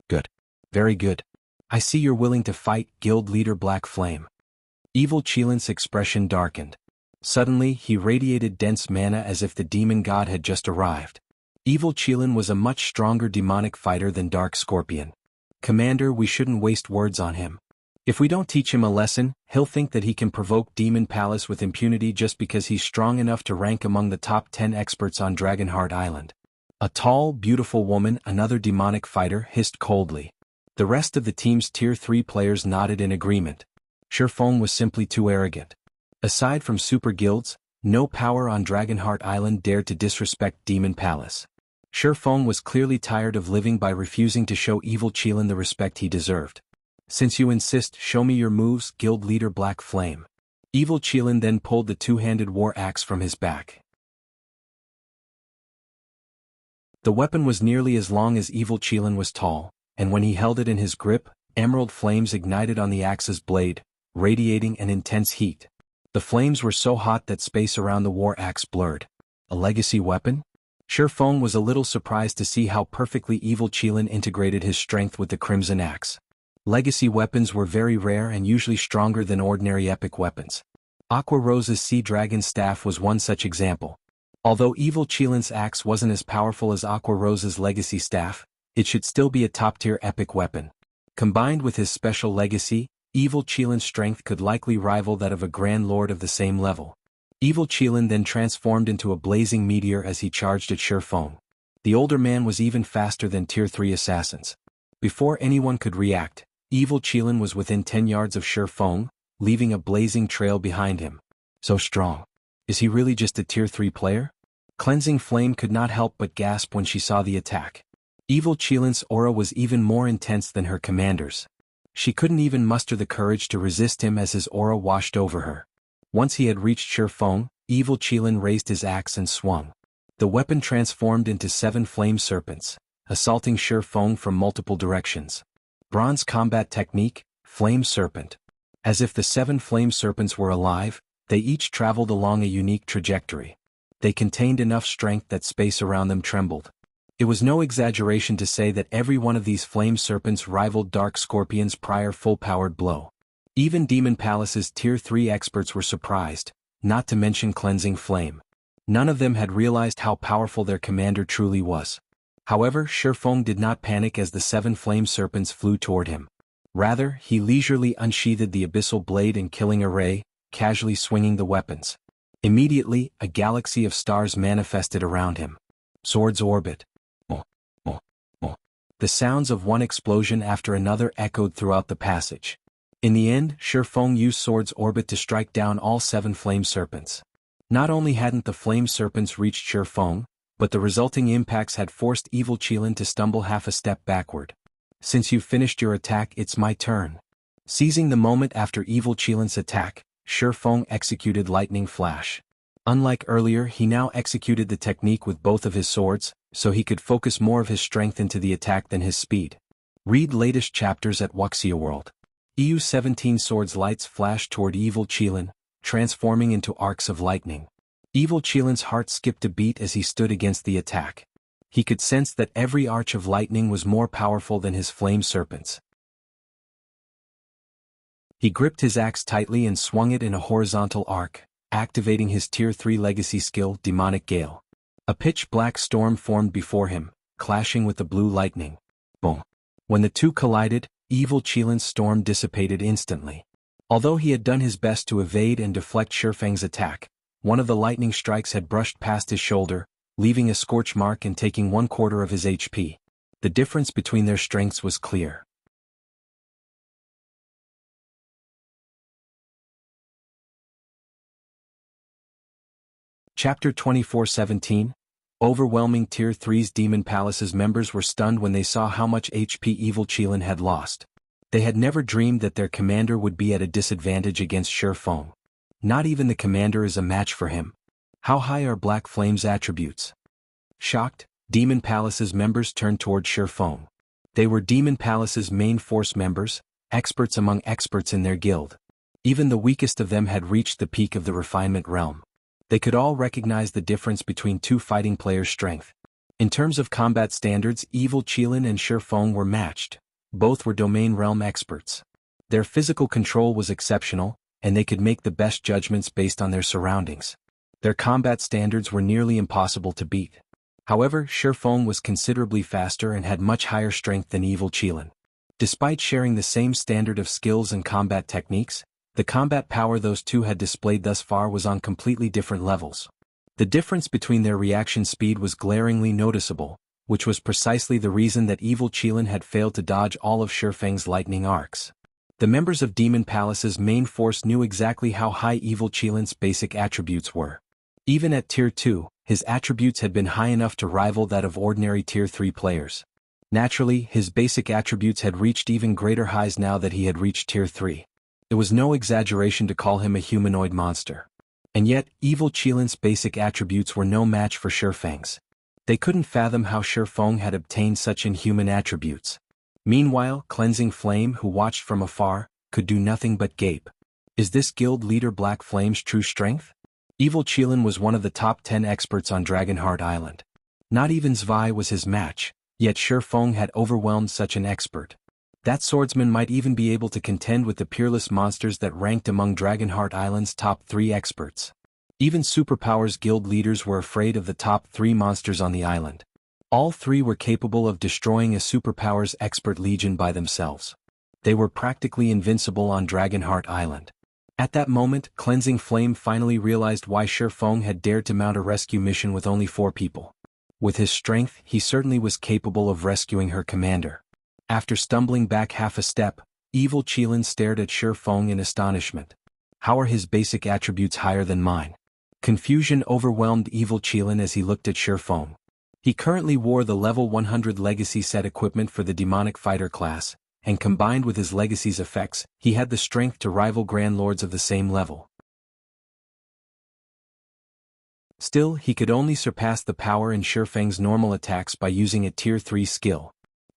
Good. Very good. I see you're willing to fight, guild leader Black Flame. Evil Qilin's expression darkened. Suddenly, he radiated dense mana as if the demon god had just arrived. Evil Qilin was a much stronger demonic fighter than Dark Scorpion. Commander, we shouldn't waste words on him. If we don't teach him a lesson, he'll think that he can provoke Demon Palace with impunity just because he's strong enough to rank among the top 10 experts on Dragonheart Island. A tall, beautiful woman, another demonic fighter, hissed coldly. The rest of the team's Tier 3 players nodded in agreement. Shifeng was simply too arrogant. Aside from super guilds, no power on Dragonheart Island dared to disrespect Demon Palace. Shifeng was clearly tired of living by refusing to show evil Qilin the respect he deserved. Since you insist, show me your moves, guild leader Black Flame. Evil Qilin then pulled the two-handed war axe from his back. The weapon was nearly as long as Evil Qilin was tall, and when he held it in his grip, emerald flames ignited on the axe's blade, radiating an intense heat. The flames were so hot that space around the war axe blurred. A legacy weapon? Shifeng was a little surprised to see how perfectly Evil Qilin integrated his strength with the Crimson Axe. Legacy weapons were very rare and usually stronger than ordinary epic weapons. Aqua Rose's Sea Dragon Staff was one such example. Although Evil Qilin's axe wasn't as powerful as Aqua Rose's Legacy Staff, it should still be a top-tier epic weapon. Combined with his special legacy, Evil Qilin's strength could likely rival that of a Grand Lord of the same level. Evil Qilin then transformed into a blazing meteor as he charged at Shifeng. The older man was even faster than Tier 3 assassins. Before anyone could react, Evil Qilin was within 10 yards of Shifeng, leaving a blazing trail behind him. So strong. Is he really just a Tier 3 player? Cleansing Flame could not help but gasp when she saw the attack. Evil Qilin's aura was even more intense than her commander's. She couldn't even muster the courage to resist him as his aura washed over her. Once he had reached Shifeng, Evil Qilin raised his axe and swung. The weapon transformed into 7 flame serpents, assaulting Shifeng from multiple directions. Bronze combat technique, Flame Serpent. As if the 7 flame serpents were alive, they each traveled along a unique trajectory. They contained enough strength that space around them trembled. It was no exaggeration to say that every one of these flame serpents rivaled Dark Scorpion's prior full-powered blow. Even Demon Palace's Tier 3 experts were surprised, not to mention Cleansing Flame. None of them had realized how powerful their commander truly was. However, Shifeng did not panic as the 7 flame serpents flew toward him. Rather, he leisurely unsheathed the abyssal blade and killing array, casually swinging the weapons. Immediately, a galaxy of stars manifested around him. Swords orbit. The sounds of one explosion after another echoed throughout the passage. In the end, Shifeng used Swords Orbit to strike down all 7 flame serpents. Not only hadn't the flame serpents reached Shifeng, but the resulting impacts had forced Evil Qilin to stumble half a step backward. Since you've finished your attack, it's my turn. Seizing the moment after Evil Qilin's attack, Shifeng executed Lightning Flash. Unlike earlier, he now executed the technique with both of his swords, so he could focus more of his strength into the attack than his speed. Read latest chapters at Wuxia World. EU-17 swords lights flashed toward Evil Qilin, transforming into arcs of lightning. Evil Qilin's heart skipped a beat as he stood against the attack. He could sense that every arch of lightning was more powerful than his flame serpents. He gripped his axe tightly and swung it in a horizontal arc, activating his Tier 3 legacy skill, Demonic Gale. A pitch-black storm formed before him, clashing with the blue lightning. Boom. When the two collided, Evil Qilin's storm dissipated instantly. Although he had done his best to evade and deflect Shifeng's attack, one of the lightning strikes had brushed past his shoulder, leaving a scorch mark and taking 1/4 of his HP. The difference between their strengths was clear. Chapter 24:17. Overwhelming Tier 3's Demon Palace's members were stunned when they saw how much HP Evil Qilin had lost. They had never dreamed that their commander would be at a disadvantage against Shifeng. Not even the commander is a match for him. How high are Black Flame's attributes? Shocked, Demon Palace's members turned toward Shifeng. They were Demon Palace's main force members, experts among experts in their guild. Even the weakest of them had reached the peak of the refinement realm. They could all recognize the difference between two fighting players' strength. In terms of combat standards, Evil Qilin and Shifeng were matched. Both were domain realm experts. Their physical control was exceptional, and they could make the best judgments based on their surroundings. Their combat standards were nearly impossible to beat. However, Shifeng was considerably faster and had much higher strength than Evil Qilin. Despite sharing the same standard of skills and combat techniques, the combat power those two had displayed thus far was on completely different levels. The difference between their reaction speed was glaringly noticeable, which was precisely the reason that evil Qilin had failed to dodge all of Shifeng's lightning arcs. The members of Demon Palace's main force knew exactly how high evil Qilin's basic attributes were. Even at Tier 2, his attributes had been high enough to rival that of ordinary Tier 3 players. Naturally, his basic attributes had reached even greater highs now that he had reached Tier 3. It was no exaggeration to call him a humanoid monster. And yet, evil Qilin's basic attributes were no match for Shifeng's. They couldn't fathom how Shifeng had obtained such inhuman attributes. Meanwhile, Cleansing Flame, who watched from afar, could do nothing but gape. Is this guild leader Black Flame's true strength? Evil Qilin was one of the top 10 experts on Dragonheart Island. Not even Zwei was his match, yet Shifeng had overwhelmed such an expert. That swordsman might even be able to contend with the peerless monsters that ranked among Dragonheart Island's top 3 experts. Even Superpower's guild leaders were afraid of the top 3 monsters on the island. All 3 were capable of destroying a Superpower's expert legion by themselves. They were practically invincible on Dragonheart Island. At that moment, Cleansing Flame finally realized why Shifeng had dared to mount a rescue mission with only 4 people. With his strength, he certainly was capable of rescuing her commander. After stumbling back half a step, evil Qilin stared at Shifeng in astonishment. How are his basic attributes higher than mine? Confusion overwhelmed evil Qilin as he looked at Shifeng. He currently wore the level 100 legacy set equipment for the demonic fighter class, and combined with his legacy's effects, he had the strength to rival Grand Lords of the same level. Still, he could only surpass the power in Shifeng's normal attacks by using a Tier 3 skill.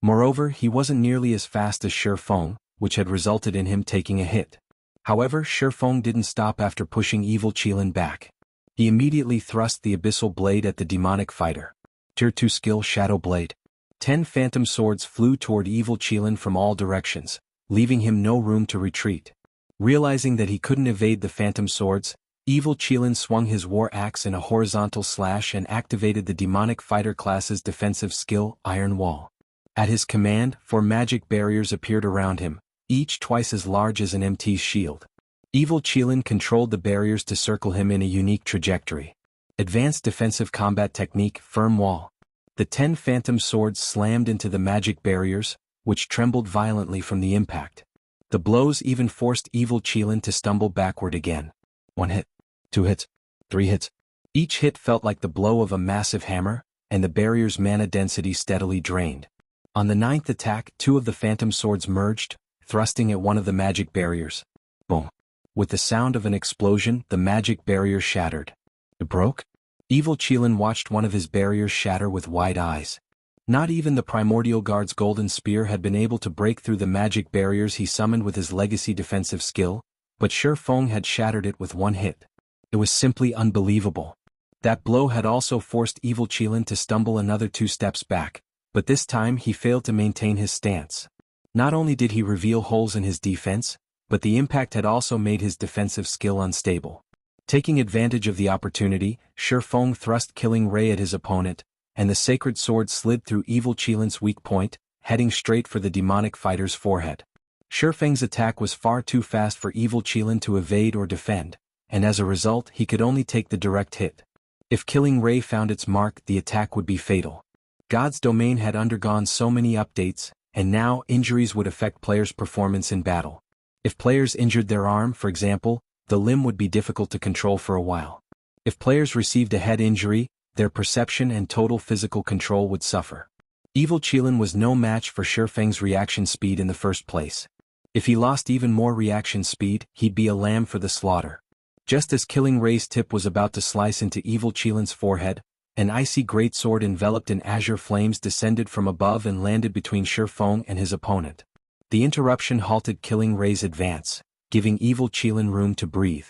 Moreover, he wasn't nearly as fast as Shifeng, which had resulted in him taking a hit. However, Shifeng didn't stop after pushing evil Qilin back. He immediately thrust the abyssal blade at the demonic fighter. Tier 2 skill Shadow Blade. 10 phantom swords flew toward evil Qilin from all directions, leaving him no room to retreat. Realizing that he couldn't evade the phantom swords, evil Qilin swung his war axe in a horizontal slash and activated the demonic fighter class's defensive skill, Iron Wall. At his command, 4 magic barriers appeared around him, each twice as large as an MT's shield. Evil Qilin controlled the barriers to circle him in a unique trajectory. Advanced defensive combat technique, Firm Wall. The 10 phantom swords slammed into the magic barriers, which trembled violently from the impact. The blows even forced evil Qilin to stumble backward again. 1 hit, 2 hits, 3 hits. Each hit felt like the blow of a massive hammer, and the barrier's mana density steadily drained. On the 9th attack, 2 of the phantom swords merged, thrusting at one of the magic barriers. Boom. With the sound of an explosion, the magic barrier shattered. It broke? Evil Qilin watched one of his barriers shatter with wide eyes. Not even the Primordial Guard's golden spear had been able to break through the magic barriers he summoned with his legacy defensive skill, but Shifeng had shattered it with 1 hit. It was simply unbelievable. That blow had also forced evil Qilin to stumble another 2 steps back, but this time he failed to maintain his stance. Not only did he reveal holes in his defense, but the impact had also made his defensive skill unstable. Taking advantage of the opportunity, Shifeng thrust Killing Ray at his opponent, and the sacred sword slid through evil Qilin's weak point, heading straight for the demonic fighter's forehead. Shifeng's attack was far too fast for evil Qilin to evade or defend, and as a result he could only take the direct hit. If Killing Ray found its mark, the attack would be fatal. God's Domain had undergone so many updates, and now injuries would affect players' performance in battle. If players injured their arm, for example, the limb would be difficult to control for a while. If players received a head injury, their perception and total physical control would suffer. Evil Qilin was no match for Shifeng's reaction speed in the first place. If he lost even more reaction speed, he'd be a lamb for the slaughter. Just as Killing Ray's tip was about to slice into evil Qilin's forehead, an icy greatsword enveloped in azure flames descended from above and landed between Shifeng and his opponent. The interruption halted Killing Ray's advance, giving evil Qilin room to breathe.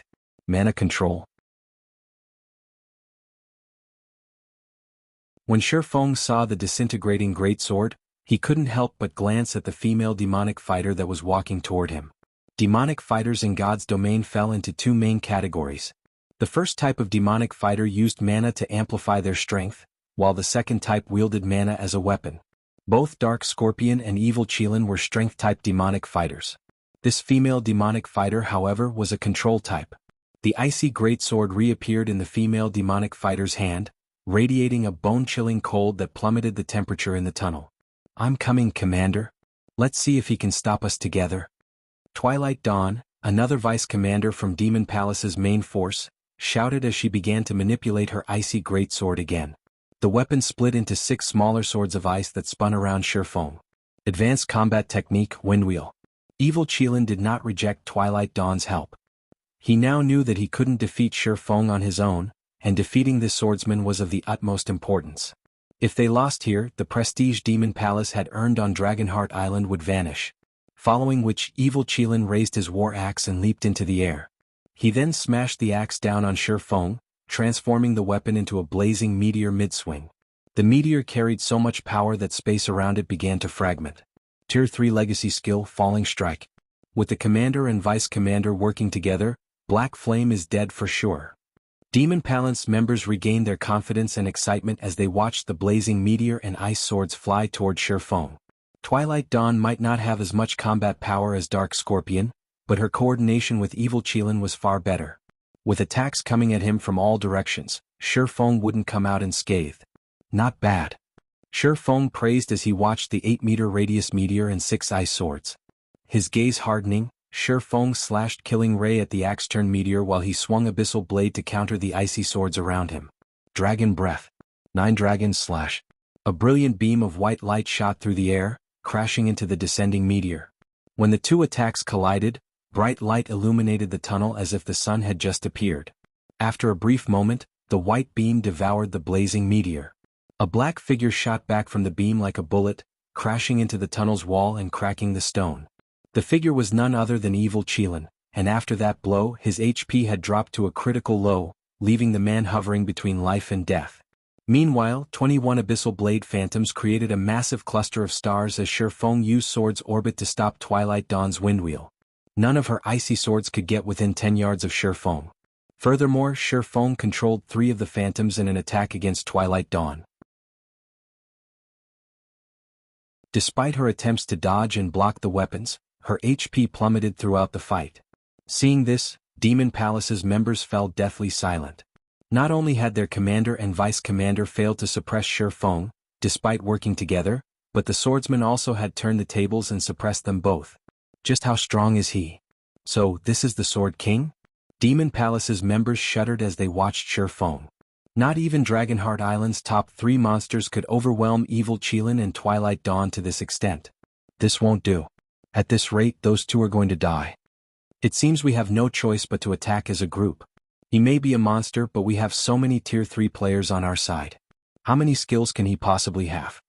Mana control. When Shifeng saw the disintegrating greatsword, he couldn't help but glance at the female demonic fighter that was walking toward him. Demonic fighters in God's Domain fell into 2 main categories. The first type of demonic fighter used mana to amplify their strength, while the second type wielded mana as a weapon. Both Dark Scorpion and Evil Qilin were strength-type demonic fighters. This female demonic fighter, however, was a control type. The icy greatsword reappeared in the female demonic fighter's hand, radiating a bone-chilling cold that plummeted the temperature in the tunnel. "I'm coming, Commander. Let's see if he can stop us together." Twilight Dawn, another vice-commander from Demon Palace's main force, shouted as she began to manipulate her icy greatsword again. The weapon split into 6 smaller swords of ice that spun around Shifeng. Advanced combat technique, Windwheel. Evil Qilin did not reject Twilight Dawn's help. He now knew that he couldn't defeat Shifeng on his own, and defeating this swordsman was of the utmost importance. If they lost here, the prestige Demon Palace had earned on Dragonheart Island would vanish. Following which, Evil Qilin raised his war axe and leaped into the air. He then smashed the axe down on Shifeng, transforming the weapon into a blazing meteor mid-swing. The meteor carried so much power that space around it began to fragment. Tier 3 Legacy Skill, Falling Strike. With the commander and vice-commander working together, Black Flame is dead for sure. Demon Palace members regained their confidence and excitement as they watched the blazing meteor and ice swords fly toward Shifeng. Twilight Dawn might not have as much combat power as Dark Scorpion, but her coordination with Evil Qilin was far better. With attacks coming at him from all directions, Shifeng wouldn't come out unscathed. Not bad. Shifeng praised as he watched the 8-meter radius meteor and 6 ice swords. His gaze hardening, Shifeng slashed Killing Ray at the axe-turn meteor while he swung Abyssal Blade to counter the icy swords around him. Dragon Breath. 9 Dragons Slash. A brilliant beam of white light shot through the air, crashing into the descending meteor. When the two attacks collided, bright light illuminated the tunnel as if the sun had just appeared. After a brief moment, the white beam devoured the blazing meteor. A black figure shot back from the beam like a bullet, crashing into the tunnel's wall and cracking the stone. The figure was none other than Evil Qilin, and after that blow his HP had dropped to a critical low, leaving the man hovering between life and death. Meanwhile, 21 Abyssal Blade Phantoms created a massive cluster of stars as Shifeng used Sword's orbit to stop Twilight Dawn's Windwheel. None of her icy swords could get within 10 yards of Shifeng. Furthermore, Shifeng controlled 3 of the Phantoms in an attack against Twilight Dawn. Despite her attempts to dodge and block the weapons, her HP plummeted throughout the fight. Seeing this, Demon Palace's members fell deathly silent. Not only had their commander and vice-commander failed to suppress Shifeng, despite working together, but the swordsman also had turned the tables and suppressed them both. Just how strong is he? So, this is the Sword King? Demon Palace's members shuddered as they watched Shifeng. Not even Dragonheart Island's top 3 monsters could overwhelm Evil Qilin and Twilight Dawn to this extent. This won't do. At this rate, those two are going to die. It seems we have no choice but to attack as a group. He may be a monster, but we have so many tier 3 players on our side. How many skills can he possibly have?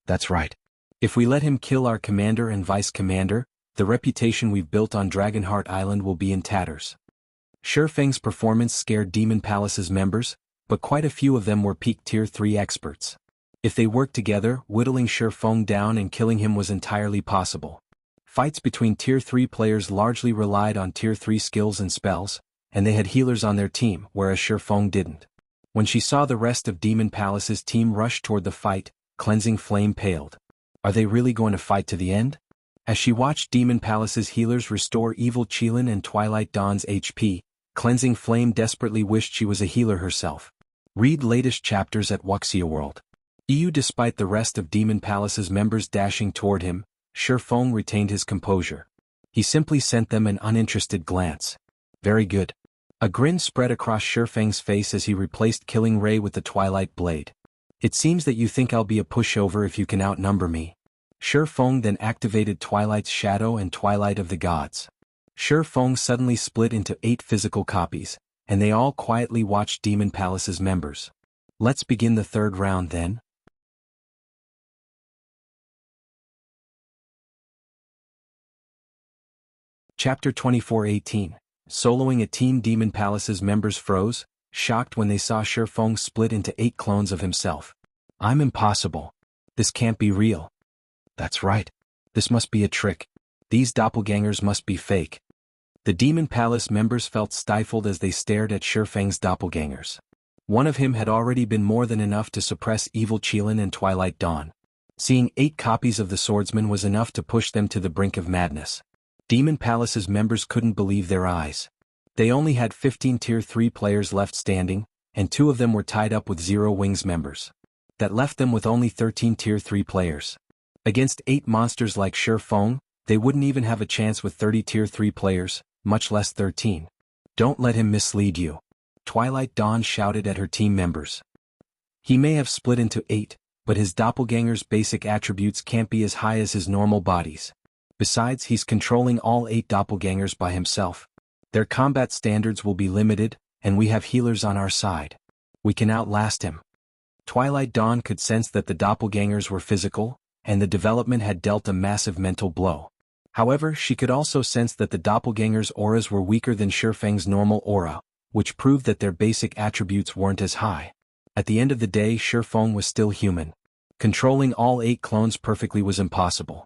That's right. If we let him kill our commander and vice-commander, the reputation we've built on Dragonheart Island will be in tatters. Shifeng's performance scared Demon Palace's members, but quite a few of them were peak tier 3 experts. If they worked together, whittling Shifeng down and killing him was entirely possible. Fights between tier 3 players largely relied on tier 3 skills and spells, and they had healers on their team, whereas Shifeng didn't. When she saw the rest of Demon Palace's team rush toward the fight, Cleansing Flame paled. Are they really going to fight to the end? As she watched Demon Palace's healers restore Evil Qilin and Twilight Dawn's HP, Cleansing Flame desperately wished she was a healer herself. Read latest chapters at Wuxia World. Despite the rest of Demon Palace's members dashing toward him, Shifeng retained his composure. He simply sent them an uninterested glance. Very good. A grin spread across Shifeng's face as he replaced Killing Ray with the Twilight Blade. It seems that you think I'll be a pushover if you can outnumber me. Shifeng then activated Twilight's Shadow and Twilight of the Gods. Shifeng suddenly split into 8 physical copies, and they all quietly watched Demon Palace's members. Let's begin the 3rd round then. Chapter 24:18. Soloing a team. Demon Palace's members froze, shocked when they saw Shifeng split into 8 clones of himself. I'm impossible. This can't be real. That's right. This must be a trick. These doppelgangers must be fake. The Demon Palace members felt stifled as they stared at Shifeng's doppelgangers. One of him had already been more than enough to suppress Evil Qilin and Twilight Dawn. Seeing 8 copies of the swordsman was enough to push them to the brink of madness. Demon Palace's members couldn't believe their eyes. They only had 15 Tier 3 players left standing, and 2 of them were tied up with 0 Wings members. That left them with only 13 Tier 3 players. Against 8 monsters like Shi Feng, they wouldn't even have a chance with 30 Tier 3 players, much less 13. Don't let him mislead you. Twilight Dawn shouted at her team members. He may have split into 8, but his doppelganger's basic attributes can't be as high as his normal bodies. Besides, he's controlling all 8 doppelgangers by himself. Their combat standards will be limited, and we have healers on our side. We can outlast him. Twilight Dawn could sense that the doppelgangers were physical, and the development had dealt a massive mental blow. However, she could also sense that the doppelgangers' auras were weaker than Shi Feng's normal aura, which proved that their basic attributes weren't as high. At the end of the day, Shi Feng was still human. Controlling all 8 clones perfectly was impossible.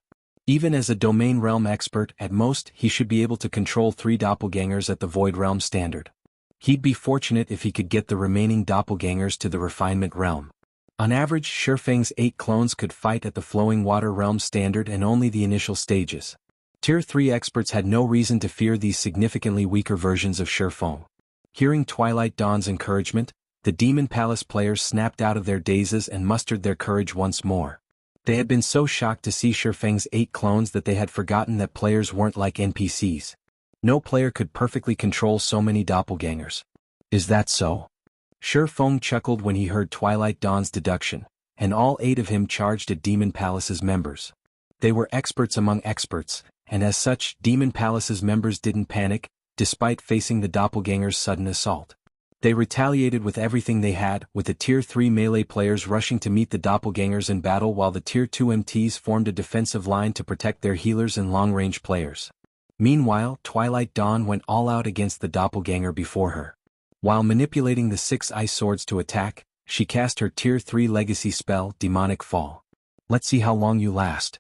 Even as a domain realm expert, at most, he should be able to control 3 doppelgangers at the Void Realm standard. He'd be fortunate if he could get the remaining doppelgangers to the Refinement Realm. On average, Shi Feng's 8 clones could fight at the Flowing Water Realm standard and only the initial stages. Tier 3 experts had no reason to fear these significantly weaker versions of Shi Feng. Hearing Twilight Dawn's encouragement, the Demon Palace players snapped out of their dazes and mustered their courage once more. They had been so shocked to see Shi Feng's 8 clones that they had forgotten that players weren't like NPCs. No player could perfectly control so many doppelgangers. Is that so? Shi Feng chuckled when he heard Twilight Dawn's deduction, and all 8 of him charged at Demon Palace's members. They were experts among experts, and as such, Demon Palace's members didn't panic, despite facing the doppelganger's sudden assault. They retaliated with everything they had, with the Tier 3 melee players rushing to meet the doppelgangers in battle while the Tier 2 MTs formed a defensive line to protect their healers and long-range players. Meanwhile, Twilight Dawn went all out against the doppelganger before her. While manipulating the 6 ice swords to attack, she cast her Tier 3 legacy spell, Demonic Fall. Let's see how long you last.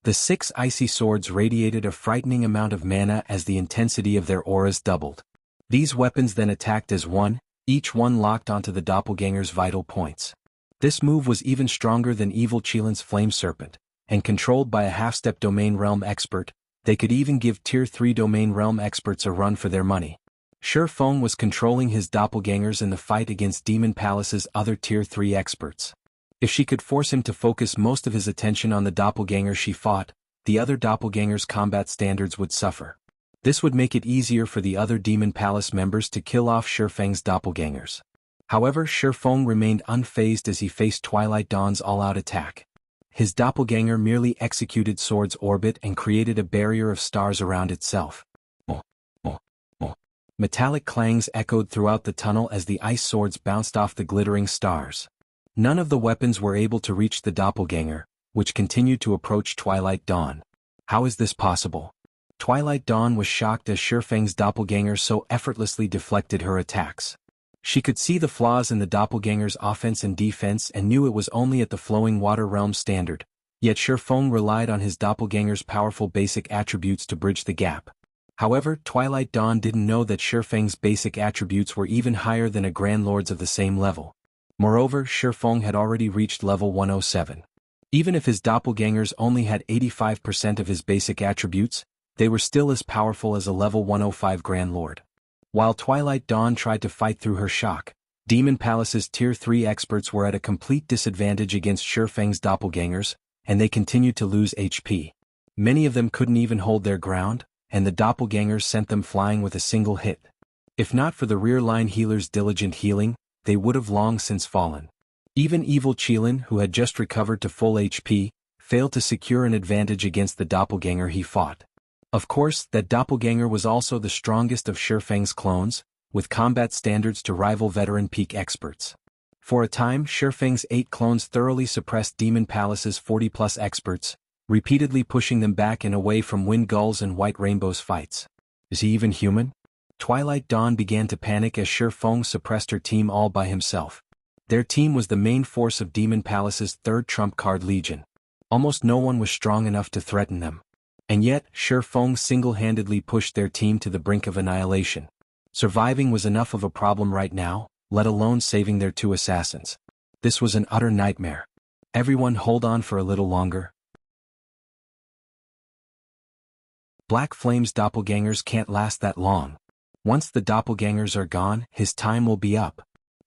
The 6 icy swords radiated a frightening amount of mana as the intensity of their auras doubled. These weapons then attacked as one, each one locked onto the doppelganger's vital points. This move was even stronger than Evil Qilin's Flame Serpent, and controlled by a half-step Domain Realm expert, they could even give Tier 3 Domain Realm experts a run for their money. Shi Feng was controlling his doppelgangers in the fight against Demon Palace's other Tier 3 experts. If she could force him to focus most of his attention on the doppelganger she fought, the other doppelgangers' combat standards would suffer. This would make it easier for the other Demon Palace members to kill off Shi Feng's doppelgangers. However, Shi Feng remained unfazed as he faced Twilight Dawn's all-out attack. His doppelganger merely executed Sword's orbit and created a barrier of stars around itself. Metallic clangs echoed throughout the tunnel as the ice swords bounced off the glittering stars. None of the weapons were able to reach the doppelganger, which continued to approach Twilight Dawn. How is this possible? Twilight Dawn was shocked as Shi Feng's doppelganger so effortlessly deflected her attacks. She could see the flaws in the doppelganger's offense and defense and knew it was only at the Flowing Water Realm standard, yet Shi Feng relied on his doppelganger's powerful basic attributes to bridge the gap. However, Twilight Dawn didn't know that Shi Feng's basic attributes were even higher than a Grand Lord's of the same level. Moreover, Shi Feng had already reached level 107. Even if his doppelgangers only had 85% of his basic attributes, they were still as powerful as a level 105 Grand Lord. While Twilight Dawn tried to fight through her shock, Demon Palace's Tier 3 experts were at a complete disadvantage against Shi Feng's doppelgangers, and they continued to lose HP. Many of them couldn't even hold their ground, and the doppelgangers sent them flying with a single hit. If not for the rear-line healer's diligent healing, they would have long since fallen. Even Evil Qilin, who had just recovered to full HP, failed to secure an advantage against the doppelganger he fought. Of course, that doppelganger was also the strongest of Shi Feng's clones, with combat standards to rival veteran peak experts. For a time, Shi Feng's 8 clones thoroughly suppressed Demon Palace's 40-plus experts, repeatedly pushing them back and away from Wind Gull's and White Rainbow's fights. Is he even human? Twilight Dawn began to panic as Shi Feng suppressed her team all by himself. Their team was the main force of Demon Palace's 3rd trump card Legion. Almost no one was strong enough to threaten them. And yet, Shi Feng single-handedly pushed their team to the brink of annihilation. Surviving was enough of a problem right now, let alone saving their 2 assassins. This was an utter nightmare. Everyone hold on for a little longer. Black Flame's doppelgangers can't last that long. Once the doppelgangers are gone, his time will be up.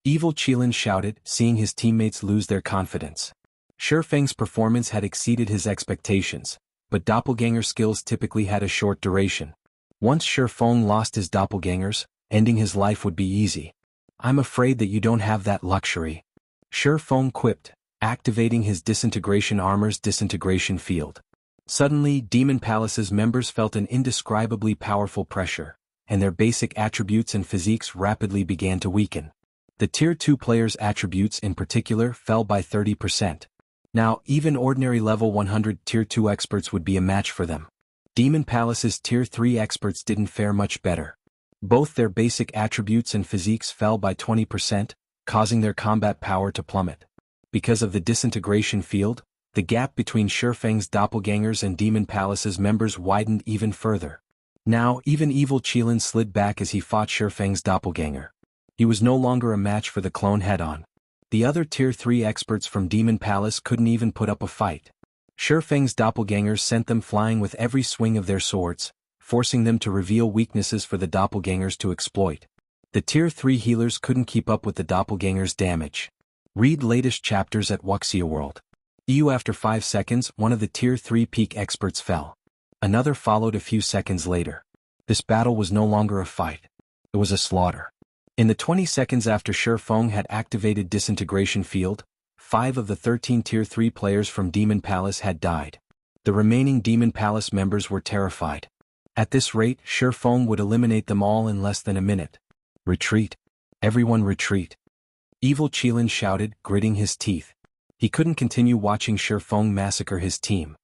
Evil Qilin shouted, seeing his teammates lose their confidence. Shifeng's performance had exceeded his expectations, but doppelganger skills typically had a short duration. Once Shifeng lost his doppelgangers, ending his life would be easy. I'm afraid that you don't have that luxury. Shifeng quipped, activating his disintegration armor's disintegration field. Suddenly, Demon Palace's members felt an indescribably powerful pressure, and their basic attributes and physiques rapidly began to weaken. The Tier 2 players' attributes in particular fell by 30%. Now, even ordinary level 100 Tier 2 experts would be a match for them. Demon Palace's Tier 3 experts didn't fare much better. Both their basic attributes and physiques fell by 20%, causing their combat power to plummet. Because of the disintegration field, the gap between Shifeng's doppelgangers and Demon Palace's members widened even further. Now, even Evil Qilin slid back as he fought Shifeng's doppelganger. He was no longer a match for the clone head-on. The other Tier 3 experts from Demon Palace couldn't even put up a fight. Shifeng's doppelgangers sent them flying with every swing of their swords, forcing them to reveal weaknesses for the doppelgangers to exploit. The Tier 3 healers couldn't keep up with the doppelgangers' damage. Read latest chapters at Wuxia World. After 5 seconds, one of the Tier 3 peak experts fell. Another followed a few seconds later. This battle was no longer a fight. It was a slaughter. In the 20 seconds after Shifeng had activated Disintegration Field, 5 of the 13 Tier 3 players from Demon Palace had died. The remaining Demon Palace members were terrified. At this rate, Shifeng would eliminate them all in less than a minute. Retreat. Everyone retreat. Evil Qilin shouted, gritting his teeth. He couldn't continue watching Shifeng massacre his team.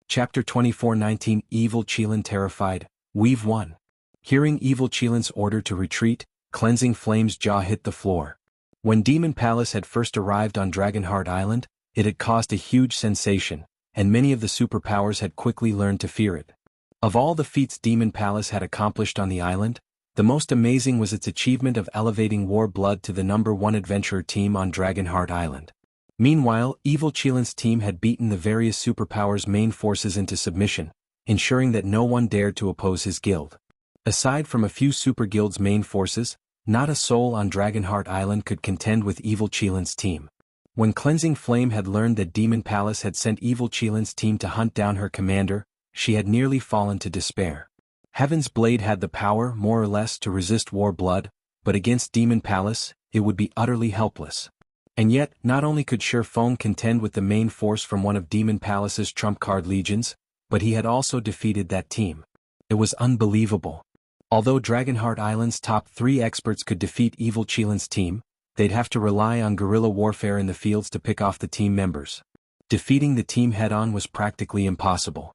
Chapter 24:19 Evil Qilin terrified. We've won. Hearing Evil Qilin's order to retreat, Cleansing Flame's jaw hit the floor. When Demon Palace had first arrived on Dragonheart Island, it had caused a huge sensation, and many of the superpowers had quickly learned to fear it. Of all the feats Demon Palace had accomplished on the island, the most amazing was its achievement of elevating War Blood to the #1 adventurer team on Dragonheart Island. Meanwhile, Evil Qilin's team had beaten the various superpowers' main forces into submission, ensuring that no one dared to oppose his guild. Aside from a few super guilds' main forces, not a soul on Dragonheart Island could contend with Evil Qilin's team. When Cleansing Flame had learned that Demon Palace had sent Evil Qilin's team to hunt down her commander, she had nearly fallen to despair. Heaven's Blade had the power, more or less, to resist War Blood, but against Demon Palace, it would be utterly helpless. And yet, not only could Shifeng contend with the main force from one of Demon Palace's trump-card legions, but he had also defeated that team. It was unbelievable. Although Dragonheart Island's top 3 experts could defeat Evil Qilin's team, they'd have to rely on guerrilla warfare in the fields to pick off the team members. Defeating the team head-on was practically impossible.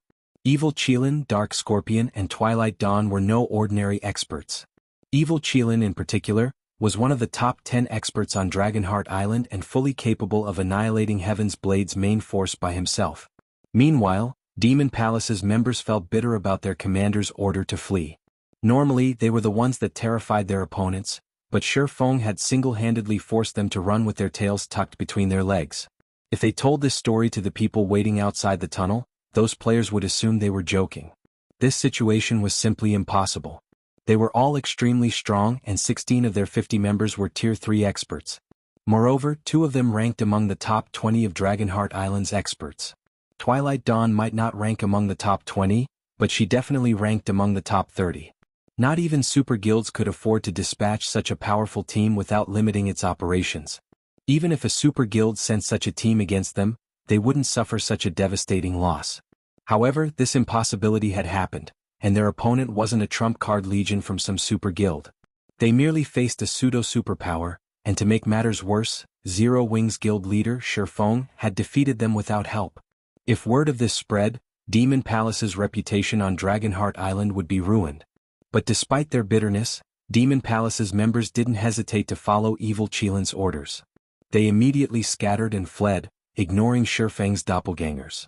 Evil Qilin, Dark Scorpion, and Twilight Dawn were no ordinary experts. Evil Qilin in particular was one of the top 10 experts on Dragonheart Island and fully capable of annihilating Heaven's Blade's main force by himself. Meanwhile, Demon Palace's members felt bitter about their commander's order to flee. Normally, they were the ones that terrified their opponents, but Shifeng had single-handedly forced them to run with their tails tucked between their legs. If they told this story to the people waiting outside the tunnel, those players would assume they were joking. This situation was simply impossible. They were all extremely strong, and 16 of their 50 members were Tier 3 experts. Moreover, 2 of them ranked among the top 20 of Dragonheart Island's experts. Twilight Dawn might not rank among the top 20, but she definitely ranked among the top 30. Not even super guilds could afford to dispatch such a powerful team without limiting its operations. Even if a super guild sent such a team against them, they wouldn't suffer such a devastating loss. However, this impossibility had happened, and their opponent wasn't a trump-card legion from some super guild. They merely faced a pseudo-superpower, and to make matters worse, Zero Wings guild leader Shifeng had defeated them without help. If word of this spread, Demon Palace's reputation on Dragonheart Island would be ruined. But despite their bitterness, Demon Palace's members didn't hesitate to follow Evil Qilin's orders. They immediately scattered and fled, ignoring Shifeng's doppelgangers.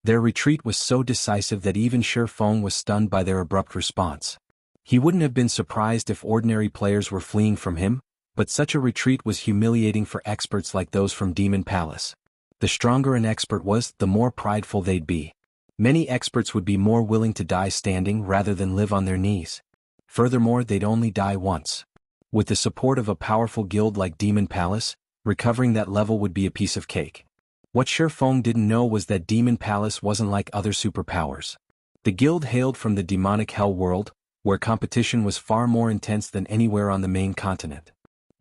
Their retreat was so decisive that even Shifeng was stunned by their abrupt response. He wouldn't have been surprised if ordinary players were fleeing from him, But such a retreat was humiliating for experts like those from Demon Palace. The stronger an expert was, the more prideful they'd be. Many experts would be more willing to die standing rather than live on their knees. Furthermore, they'd only die once. With the support of a powerful guild like Demon Palace, recovering that level would be a piece of cake. What Shifeng didn't know was that Demon Palace wasn't like other superpowers. The guild hailed from the demonic hell world, where competition was far more intense than anywhere on the main continent.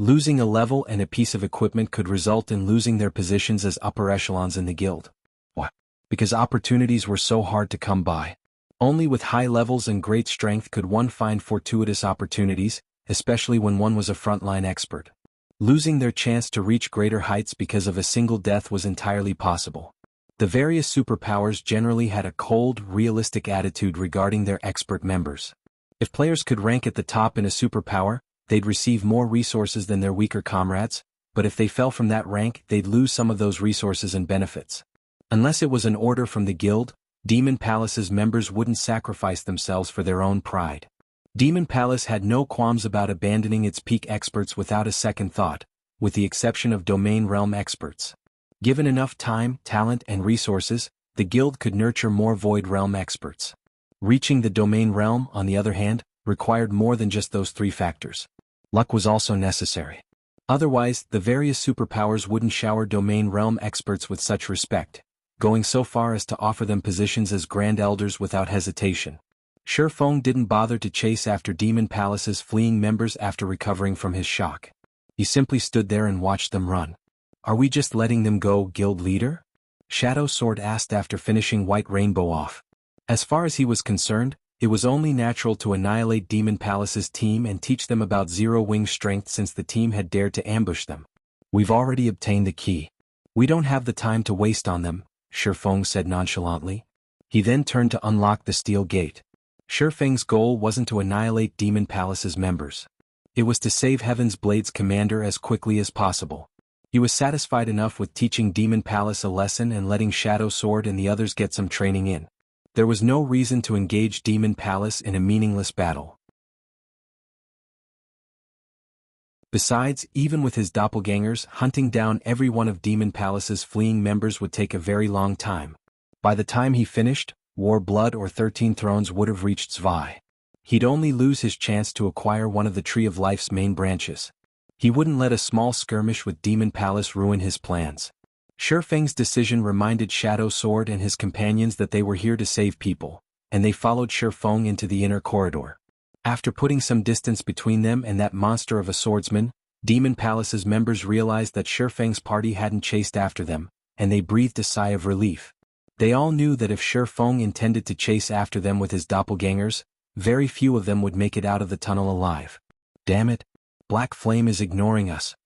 Losing a level and a piece of equipment could result in losing their positions as upper echelons in the guild. Why? Because opportunities were so hard to come by. Only with high levels and great strength could one find fortuitous opportunities, especially when one was a frontline expert. Losing their chance to reach greater heights because of a single death was entirely possible. The various superpowers generally had a cold, realistic attitude regarding their expert members. If players could rank at the top in a superpower, they'd receive more resources than their weaker comrades, but if they fell from that rank, they'd lose some of those resources and benefits. Unless it was an order from the guild, Demon Palace's members wouldn't sacrifice themselves for their own pride. Demon Palace had no qualms about abandoning its peak experts without a second thought, with the exception of domain realm experts. Given enough time, talent, and resources, the guild could nurture more void realm experts. Reaching the domain realm, on the other hand, required more than just those three factors. Luck was also necessary. Otherwise, the various superpowers wouldn't shower domain realm experts with such respect, going so far as to offer them positions as Grand Elders without hesitation. Shifeng didn't bother to chase after Demon Palace's fleeing members after recovering from his shock. He simply stood there and watched them run. "Are we just letting them go, guild leader?" Shadow Sword asked after finishing White Rainbow off. As far as he was concerned, it was only natural to annihilate Demon Palace's team and teach them about zero-wing strength since the team had dared to ambush them. "We've already obtained the key. We don't have the time to waste on them," Shifeng said nonchalantly. He then turned to unlock the steel gate. Shifeng's goal wasn't to annihilate Demon Palace's members. It was to save Heaven's Blade's commander as quickly as possible. He was satisfied enough with teaching Demon Palace a lesson and letting Shadow Sword and the others get some training in. There was no reason to engage Demon Palace in a meaningless battle. Besides, even with his doppelgangers, hunting down every one of Demon Palace's fleeing members would take a very long time. By the time he finished, War Blood or 13 Thrones would have reached Zwei. He'd only lose his chance to acquire one of the Tree of Life's main branches. He wouldn't let a small skirmish with Demon Palace ruin his plans. Shifeng's decision reminded Shadow Sword and his companions that they were here to save people, and they followed Shifeng into the inner corridor. After putting some distance between them and that monster of a swordsman, Demon Palace's members realized that Shifeng's party hadn't chased after them, and they breathed a sigh of relief. They all knew that if Shifeng intended to chase after them with his doppelgangers, very few of them would make it out of the tunnel alive. "Damn it! Black Flame is ignoring us."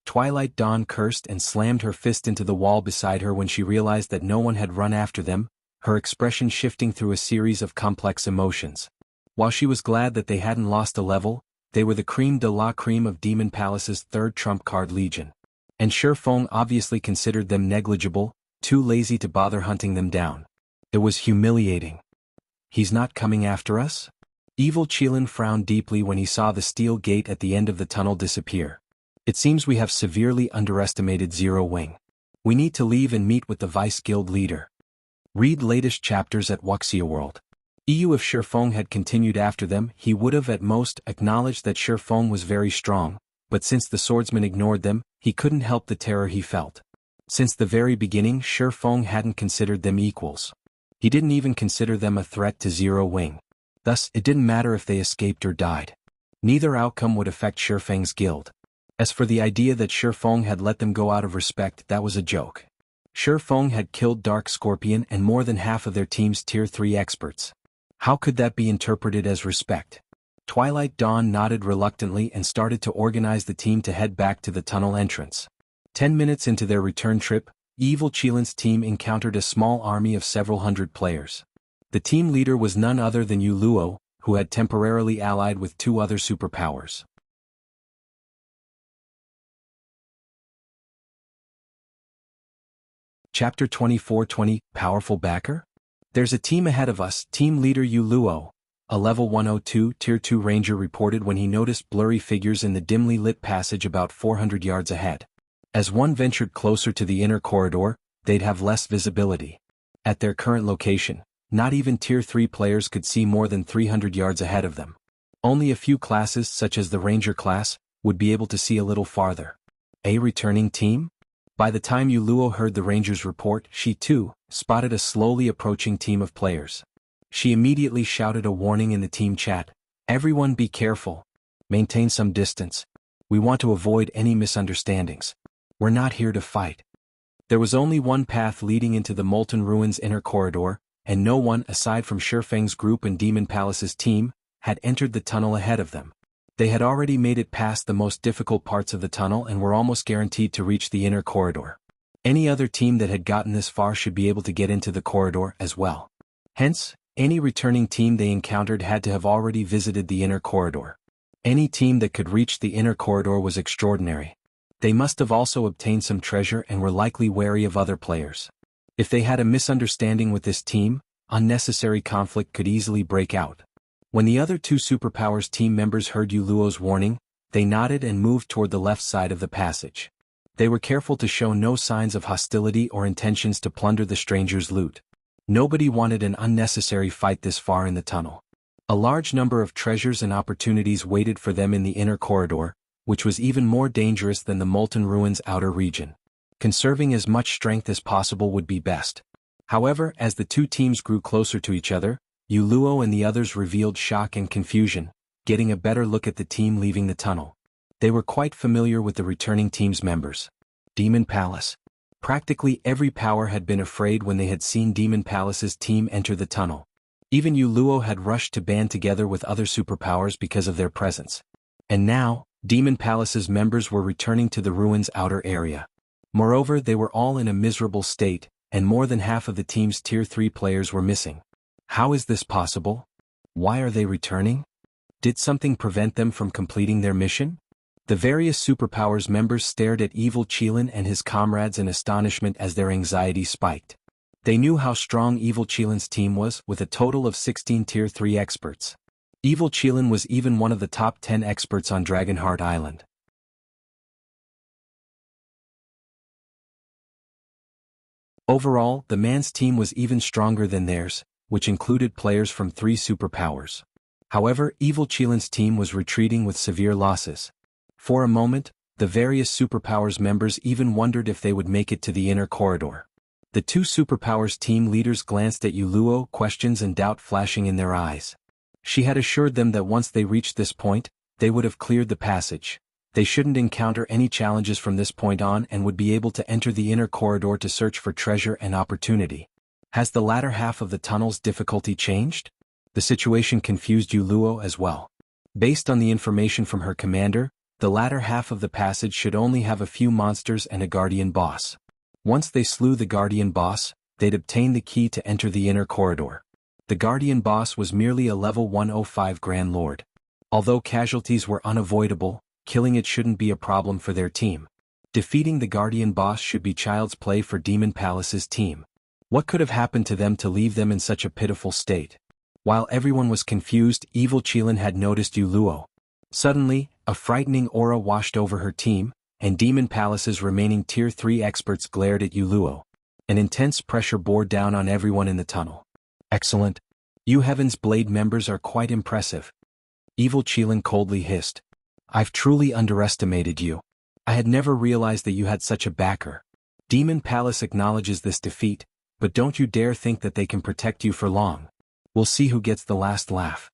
Twilight Dawn cursed and slammed her fist into the wall beside her when she realized that no one had run after them, her expression shifting through a series of complex emotions. While she was glad that they hadn't lost a level, they were the creme de la creme of Demon Palace's third trump card legion. And Shifeng obviously considered them negligible, too lazy to bother hunting them down. It was humiliating. "He's not coming after us?" Evil Qilin frowned deeply when he saw the steel gate at the end of the tunnel disappear. "It seems we have severely underestimated Zero Wing. We need to leave and meet with the Vice Guild leader." Read latest chapters at Wuxia World. If Shifeng had continued after them, he would have at most acknowledged that Shifeng was very strong, but since the swordsman ignored them, he couldn't help the terror he felt. Since the very beginning, Shifeng hadn't considered them equals. He didn't even consider them a threat to Zero Wing. Thus, it didn't matter if they escaped or died. Neither outcome would affect Shifeng's guild. As for the idea that Shifeng had let them go out of respect, that was a joke. Shifeng had killed Dark Scorpion and more than half of their team's Tier 3 experts. How could that be interpreted as respect? Twilight Dawn nodded reluctantly and started to organize the team to head back to the tunnel entrance. 10 minutes into their return trip, Evil Qilin's team encountered a small army of several hundred players. The team leader was none other than Yu Luo, who had temporarily allied with two other superpowers. Chapter 24:20, Powerful Backer? "There's a team ahead of us," team leader Yu Luo, a level 102 Tier 2 ranger reported when he noticed blurry figures in the dimly lit passage about 400 yards ahead. As one ventured closer to the inner corridor, they'd have less visibility. At their current location, not even Tier 3 players could see more than 300 yards ahead of them. Only a few classes, such as the Ranger class, would be able to see a little farther. A returning team? By the time Yuluo heard the Ranger's report, she too spotted a slowly approaching team of players. She immediately shouted a warning in the team chat. Everyone be careful. Maintain some distance. We want to avoid any misunderstandings. We're not here to fight. There was only one path leading into the Molten Ruins inner corridor, and no one aside from Shifeng's group and Demon Palace's team had entered the tunnel ahead of them. They had already made it past the most difficult parts of the tunnel and were almost guaranteed to reach the inner corridor. Any other team that had gotten this far should be able to get into the corridor as well. Hence, any returning team they encountered had to have already visited the inner corridor. Any team that could reach the inner corridor was extraordinary. They must have also obtained some treasure and were likely wary of other players. If they had a misunderstanding with this team, unnecessary conflict could easily break out. When the other two superpowers team members heard Yuluo's warning, they nodded and moved toward the left side of the passage. They were careful to show no signs of hostility or intentions to plunder the stranger's loot. Nobody wanted an unnecessary fight this far in the tunnel. A large number of treasures and opportunities waited for them in the inner corridor, which was even more dangerous than the Molten Ruins outer region. Conserving as much strength as possible would be best. However, as the two teams grew closer to each other, Yuluo and the others revealed shock and confusion, getting a better look at the team leaving the tunnel. They were quite familiar with the returning team's members. Demon Palace. Practically every power had been afraid when they had seen Demon Palace's team enter the tunnel. Even Yuluo had rushed to band together with other superpowers because of their presence. And now, Demon Palace's members were returning to the ruins' outer area. Moreover, they were all in a miserable state, and more than half of the team's Tier 3 players were missing. How is this possible? Why are they returning? Did something prevent them from completing their mission? The various superpowers members stared at evil Qilin and his comrades in astonishment as their anxiety spiked. They knew how strong evil Qilin's team was, with a total of 16 Tier 3 experts. Evil Qilin was even one of the top 10 experts on Dragonheart Island. Overall, the man's team was even stronger than theirs, which included players from 3 superpowers. However, evil Qilin's team was retreating with severe losses. For a moment, the various superpowers members even wondered if they would make it to the inner corridor. The 2 superpowers team leaders glanced at Yuluo, questions and doubt flashing in their eyes. She had assured them that once they reached this point, they would have cleared the passage. They shouldn't encounter any challenges from this point on and would be able to enter the inner corridor to search for treasure and opportunity. Has the latter half of the tunnel's difficulty changed? The situation confused Yuluo as well. Based on the information from her commander, the latter half of the passage should only have a few monsters and a guardian boss. Once they slew the guardian boss, they'd obtain the key to enter the inner corridor. The guardian boss was merely a level 105 Grand Lord. Although casualties were unavoidable, killing it shouldn't be a problem for their team. Defeating the guardian boss should be child's play for Demon Palace's team. What could have happened to them to leave them in such a pitiful state? While everyone was confused, evil Qilin had noticed Yuluo. Suddenly, a frightening aura washed over her team, and Demon Palace's remaining Tier 3 experts glared at Yuluo. An intense pressure bore down on everyone in the tunnel. Excellent. You Heaven's Blade members are quite impressive. Evil Qilin coldly hissed. I've truly underestimated you. I had never realized that you had such a backer. Demon Palace acknowledges this defeat, but don't you dare think that they can protect you for long. We'll see who gets the last laugh.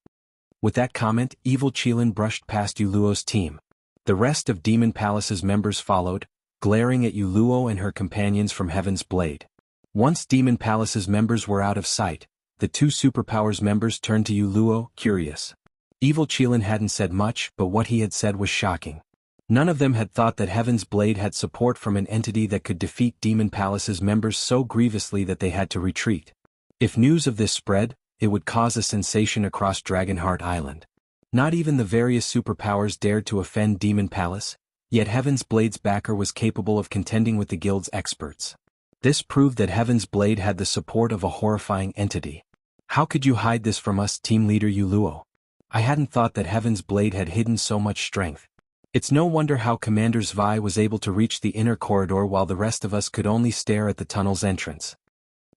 With that comment, evil Qilin brushed past Yuluo's team. The rest of Demon Palace's members followed, glaring at Yuluo and her companions from Heaven's Blade. Once Demon Palace's members were out of sight, the 2 superpowers members turned to Yuluo, curious. Evil Qilin hadn't said much, but what he had said was shocking. None of them had thought that Heaven's Blade had support from an entity that could defeat Demon Palace's members so grievously that they had to retreat. If news of this spread, it would cause a sensation across Dragonheart Island. Not even the various superpowers dared to offend Demon Palace, yet Heaven's Blade's backer was capable of contending with the guild's experts. This proved that Heaven's Blade had the support of a horrifying entity. How could you hide this from us, team leader Yuluo? I hadn't thought that Heaven's Blade had hidden so much strength. It's no wonder how Commander Zwei was able to reach the inner corridor while the rest of us could only stare at the tunnel's entrance.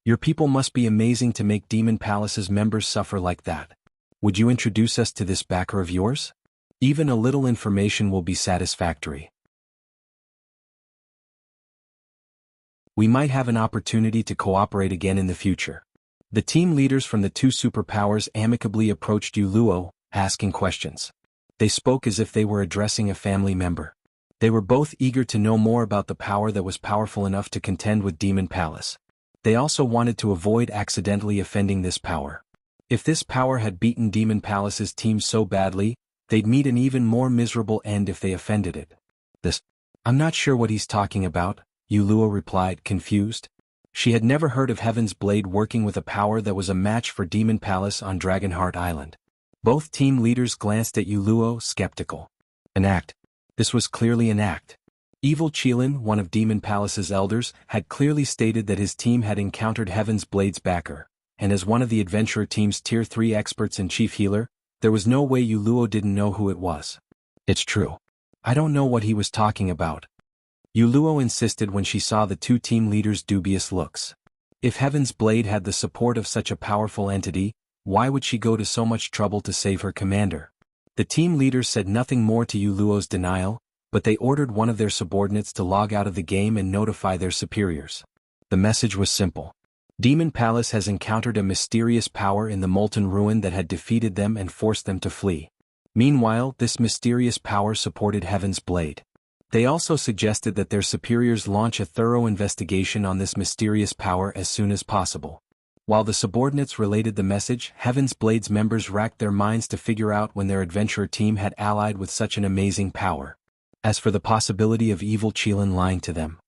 Your people must be amazing to make Demon Palace's members suffer like that. Would you introduce us to this backer of yours? Even a little information will be satisfactory. We might have an opportunity to cooperate again in the future. The team leaders from the two superpowers amicably approached Yuluo, asking questions. They spoke as if they were addressing a family member. They were both eager to know more about the power that was powerful enough to contend with Demon Palace. They also wanted to avoid accidentally offending this power. If this power had beaten Demon Palace's team so badly, they'd meet an even more miserable end if they offended it. I'm not sure what he's talking about, Yuluo replied, confused. She had never heard of Heaven's Blade working with a power that was a match for Demon Palace on Dragonheart Island. Both team leaders glanced at Yuluo, skeptical. An act. This was clearly an act. Evil Qilin, one of Demon Palace's elders, had clearly stated that his team had encountered Heaven's Blade's backer, and as one of the adventurer team's Tier 3 experts and chief healer, there was no way Yuluo didn't know who it was. It's true. I don't know what he was talking about. Yuluo insisted when she saw the two team leaders' dubious looks. If Heaven's Blade had the support of such a powerful entity, why would she go to so much trouble to save her commander? The team leaders said nothing more to Yuluo's denial, but they ordered one of their subordinates to log out of the game and notify their superiors. The message was simple. Demon Palace has encountered a mysterious power in the Molten Ruin that had defeated them and forced them to flee. Meanwhile, this mysterious power supported Heaven's Blade. They also suggested that their superiors launch a thorough investigation on this mysterious power as soon as possible. While the subordinates related the message, Heaven's Blade's members racked their minds to figure out when their adventurer team had allied with such an amazing power. As for the possibility of Evil Qilin lying to them,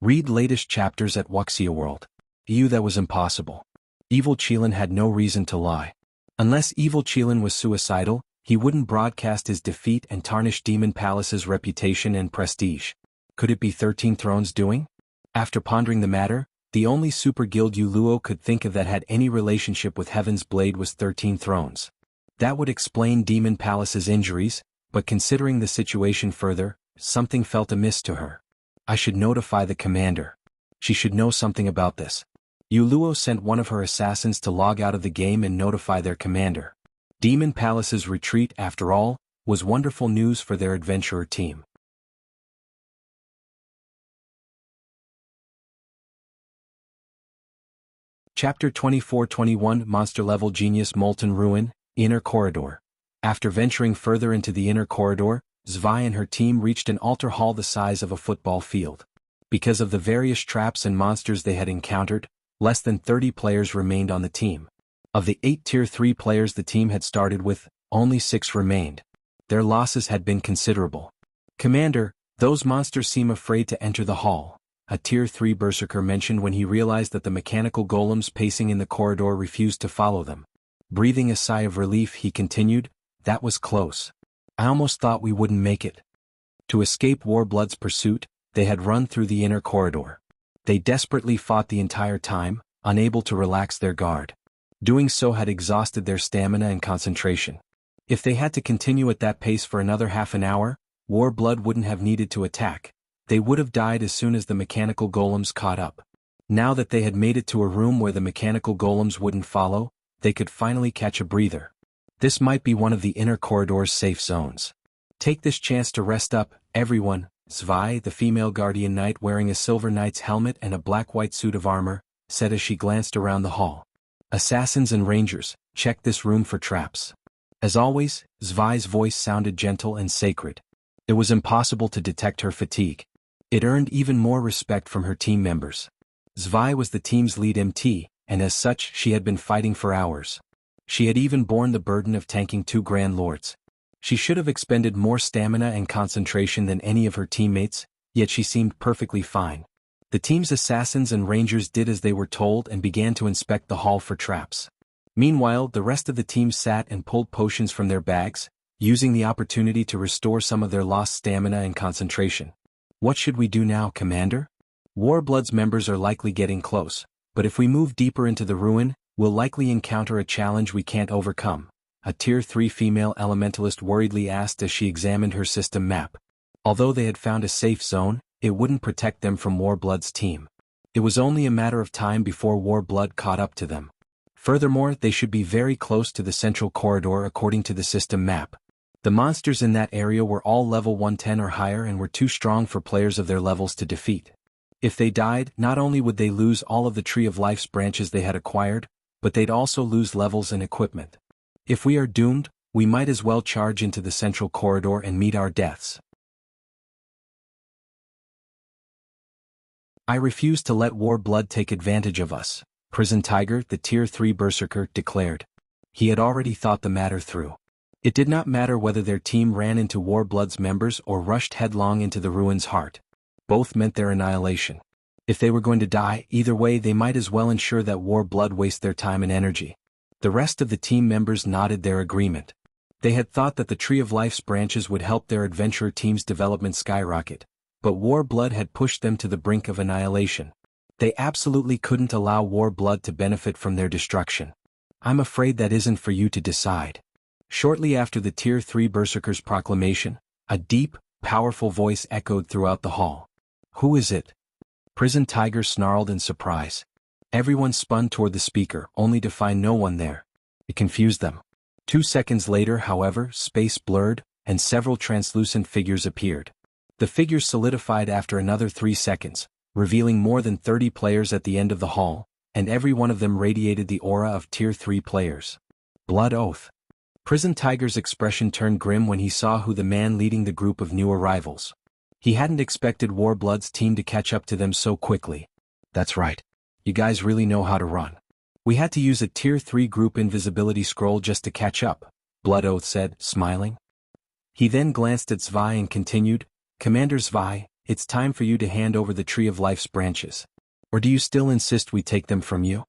read latest chapters at Wuxia World. That was impossible. Evil Qilin had no reason to lie. Unless Evil Qilin was suicidal, he wouldn't broadcast his defeat and tarnish Demon Palace's reputation and prestige. Could it be 13 Thrones doing? After pondering the matter, the only super guild Yuluo could think of that had any relationship with Heaven's Blade was 13 Thrones. That would explain Demon Palace's injuries, but considering the situation further, something felt amiss to her. I should notify the commander. She should know something about this. Yuluo sent one of her assassins to log out of the game and notify their commander. Demon Palace's retreat, after all, was wonderful news for their adventurer team. Chapter 24-21 Monster Level Genius Molten Ruin, Inner Corridor. After venturing further into the inner corridor, Zwei and her team reached an altar hall the size of a football field. Because of the various traps and monsters they had encountered, less than 30 players remained on the team. Of the 8 Tier 3 players the team had started with, only 6 remained. Their losses had been considerable. Commander, those monsters seem afraid to enter the hall, a Tier 3 berserker mentioned when he realized that the mechanical golems pacing in the corridor refused to follow them. Breathing a sigh of relief, he continued, "That was close. I almost thought we wouldn't make it." To escape Warblood's pursuit, they had run through the inner corridor. They desperately fought the entire time, unable to relax their guard. Doing so had exhausted their stamina and concentration. If they had to continue at that pace for another half an hour, Warblood wouldn't have needed to attack. They would have died as soon as the mechanical golems caught up. Now that they had made it to a room where the mechanical golems wouldn't follow, they could finally catch a breather. This might be one of the inner corridor's safe zones. Take this chance to rest up, everyone. Zwei, the female guardian knight wearing a silver knight's helmet and a black-white suit of armor, said as she glanced around the hall. Assassins and rangers, check this room for traps. As always, Zwei's voice sounded gentle and sacred. It was impossible to detect her fatigue. It earned even more respect from her team members. Zwei was the team's lead MT, and as such she had been fighting for hours. She had even borne the burden of tanking 2 Grand Lords. She should have expended more stamina and concentration than any of her teammates, yet she seemed perfectly fine. The team's assassins and rangers did as they were told and began to inspect the hall for traps. Meanwhile, the rest of the team sat and pulled potions from their bags, using the opportunity to restore some of their lost stamina and concentration. What should we do now, Commander? Warblood's members are likely getting close, but if we move deeper into the ruin, We'll likely encounter a challenge we can't overcome, a Tier 3 female elementalist worriedly asked as she examined her system map. Although they had found a safe zone, it wouldn't protect them from Warblood's team. It was only a matter of time before Warblood caught up to them. Furthermore, they should be very close to the central corridor according to the system map. The monsters in that area were all level 110 or higher and were too strong for players of their levels to defeat. If they died, not only would they lose all of the Tree of Life's branches they had acquired, but they'd also lose levels and equipment. If we are doomed, we might as well charge into the central corridor and meet our deaths. I refuse to let Warblood take advantage of us, Prison Tiger, the Tier 3 Berserker, declared. He had already thought the matter through. It did not matter whether their team ran into Warblood's members or rushed headlong into the ruin's heart. Both meant their annihilation. If they were going to die, either way they might as well ensure that Warblood waste their time and energy. The rest of the team members nodded their agreement. They had thought that the Tree of Life's branches would help their adventurer team's development skyrocket, but Warblood had pushed them to the brink of annihilation. They absolutely couldn't allow Warblood to benefit from their destruction. I'm afraid that isn't for you to decide. Shortly after the Tier 3 Berserker's proclamation, a deep, powerful voice echoed throughout the hall. Who is it? Prison Tiger snarled in surprise. Everyone spun toward the speaker, only to find no one there. It confused them. 2 seconds later, however, space blurred, and several translucent figures appeared. The figures solidified after another 3 seconds, revealing more than 30 players at the end of the hall, and every one of them radiated the aura of Tier 3 players. Blood oath. Prison Tiger's expression turned grim when he saw who the man leading the group of new arrivals. He hadn't expected Warblood's team to catch up to them so quickly. That's right. You guys really know how to run. We had to use a Tier 3 group invisibility scroll just to catch up, Blood Oath said, smiling. He then glanced at Zwei and continued, Commander Zwei, it's time for you to hand over the Tree of Life's branches. Or do you still insist we take them from you?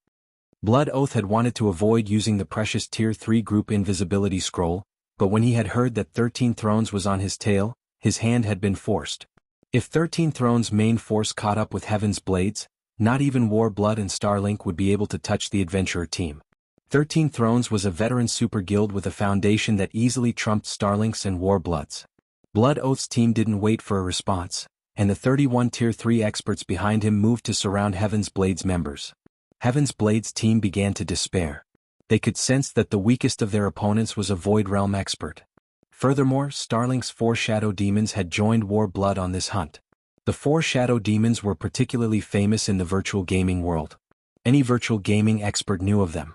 Blood Oath had wanted to avoid using the precious Tier 3 group invisibility scroll, but when he had heard that 13 Thrones was on his tail, his hand had been forced. If 13 Thrones' main force caught up with Heaven's Blades, not even Warblood and Starlink would be able to touch the adventurer team. 13 Thrones was a veteran super guild with a foundation that easily trumped Starlink's and Warblood's. Blood Oath's team didn't wait for a response, and the 31 Tier 3 experts behind him moved to surround Heaven's Blades members. Heaven's Blades team began to despair. They could sense that the weakest of their opponents was a Void Realm expert. Furthermore, Starlink's 4 Shadow Demons had joined Warblood on this hunt. The 4 Shadow Demons were particularly famous in the virtual gaming world. Any virtual gaming expert knew of them.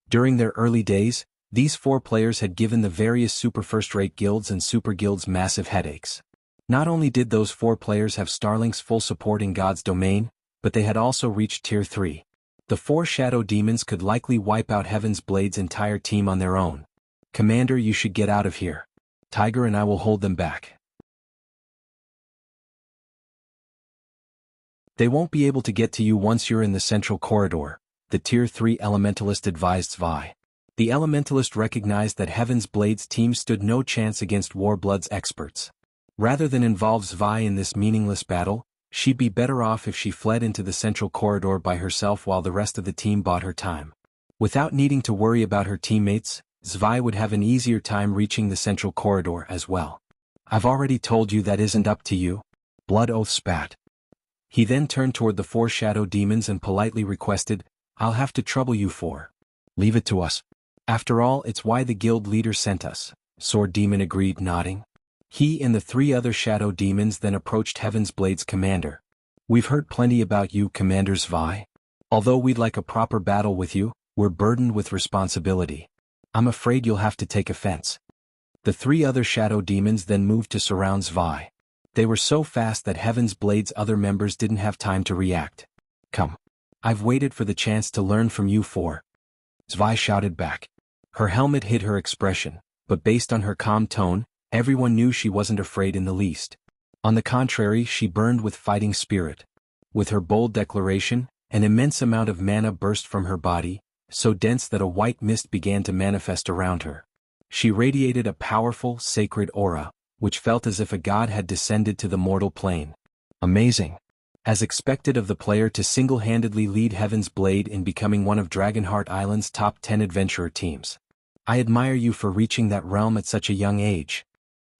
During their early days, these 4 players had given the various super first-rate guilds and super guilds massive headaches. Not only did those 4 players have Starlink's full support in God's domain, but they had also reached Tier 3. The 4 Shadow Demons could likely wipe out Heaven's Blade's entire team on their own. Commander, you should get out of here. Tiger and I will hold them back. They won't be able to get to you once you're in the central corridor, the Tier 3 Elementalist advised Zwei. The Elementalist recognized that Heaven's Blade's team stood no chance against Warblood's experts. Rather than involve Zwei in this meaningless battle, she'd be better off if she fled into the central corridor by herself while the rest of the team bought her time. Without needing to worry about her teammates, Zwei would have an easier time reaching the central corridor as well. I've already told you that isn't up to you. Blood Oath spat. He then turned toward the 4 Shadow Demons and politely requested, I'll have to trouble you for. Leave it to us. After all, it's why the guild leader sent us, Sword Demon agreed, nodding. He and the 3 other Shadow Demons then approached Heaven's Blade's commander. We've heard plenty about you, Commander Zwei. Although we'd like a proper battle with you, we're burdened with responsibility. I'm afraid you'll have to take offense. The 3 other Shadow Demons then moved to surround Zwei. They were so fast that Heaven's Blade's other members didn't have time to react. Come. I've waited for the chance to learn from you 4. Zwei shouted back. Her helmet hid her expression, but based on her calm tone, everyone knew she wasn't afraid in the least. On the contrary, she burned with fighting spirit. With her bold declaration, an immense amount of mana burst from her body, so dense that a white mist began to manifest around her. She radiated a powerful, sacred aura, which felt as if a god had descended to the mortal plane. Amazing. As expected of the player to single-handedly lead Heaven's Blade in becoming one of Dragonheart Island's top 10 adventurer teams. I admire you for reaching that realm at such a young age.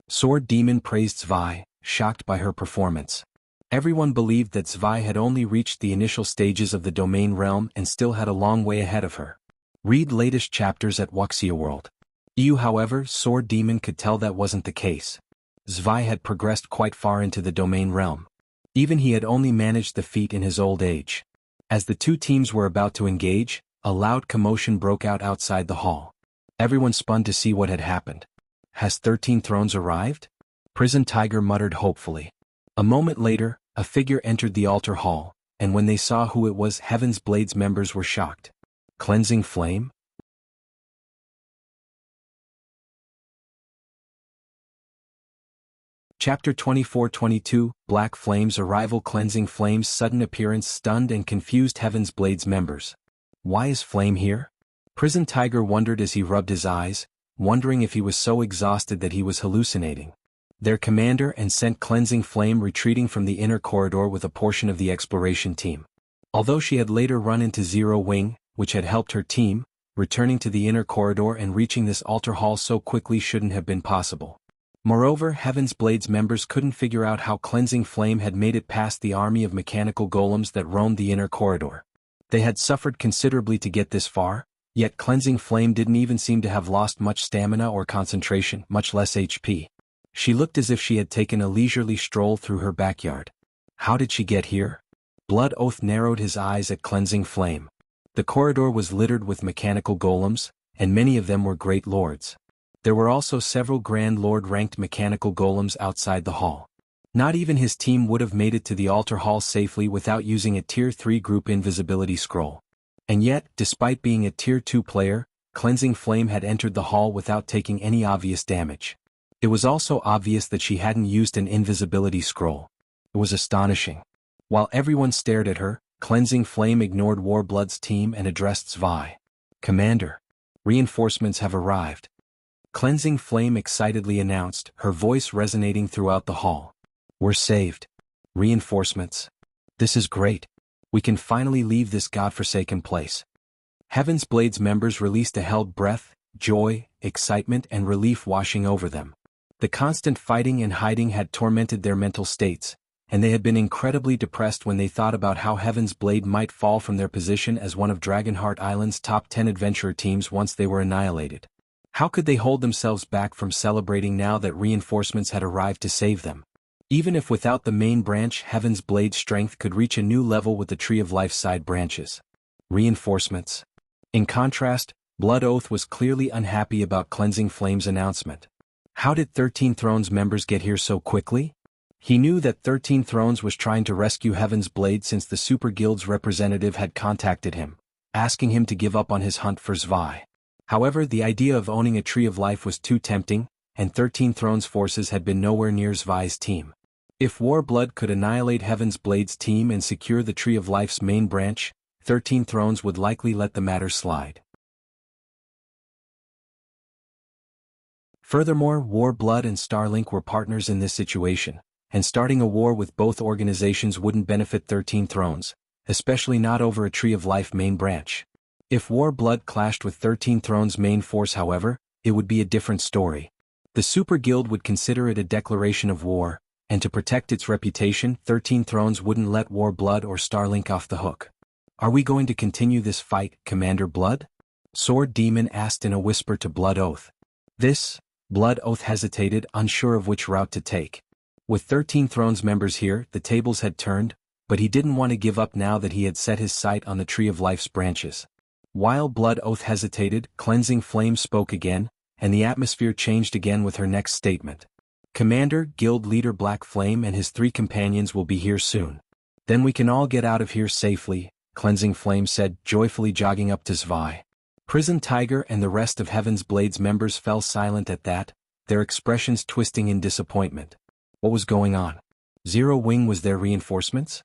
Sword Demon praised Zwei, shocked by her performance. Everyone believed that Zwei had only reached the initial stages of the domain realm and still had a long way ahead of her. Read latest chapters at Wuxia World. However, Sword Demon could tell that wasn't the case. Zwei had progressed quite far into the domain realm. Even he had only managed the feat in his old age. As the two teams were about to engage, a loud commotion broke out outside the hall. Everyone spun to see what had happened. Has 13 Thrones arrived? Prison Tiger muttered hopefully. A moment later, a figure entered the altar hall, and when they saw who it was, Heaven's Blade's members were shocked. Cleansing Flame? Chapter 24-22, Black Flame's arrival. Cleansing Flame's sudden appearance stunned and confused Heaven's Blade's members. Why is Flame here? Prison Tiger wondered as he rubbed his eyes, wondering if he was so exhausted that he was hallucinating. Their commander and sent Cleansing Flame retreating from the inner corridor with a portion of the exploration team. Although she had later run into Zero Wing, which had helped her team, returning to the inner corridor and reaching this altar hall so quickly shouldn't have been possible. Moreover, Heaven's Blade's members couldn't figure out how Cleansing Flame had made it past the army of mechanical golems that roamed the inner corridor. They had suffered considerably to get this far, yet Cleansing Flame didn't even seem to have lost much stamina or concentration, much less HP. She looked as if she had taken a leisurely stroll through her backyard. How did she get here? Blood Oath narrowed his eyes at Cleansing Flame. The corridor was littered with mechanical golems, and many of them were great lords. There were also several Grand Lord-ranked mechanical golems outside the hall. Not even his team would have made it to the altar hall safely without using a Tier 3 group invisibility scroll. And yet, despite being a Tier 2 player, Cleansing Flame had entered the hall without taking any obvious damage. It was also obvious that she hadn't used an invisibility scroll. It was astonishing. While everyone stared at her, Cleansing Flame ignored Warblood's team and addressed Zwei. Commander, reinforcements have arrived. Cleansing Flame excitedly announced, her voice resonating throughout the hall. We're saved. Reinforcements. This is great. We can finally leave this godforsaken place. Heaven's Blade's members released a held breath, joy, excitement and relief washing over them. The constant fighting and hiding had tormented their mental states, and they had been incredibly depressed when they thought about how Heaven's Blade might fall from their position as one of Dragonheart Island's top 10 adventurer teams once they were annihilated. How could they hold themselves back from celebrating now that reinforcements had arrived to save them? Even if without the main branch, Heaven's Blade's strength could reach a new level with the Tree of Life side branches. Reinforcements. In contrast, Blood Oath was clearly unhappy about Cleansing Flame's announcement. How did 13 Thrones members get here so quickly? He knew that 13 Thrones was trying to rescue Heaven's Blade since the Super Guild's representative had contacted him, asking him to give up on his hunt for Zwei. However, the idea of owning a Tree of Life was too tempting, and 13 Thrones forces had been nowhere near Zwei's team. If Warblood could annihilate Heaven's Blade's team and secure the Tree of Life's main branch, 13 Thrones would likely let the matter slide. Furthermore, Warblood and Starlink were partners in this situation, and starting a war with both organizations wouldn't benefit 13 Thrones, especially not over a Tree of Life main branch. If Warblood clashed with 13 Thrones' main force, however, it would be a different story. The Super Guild would consider it a declaration of war, and to protect its reputation, 13 Thrones wouldn't let Warblood or Starlink off the hook. Are we going to continue this fight, Commander Blood? Sword Demon asked in a whisper to Blood Oath. Blood Oath hesitated, unsure of which route to take. With 13 Thrones members here, the tables had turned, but he didn't want to give up now that he had set his sight on the Tree of Life's branches. While Blood Oath hesitated, Cleansing Flame spoke again, and the atmosphere changed again with her next statement. Commander, Guild Leader Black Flame and his 3 companions will be here soon. Then we can all get out of here safely, Cleansing Flame said, joyfully jogging up to Zwei. Prison Tiger and the rest of Heaven's Blade's members fell silent at that, their expressions twisting in disappointment. What was going on? Zero Wing was their reinforcements?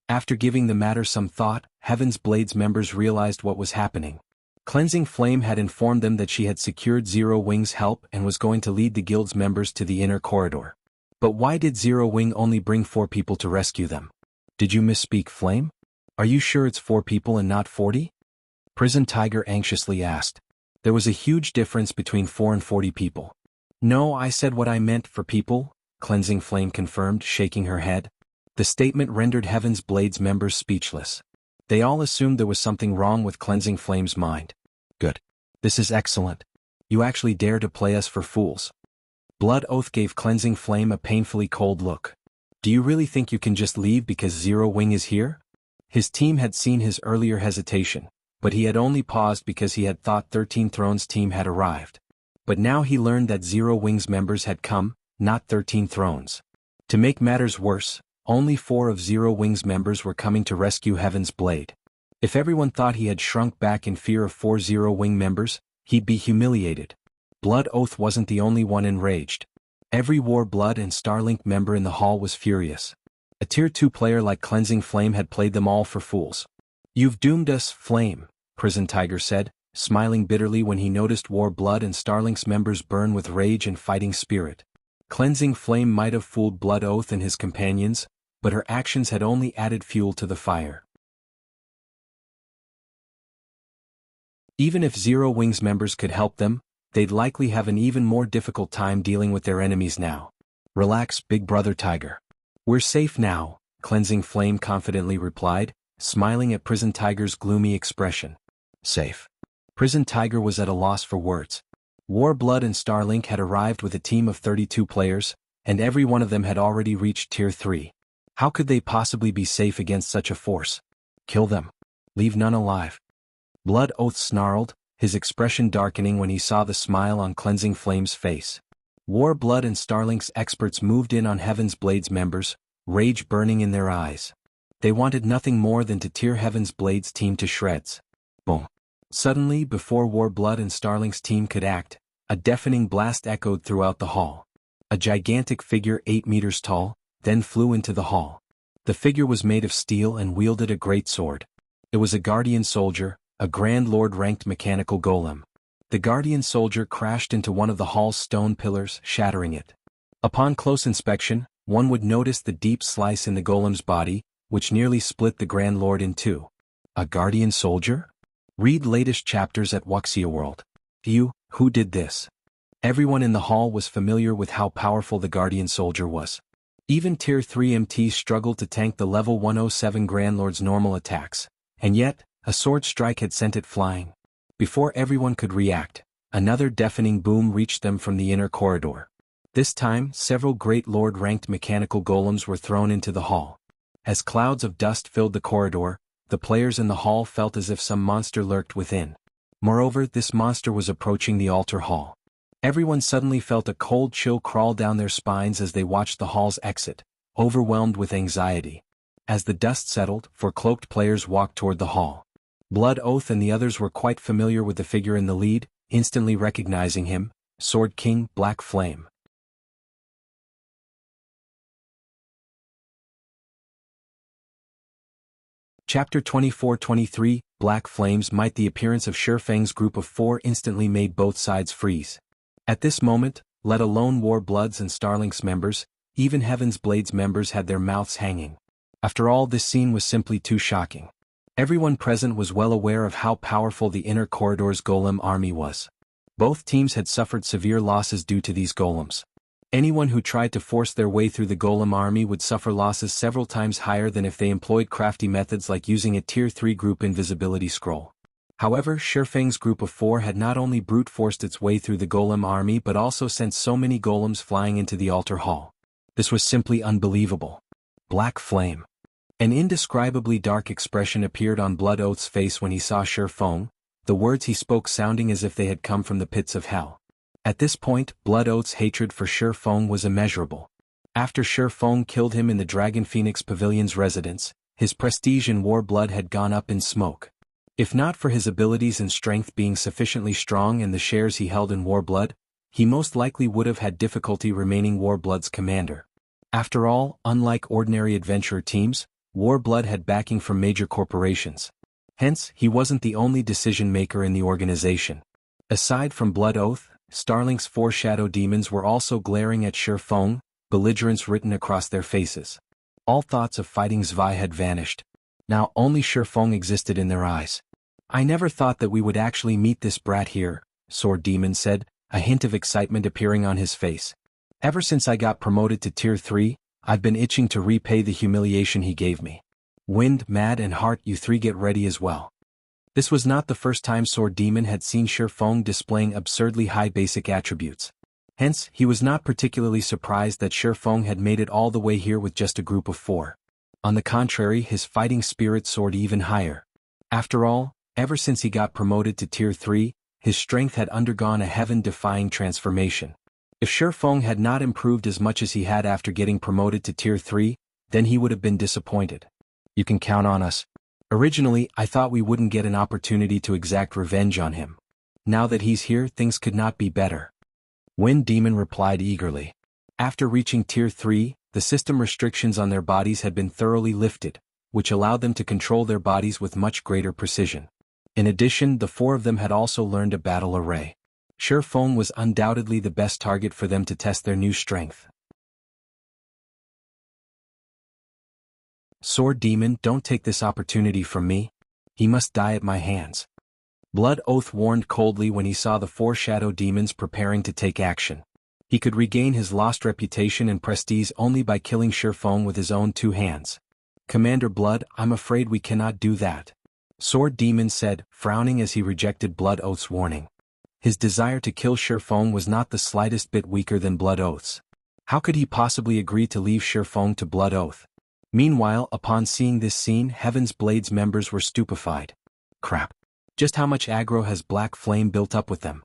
After giving the matter some thought, Heaven's Blade's members realized what was happening. Cleansing Flame had informed them that she had secured Zero Wing's help and was going to lead the guild's members to the inner corridor. But why did Zero Wing only bring 4 people to rescue them? Did you misspeak, Flame? Are you sure it's 4 people and not 40? Prison Tiger anxiously asked. There was a huge difference between 4 and 40 people. No, I said what I meant for people, Cleansing Flame confirmed, shaking her head. The statement rendered Heaven's Blade's members speechless. They all assumed there was something wrong with Cleansing Flame's mind. Good. This is excellent. You actually dare to play us for fools. Blood Oath gave Cleansing Flame a painfully cold look. Do you really think you can just leave because Zero Wing is here? His team had seen his earlier hesitation, but he had only paused because he had thought 13 Thrones team had arrived. But now he learned that Zero Wing's members had come, not 13 Thrones. To make matters worse, only 4 of Zero Wing's members were coming to rescue Heaven's Blade. If everyone thought he had shrunk back in fear of 4 Zero Wing members, he'd be humiliated. Blood Oath wasn't the only one enraged. Every War Blood and Starlink member in the hall was furious. A Tier 2 player like Cleansing Flame had played them all for fools. You've doomed us, Flame, Prison Tiger said, smiling bitterly when he noticed War Blood and Starlink's members burn with rage and fighting spirit. Cleansing Flame might have fooled Blood Oath and his companions, but her actions had only added fuel to the fire. Even if Zero Wing's members could help them, they'd likely have an even more difficult time dealing with their enemies now. Relax, Big Brother Tiger. We're safe now, Cleansing Flame confidently replied, smiling at Prison Tiger's gloomy expression. Safe. Prison Tiger was at a loss for words. War Blood and Starlink had arrived with a team of 32 players, and every one of them had already reached Tier 3. How could they possibly be safe against such a force? Kill them. Leave none alive. Blood Oath snarled, his expression darkening when he saw the smile on Cleansing Flame's face. War Blood and Starlink's experts moved in on Heaven's Blade's members, rage burning in their eyes. They wanted nothing more than to tear Heaven's Blade's team to shreds. Boom. Suddenly, before War Blood and Starlink's team could act, a deafening blast echoed throughout the hall. A gigantic figure 8 meters tall, then flew into the hall. The figure was made of steel and wielded a great sword. It was a guardian soldier, a Grand Lord-ranked mechanical golem. The guardian soldier crashed into one of the hall's stone pillars, shattering it. Upon close inspection, one would notice the deep slice in the golem's body, which nearly split the Grand Lord in two. A guardian soldier? Read latest chapters at Wuxia World. Who did this? Everyone in the hall was familiar with how powerful the guardian soldier was. Even Tier 3 MTs struggled to tank the level 107 Grand Lord's normal attacks, and yet, a sword strike had sent it flying. Before everyone could react, another deafening boom reached them from the inner corridor. This time, several Great Lord-ranked mechanical golems were thrown into the hall. As clouds of dust filled the corridor, the players in the hall felt as if some monster lurked within. Moreover, this monster was approaching the altar hall. Everyone suddenly felt a cold chill crawl down their spines as they watched the hall's exit, overwhelmed with anxiety. As the dust settled, 4 cloaked players walked toward the hall. Blood Oath and the others were quite familiar with the figure in the lead, instantly recognizing him, Sword King Black Flame. Chapter 24-23, Black Flames Might. The appearance of Shurfeng's group of 4 instantly made both sides freeze. At this moment, let alone War Blood's and Starlink's members, even Heaven's Blade's members had their mouths hanging. After all, this scene was simply too shocking. Everyone present was well aware of how powerful the inner corridor's golem army was. Both teams had suffered severe losses due to these golems. Anyone who tried to force their way through the golem army would suffer losses several times higher than if they employed crafty methods like using a Tier 3 group invisibility scroll. However, Shurfeng's group of 4 had not only brute forced its way through the golem army but also sent so many golems flying into the altar hall. This was simply unbelievable. Black Flame. An indescribably dark expression appeared on Blood Oath's face when he saw Shurfeng, the words he spoke sounding as if they had come from the pits of hell. At this point, Blood Oath's hatred for Shurfeng was immeasurable. After Shurfeng killed him in the Dragon Phoenix Pavilion's residence, his prestige in War Blood had gone up in smoke. If not for his abilities and strength being sufficiently strong and the shares he held in War Blood, he most likely would have had difficulty remaining War Blood's commander. After all, unlike ordinary adventurer teams, War Blood had backing from major corporations. Hence, he wasn't the only decision-maker in the organization. Aside from Blood Oath, Starlink's 4 shadow demons were also glaring at Shurfeng, belligerence written across their faces. All thoughts of fighting Zwei had vanished. Now only Shifeng existed in their eyes. I never thought that we would actually meet this brat here, Sword Demon said, a hint of excitement appearing on his face. Ever since I got promoted to Tier 3, I've been itching to repay the humiliation he gave me. Wind, Mad and Heart, you three get ready as well. This was not the first time Sword Demon had seen Shifeng displaying absurdly high basic attributes. Hence, he was not particularly surprised that Shifeng had made it all the way here with just a group of 4. On the contrary, his fighting spirit soared even higher. After all, ever since he got promoted to Tier 3, his strength had undergone a heaven-defying transformation. If Shifeng had not improved as much as he had after getting promoted to Tier 3, then he would have been disappointed. You can count on us. Originally, I thought we wouldn't get an opportunity to exact revenge on him. Now that he's here, things could not be better. Wind Demon replied eagerly. After reaching Tier 3, the system restrictions on their bodies had been thoroughly lifted, which allowed them to control their bodies with much greater precision. In addition, the 4 of them had also learned a battle array. Shifeng was undoubtedly the best target for them to test their new strength. Sword Demon, don't take this opportunity from me. He must die at my hands. Blood Oath warned coldly when he saw the 4 shadow demons preparing to take action. He could regain his lost reputation and prestige only by killing Shifeng with his own 2 hands. Commander Blood, I'm afraid we cannot do that. Sword Demon said, frowning as he rejected Blood Oath's warning. His desire to kill Shifeng was not the slightest bit weaker than Blood Oath's. How could he possibly agree to leave Shifeng to Blood Oath? Meanwhile, upon seeing this scene, Heaven's Blade's members were stupefied. Crap. Just how much aggro has Black Flame built up with them?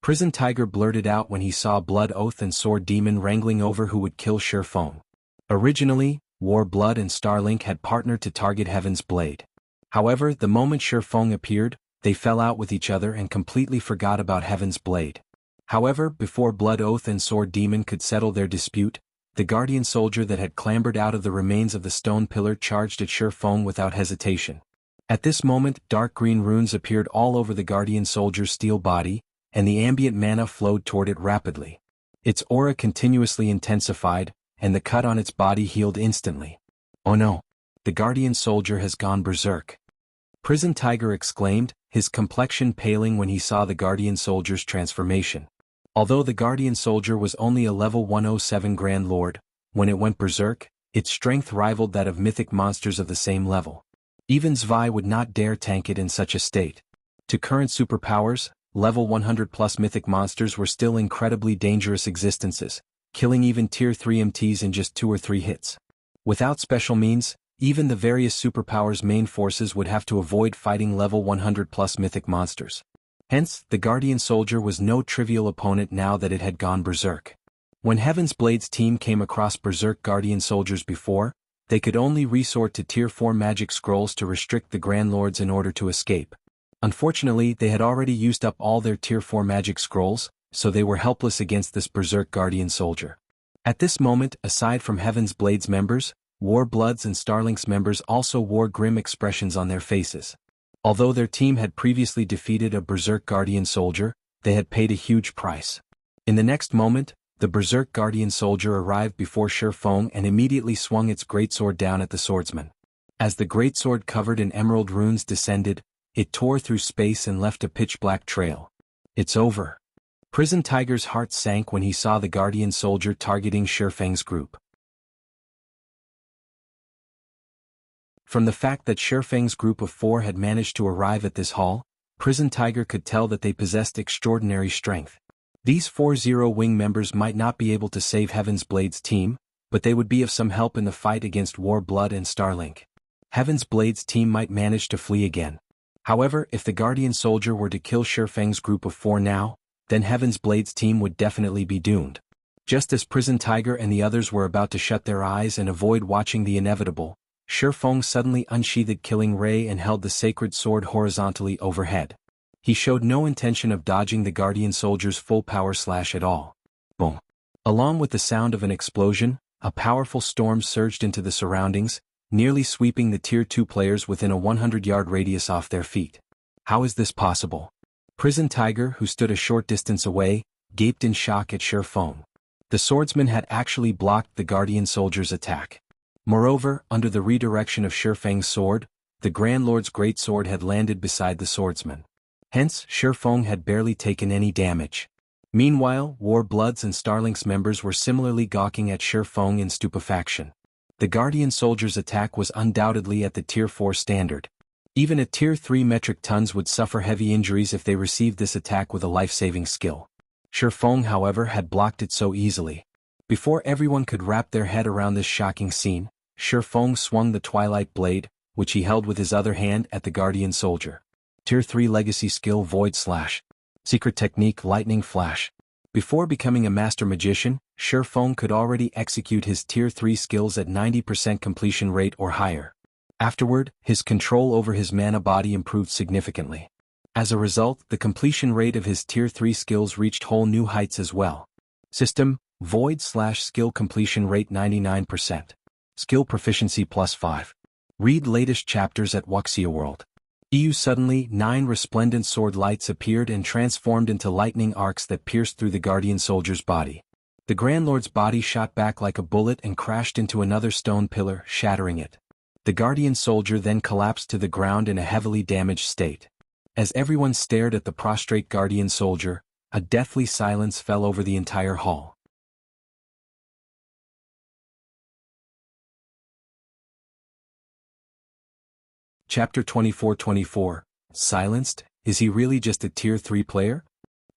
Prison Tiger blurted out when he saw Blood Oath and Sword Demon wrangling over who would kill Shifeng. Originally, War Blood and Starlink had partnered to target Heaven's Blade. However, the moment Shifeng appeared, they fell out with each other and completely forgot about Heaven's Blade. However, before Blood Oath and Sword Demon could settle their dispute, the guardian soldier that had clambered out of the remains of the stone pillar charged at Shifeng without hesitation. At this moment, dark green runes appeared all over the guardian soldier's steel body, and the ambient mana flowed toward it rapidly. Its aura continuously intensified, and the cut on its body healed instantly. Oh no! The guardian soldier has gone berserk. Prison Tiger exclaimed, his complexion paling when he saw the guardian soldier's transformation. Although the guardian soldier was only a level 107 Grand Lord, when it went berserk, its strength rivaled that of mythic monsters of the same level. Even Zwei would not dare tank it in such a state. To current superpowers, level 100 plus mythic monsters were still incredibly dangerous existences, killing even Tier 3 MTs in just 2 or 3 hits. Without special means, even the various superpowers' main forces would have to avoid fighting level 100 plus mythic monsters. Hence, the Guardian Soldier was no trivial opponent now that it had gone berserk. When Heaven's Blade's team came across berserk Guardian Soldiers before, they could only resort to Tier 4 magic scrolls to restrict the Grand Lords in order to escape. Unfortunately, they had already used up all their Tier 4 magic scrolls, so they were helpless against this berserk Guardian Soldier. At this moment, aside from Heaven's Blade's members, War Blood's and Starlink's members also wore grim expressions on their faces. Although their team had previously defeated a berserk Guardian Soldier, they had paid a huge price. In the next moment, the berserk Guardian Soldier arrived before Shifeng and immediately swung its greatsword down at the swordsman. As the greatsword covered in emerald runes descended, it tore through space and left a pitch-black trail. It's over. Prison Tiger's heart sank when he saw the Guardian Soldier targeting Shifeng's group. From the fact that Shifeng's group of 4 had managed to arrive at this hall, Prison Tiger could tell that they possessed extraordinary strength. These 4 Zero-Wing members might not be able to save Heaven's Blade's team, but they would be of some help in the fight against War Blood and Starlink. Heaven's Blade's team might manage to flee again. However, if the Guardian Soldier were to kill Shifeng's group of 4 now, then Heaven's Blade's team would definitely be doomed. Just as Prison Tiger and the others were about to shut their eyes and avoid watching the inevitable, Shifeng suddenly unsheathed Killing Ray and held the sacred sword horizontally overhead. He showed no intention of dodging the Guardian Soldier's full power slash at all. Boom! Along with the sound of an explosion, a powerful storm surged into the surroundings, nearly sweeping the Tier 2 players within a 100-yard radius off their feet. How is this possible? Prison Tiger, who stood a short distance away, gaped in shock at Shifeng. The swordsman had actually blocked the Guardian Soldier's attack. Moreover, under the redirection of Shifeng's sword, the Grand Lord's greatsword had landed beside the swordsman. Hence, Shifeng had barely taken any damage. Meanwhile, Warbloods and Starlink's members were similarly gawking at Shifeng in stupefaction. The Guardian soldier's attack was undoubtedly at the Tier 4 standard. Even a Tier 3 metric tons would suffer heavy injuries if they received this attack with a life-saving skill. Shifeng, however, had blocked it so easily. Before everyone could wrap their head around this shocking scene, Shifeng swung the Twilight Blade, which he held with his other hand, at the Guardian soldier. Tier 3 Legacy Skill Void Slash. Secret Technique Lightning Flash. Before becoming a Master Magician, Shifeng could already execute his Tier 3 skills at 90% completion rate or higher. Afterward, his control over his mana body improved significantly. As a result, the completion rate of his Tier 3 skills reached whole new heights as well. System, Void Slash Skill Completion Rate 99%. Skill Proficiency +5. Read latest chapters at Wuxia World. Suddenly, 9 resplendent sword lights appeared and transformed into lightning arcs that pierced through the Guardian soldier's body. The Grand Lord's body shot back like a bullet and crashed into another stone pillar, shattering it. The Guardian soldier then collapsed to the ground in a heavily damaged state. As everyone stared at the prostrate Guardian soldier, a deathly silence fell over the entire hall. Chapter 24-24, Silenced? Is he really just a Tier 3 player?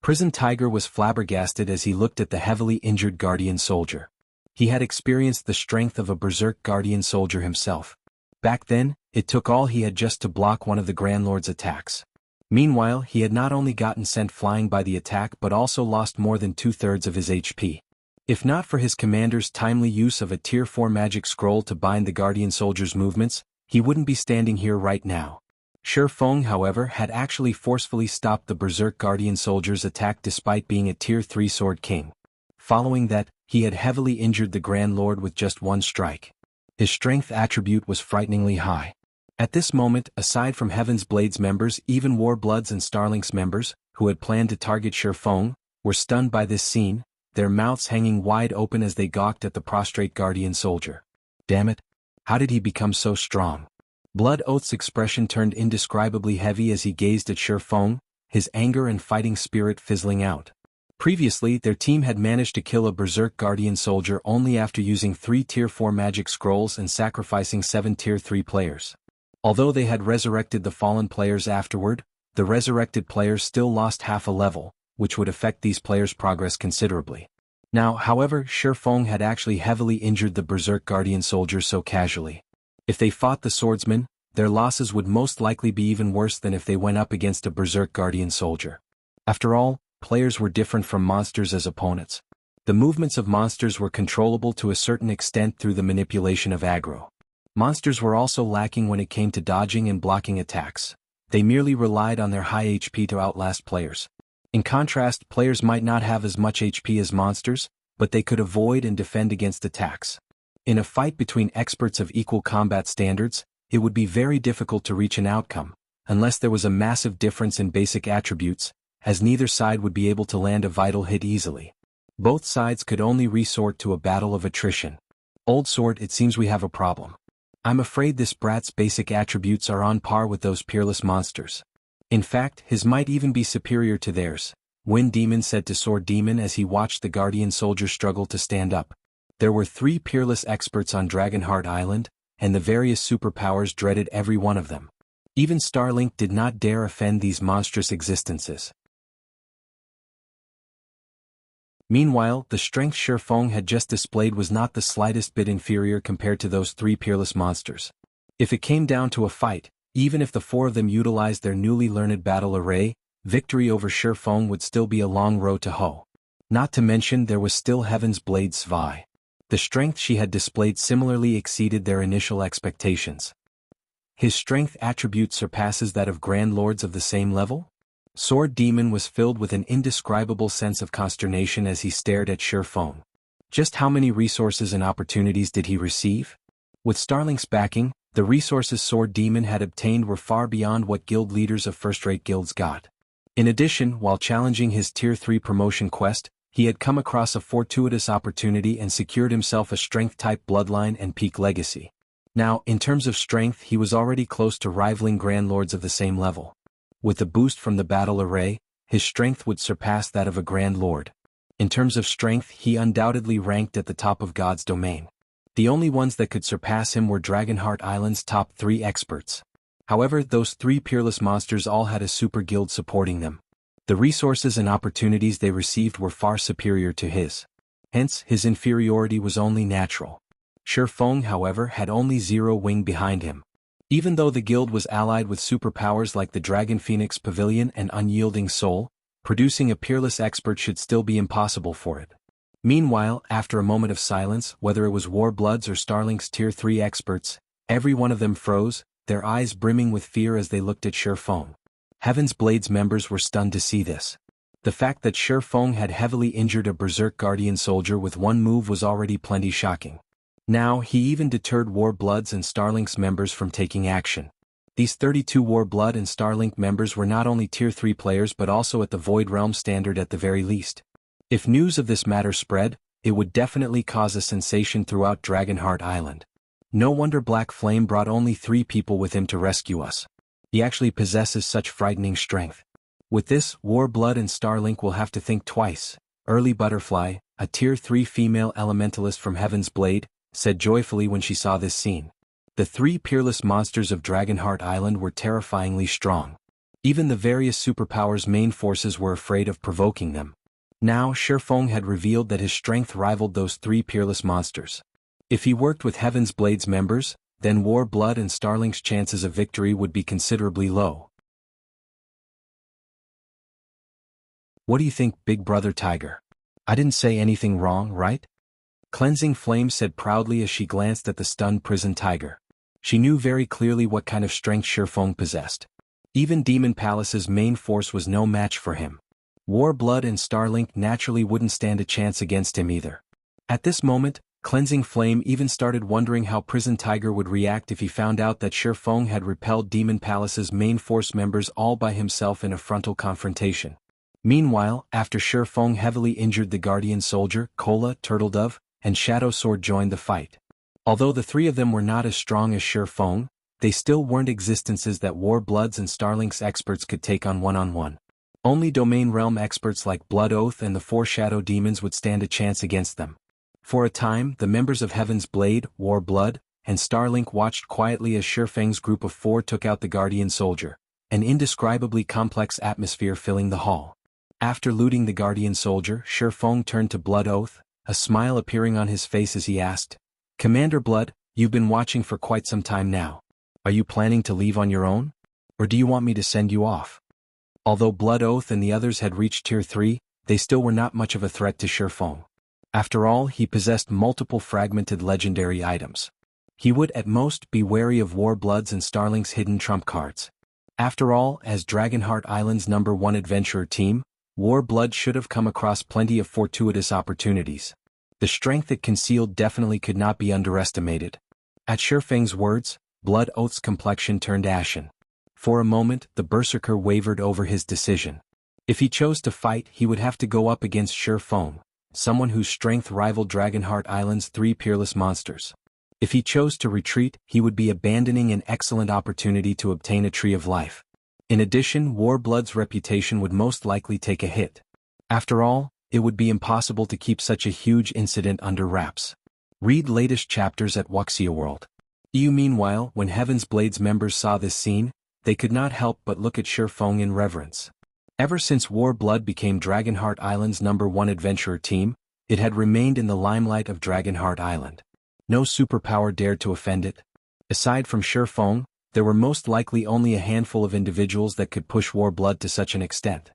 Prison Tiger was flabbergasted as he looked at the heavily injured Guardian soldier. He had experienced the strength of a berserk Guardian soldier himself. Back then, it took all he had just to block one of the Grand Lord's attacks. Meanwhile, he had not only gotten sent flying by the attack but also lost more than 2/3 of his HP. If not for his commander's timely use of a Tier 4 magic scroll to bind the Guardian soldier's movements, he wouldn't be standing here right now. Shifeng, however, had actually forcefully stopped the berserk Guardian soldier's attack despite being a Tier 3 Sword King. Following that, he had heavily injured the Grand Lord with just one strike. His strength attribute was frighteningly high. At this moment, aside from Heaven's Blade's members, even Warbloods and Starlink's members, who had planned to target Shifeng, were stunned by this scene, their mouths hanging wide open as they gawked at the prostrate Guardian soldier. Damn it! How did he become so strong? Blood Oath's expression turned indescribably heavy as he gazed at Shifeng, his anger and fighting spirit fizzling out. Previously, their team had managed to kill a berserk Guardian soldier only after using 3 Tier 4 magic scrolls and sacrificing 7 Tier 3 players. Although they had resurrected the fallen players afterward, the resurrected players still lost half a level, which would affect these players' progress considerably. Now, however, Shifeng had actually heavily injured the berserk Guardian soldier so casually. If they fought the swordsman, their losses would most likely be even worse than if they went up against a berserk Guardian soldier. After all, players were different from monsters as opponents. The movements of monsters were controllable to a certain extent through the manipulation of aggro. Monsters were also lacking when it came to dodging and blocking attacks. They merely relied on their high HP to outlast players. In contrast, players might not have as much HP as monsters, but they could avoid and defend against attacks. In a fight between experts of equal combat standards, it would be very difficult to reach an outcome, unless there was a massive difference in basic attributes, as neither side would be able to land a vital hit easily. Both sides could only resort to a battle of attrition. Old Sword, it seems we have a problem. I'm afraid this brat's basic attributes are on par with those peerless monsters. In fact, his might even be superior to theirs, Wind Demon said to Sword Demon as he watched the Guardian soldier struggle to stand up. There were 3 peerless experts on Dragonheart Island, and the various superpowers dreaded every one of them. Even Starlink did not dare offend these monstrous existences. Meanwhile, the strength Shifeng had just displayed was not the slightest bit inferior compared to those 3 peerless monsters. If it came down to a fight, even if the 4 of them utilized their newly learned battle array, victory over Shifeng would still be a long road to hoe. Not to mention there was still Heaven's Blade Svi. The strength she had displayed similarly exceeded their initial expectations. His strength attribute surpasses that of Grand Lords of the same level? Sword Demon was filled with an indescribable sense of consternation as he stared at Shifeng. Just how many resources and opportunities did he receive? With Starlink's backing, the resources Sword Demon had obtained were far beyond what guild leaders of first-rate guilds got. In addition, while challenging his Tier 3 promotion quest, He had come across a fortuitous opportunity and secured himself a strength-type bloodline and peak legacy. Now, in terms of strength, he was already close to rivaling Grand Lords of the same level. With the boost from the battle array, his strength would surpass that of a Grand Lord. In terms of strength, he undoubtedly ranked at the top of God's domain. The only ones that could surpass him were Dragonheart Island's top 3 experts. However, those 3 peerless monsters all had a super guild supporting them. The resources and opportunities they received were far superior to his. Hence, his inferiority was only natural. Shi Feng, however, had only 0 wing behind him. Even though the guild was allied with superpowers like the Dragon Phoenix Pavilion and Unyielding Soul, producing a peerless expert should still be impossible for it. Meanwhile, after a moment of silence, whether it was Warbloods or Starlink's Tier 3 experts, every one of them froze, their eyes brimming with fear as they looked at Shi Feng. Heaven's Blade's members were stunned to see this. The fact that Shi Feng had heavily injured a Berserk Guardian soldier with one move was already plenty shocking. Now, he even deterred Warbloods and Starlink's members from taking action. These 32 Warblood and Starlink members were not only Tier 3 players but also at the Void Realm standard at the very least. If news of this matter spread, it would definitely cause a sensation throughout Dragonheart Island. No wonder Black Flame brought only 3 people with him to rescue us. He actually possesses such frightening strength. With this, Warblood and Starlink will have to think twice. Early Butterfly, a Tier 3 female elementalist from Heaven's Blade, said joyfully when she saw this scene. The 3 peerless monsters of Dragonheart Island were terrifyingly strong. Even the various superpowers' main forces were afraid of provoking them. Now, Shi Feng had revealed that his strength rivaled those 3 peerless monsters. If he worked with Heaven's Blade's members, then Warblood and Starlink's chances of victory would be considerably low. What do you think, Big Brother Tiger? I didn't say anything wrong, right? Cleansing Flame said proudly as she glanced at the stunned prison tiger. She knew very clearly what kind of strength Shi Feng possessed. Even Demon Palace's main force was no match for him. Warblood and Starlink naturally wouldn't stand a chance against him either. At this moment, Cleansing Flame even started wondering how Prison Tiger would react if he found out that Shi Feng had repelled Demon Palace's main force members all by himself in a frontal confrontation. Meanwhile, after Shi Feng heavily injured the Guardian Soldier, Kola, Turtledove, and Shadow Sword joined the fight. Although the 3 of them were not as strong as Shi Feng, they still weren't existences that Warbloods and Starlink's experts could take on one-on-one. Only Domain Realm experts like Blood Oath and the 4 Shadow Demons would stand a chance against them. For a time, the members of Heaven's Blade, Warblood, and Starlink watched quietly as Shi Feng's group of 4 took out the Guardian Soldier, an indescribably complex atmosphere filling the hall. After looting the Guardian Soldier, Shi Feng turned to Blood Oath, a smile appearing on his face as he asked, "Commander Blood, you've been watching for quite some time now. Are you planning to leave on your own? Or do you want me to send you off?" Although Blood Oath and the others had reached Tier 3, they still were not much of a threat to Shi Feng. After all, he possessed multiple fragmented legendary items. He would at most be wary of Warbloods and Starlink's hidden trump cards. After all, as Dragonheart Island's #1 adventurer team, Warblood should have come across plenty of fortuitous opportunities. The strength it concealed definitely could not be underestimated. At Shi Feng's words, Blood Oath's complexion turned ashen. For a moment, the Berserker wavered over his decision. If he chose to fight, he would have to go up against Shi Feng, someone whose strength rivaled Dragonheart Island's 3 peerless monsters. If he chose to retreat, he would be abandoning an excellent opportunity to obtain a Tree of Life. In addition, Warblood's reputation would most likely take a hit. After all, it would be impossible to keep such a huge incident under wraps. Read latest chapters at Wuxia World. Meanwhile, when Heaven's Blade's members saw this scene, they could not help but look at Shi Feng in reverence. Ever since Warblood became Dragonheart Island's #1 adventurer team, it had remained in the limelight of Dragonheart Island. No superpower dared to offend it. Aside from Shi Feng, there were most likely only a handful of individuals that could push Warblood to such an extent.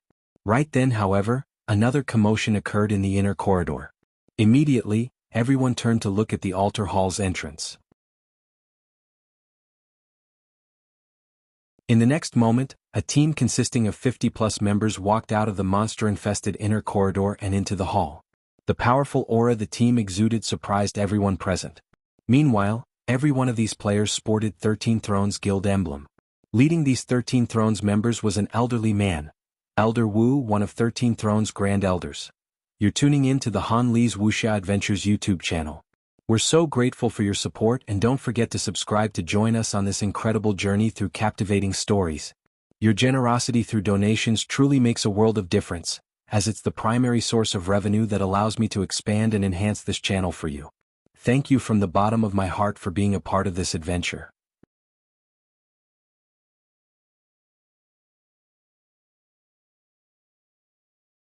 Right then, however, another commotion occurred in the inner corridor. Immediately, everyone turned to look at the altar hall's entrance. In the next moment, a team consisting of 50+ members walked out of the monster-infested inner corridor and into the hall. The powerful aura the team exuded surprised everyone present. Meanwhile, every one of these players sported 13 Thrones Guild emblem. Leading these 13 Thrones members was an elderly man, Elder Wu, one of 13 Thrones Grand Elders. You're tuning in to the Han Lee's Wuxia Adventures YouTube channel. We're so grateful for your support, and don't forget to subscribe to join us on this incredible journey through captivating stories. Your generosity through donations truly makes a world of difference, as it's the primary source of revenue that allows me to expand and enhance this channel for you. Thank you from the bottom of my heart for being a part of this adventure.